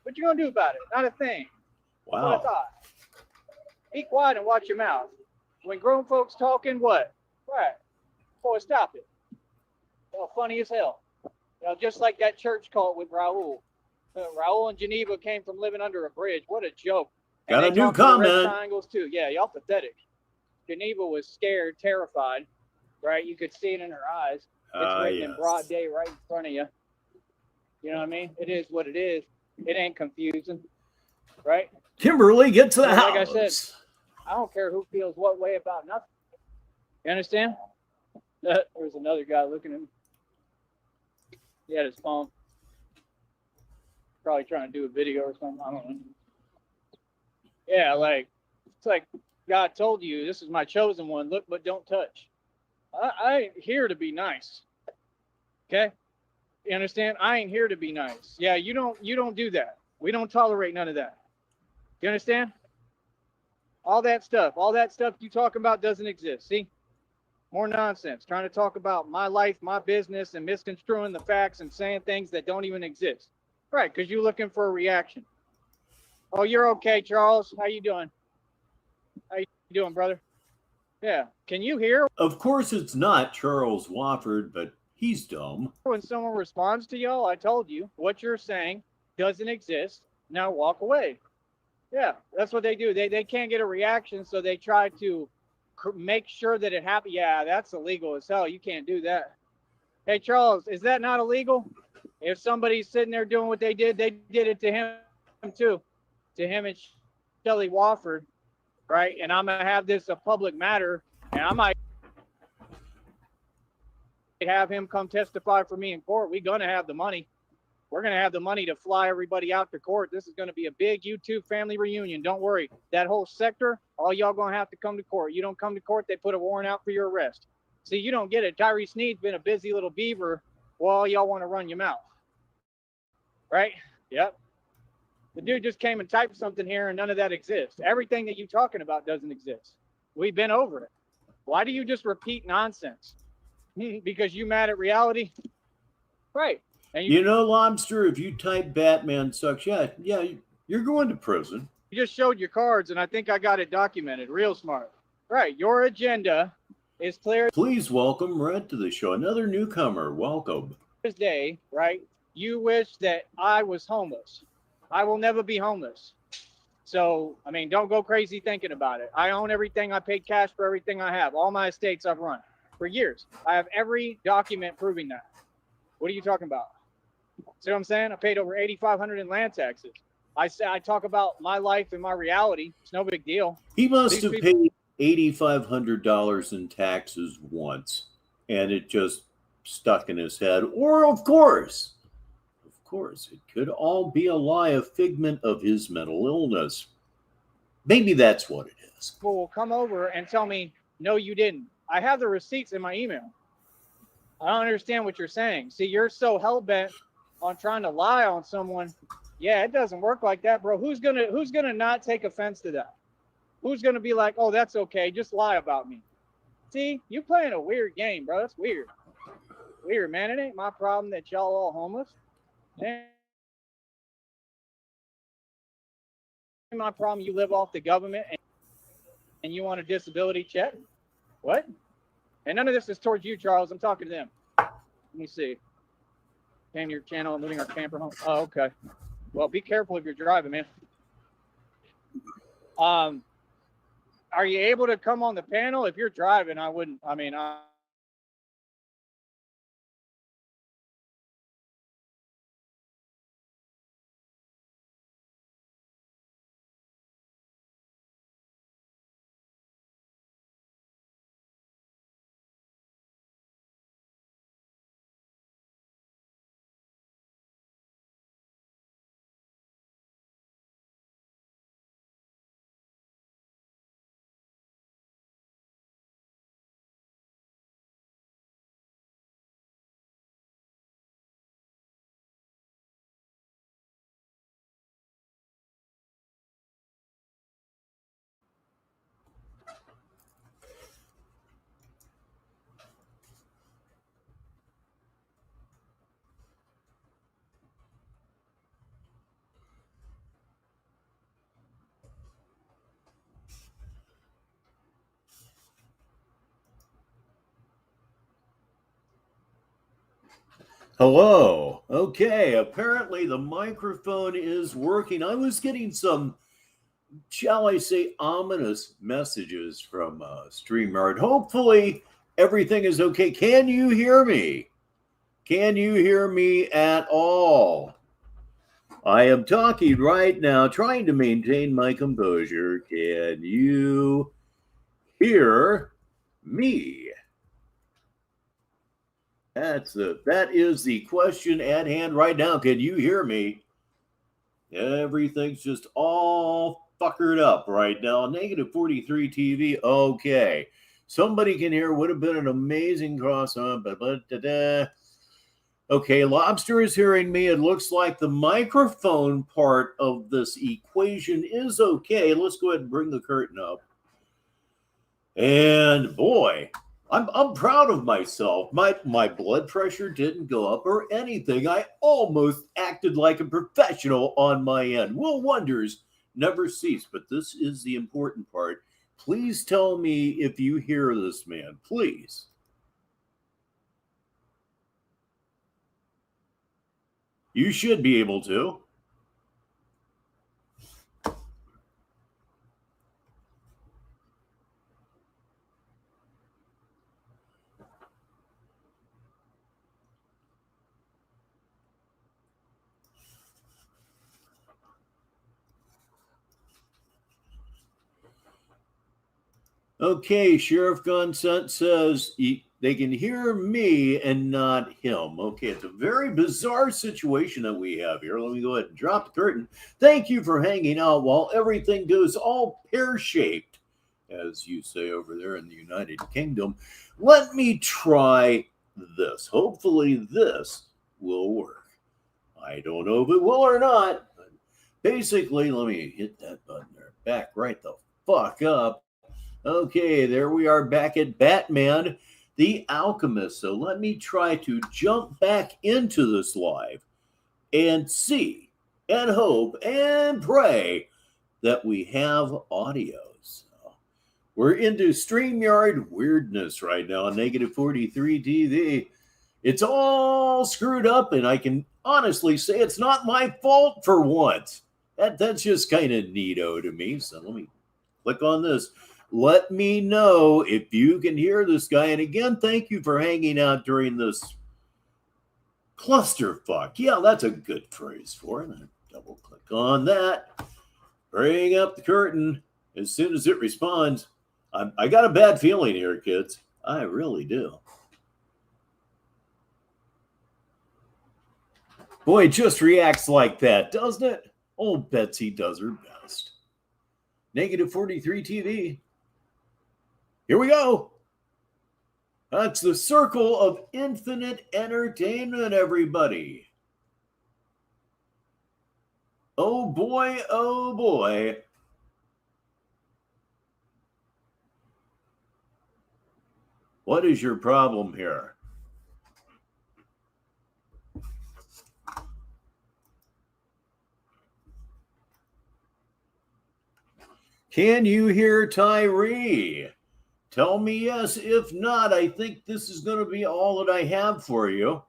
What you gonna do about it? Not a thing. Wow. That's what I thought. Be quiet and watch your mouth. When grown folks talking, what? Right. Boy, stop it. Well, funny as hell. Just like that church cult with Raul. Raul and Geneva came from living under a bridge. What a joke. Got a new comment. Triangles too. Yeah, y'all pathetic. Geneva was scared, terrified, right? You could see it in her eyes. It's written in broad day right in front of you. You know what I mean? It is what it is. It ain't confusing, right? Kimberly, get to the house. Like I said, I don't care who feels what way about nothing. You understand? There's another guy looking at me. He had his phone. Probably trying to do a video or something. I don't know. Yeah, it's like God told you, this is my chosen one. Look, but don't touch. I ain't here to be nice. Okay? You understand? I ain't here to be nice. Yeah, you don't do that. We don't tolerate none of that. You understand? All that stuff you talking about doesn't exist. See? More nonsense. Trying to talk about my life, my business, and misconstruing the facts and saying things that don't even exist. Right, because you're looking for a reaction. Oh, you're okay, Charles. How you doing? How you doing, brother? Yeah. Can you hear? Of course it's not Charles Wofford, but he's dumb. When someone responds to y'all, I told you, what you're saying doesn't exist. Now walk away. Yeah, that's what they do. They can't get a reaction, so they try to make sure that it happens. Yeah, that's illegal as hell. You can't do that. Hey, Charles, is that not illegal? If somebody's sitting there doing what they did it to him too. To him and Shelley Wofford, right? And I'm going to have this a public matter, and I might have him come testify for me in court. We're going to have the money. We're going to have the money to fly everybody out to court. This is going to be a big YouTube family reunion. Don't worry. That whole sector, all y'all going to have to come to court. You don't come to court, they put a warrant out for your arrest. See, you don't get it. Tyree Sneed's been a busy little beaver while y'all want to run your mouth. Right? Yep. The dude just came and typed something here and none of that exists. Everything that you're talking about doesn't exist. We've been over it. Why do you just repeat nonsense? Because you mad at reality? Right. And you know, Lobster, if you type Batman sucks, yeah, you're going to prison. You just showed your cards and I think I got it documented. Real smart. Right. Your agenda is clear. Please welcome Red to the show. Another newcomer. Welcome. This day, right? You wish that I was homeless. I will never be homeless. So, I mean, don't go crazy thinking about it. I own everything. I paid cash for everything I have. All my estates I've run for years. I have every document proving that. What are you talking about? See what I'm saying? I paid over $8,500 in land taxes. I talk about my life and my reality. It's no big deal. He must have paid $8,500 in taxes once, and it just stuck in his head. Or, of course, it could all be a lie, a figment of his mental illness. Maybe that's what it is. People will come over and tell me, no, you didn't. I have the receipts in my email. I don't understand what you're saying. See, you're so hell-bent on trying to lie on someone. Yeah, it doesn't work like that, bro. Who's gonna not take offense to that? Who's gonna be like, oh, that's okay, just lie about me? See, you playing a weird game, bro. That's weird. Weird, man. It ain't my problem that y'all all homeless. It ain't my problem you live off the government. and you want a disability check? What? And none of this is towards you, Charles. I'm talking to them. Let me see. Came to your channel and moving our camper home. Oh, okay. Well, be careful if you're driving, man. Are you able to come on the panel? If you're driving, I wouldn't. I mean, Hello. Okay, apparently the microphone is working. I was getting some, shall I say, ominous messages from StreamYard. Hopefully everything is okay. Can you hear me? Can you hear me at all? I am talking right now, trying to maintain my composure. Can you hear me? That is the question at hand right now. Can you hear me? Everything's just all fuckered up right now. Negative 43 TV. Okay. Somebody can hear. Would have been an amazing cross on, okay, Lobster is hearing me. It looks like the microphone part of this equation is okay. Let's go ahead and bring the curtain up. And boy, I'm proud of myself. My blood pressure didn't go up or anything. I almost acted like a professional on my end. Will wonders never cease, but this is the important part. Please tell me if you hear this, man. Please. You should be able to. Okay, Sheriff Gunsunt says they can hear me and not him. Okay, it's a very bizarre situation that we have here. Let me go ahead and drop the curtain. Thank you for hanging out while everything goes all pear-shaped, as you say over there in the United Kingdom. Let me try this. Hopefully this will work. I don't know if it will or not, but basically, let me hit that button there. Back right the fuck up. Okay, there we are back at Batman, the Alchemist. So let me try to jump back into this live and see and hope and pray that we have audio. So we're into StreamYard weirdness right now, negative 43 TV. It's all screwed up, and I can honestly say it's not my fault for once. That's just kind of neato to me. So let me click on this. Let me know if you can hear this guy. And again, thank you for hanging out during this clusterfuck. Yeah, that's a good phrase for it. Double click on that. Bring up the curtain as soon as it responds. I got a bad feeling here, kids. I really do. Boy, it just reacts like that, doesn't it? Old Betsy does her best. Negative 43 TV. Here we go. That's the circle of infinite entertainment, everybody. Oh boy, oh boy. What is your problem here? Can you hear Tyree? Tell me yes. If not, I think this is going to be all that I have for you.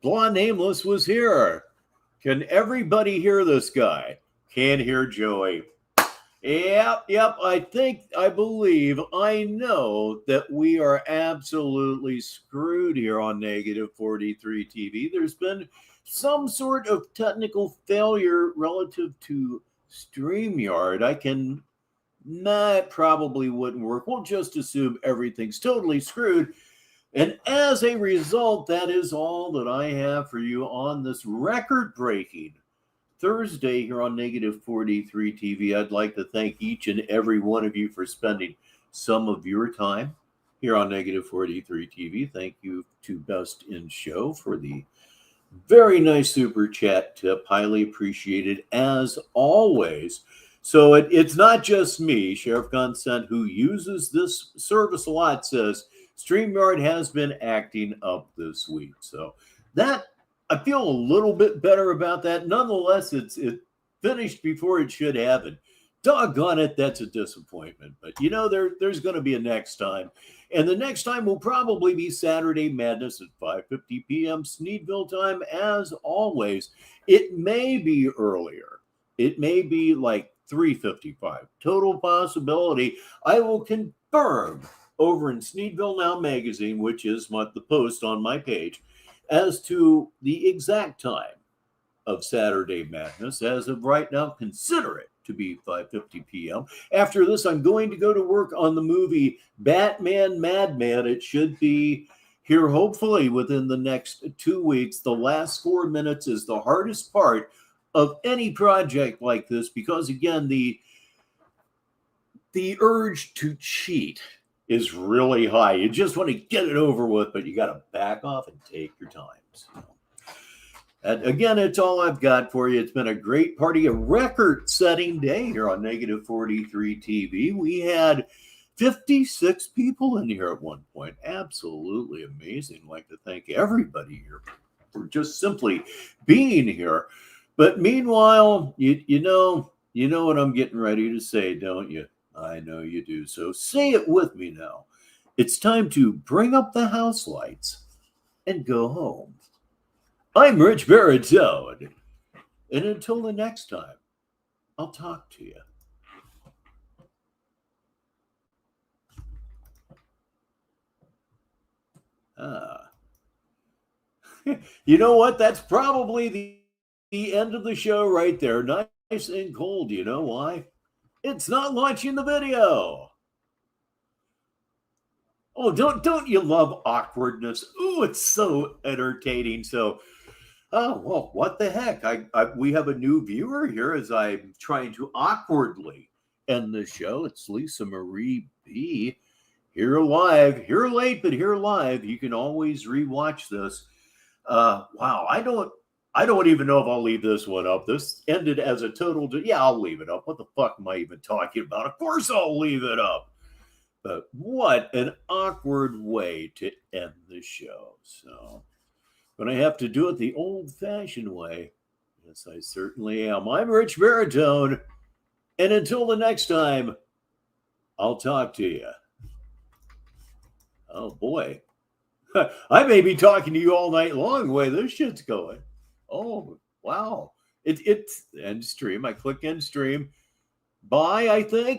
Blonde Nameless was here. Can everybody hear this guy? Can't hear Joey. Yep. I believe, I know that we are absolutely screwed here on Negative 43 TV. There's been some sort of technical failure relative to StreamYard. That probably wouldn't work. We'll just assume everything's totally screwed. And as a result, that is all that I have for you on this record-breaking Thursday here on Negative 43 TV. I'd like to thank each and every one of you for spending some of your time here on Negative 43 TV. Thank you to Best in Show for the very nice super chat tip. Highly appreciated as always. So it's not just me. Sheriff Consent, who uses this service a lot, says StreamYard has been acting up this week. So that, I feel a little bit better about that. Nonetheless, it finished before it should have. And doggone it, that's a disappointment. But, there's going to be a next time. And the next time will probably be Saturday Madness at 5:50 p.m. Sneedville time, as always. It may be earlier. It may be like 3:55. Total possibility. I will confirm over in Sneedville Now magazine, which is the post on my page, as to the exact time of Saturday Madness. As of right now, consider it to be 5:50 p.m. After this, I'm going to go to work on the movie Batman Madman. It should be here hopefully within the next 2 weeks. The last 4 minutes is the hardest part of any project like this because, again, the urge to cheat is really high. You just want to get it over with, but you got to back off and take your time. So, and again, it's all I've got for you. It's been a great party, a record-setting day here on Negative 43 TV. We had 56 people in here at one point. Absolutely amazing. I'd like to thank everybody here for just simply being here. But meanwhile, you know what I'm getting ready to say, don't you? I know you do. So say it with me now. It's time to bring up the house lights and go home. I'm Richbartone. And until the next time, I'll talk to you. You know what? That's probably the end of the show right there. Nice and cold. You know why? It's not launching the video. Oh, don't you love awkwardness? Ooh, it's so entertaining. So, well, what the heck? We have a new viewer here as I'm trying to awkwardly end the show. It's Lisa Marie B. Here live, here late, but here live. You can always rewatch this. Wow, I don't even know if I'll leave this one up. This ended as a total. Yeah, I'll leave it up. What the fuck am I even talking about? Of course I'll leave it up. But what an awkward way to end the show. So, but I have to do it the old-fashioned way. Yes, I certainly am. I'm Richbartone. And until the next time, I'll talk to you. Oh, boy. I may be talking to you all night long the way this shit's going. Oh, wow. It's end stream. I click end stream. Bye, I think.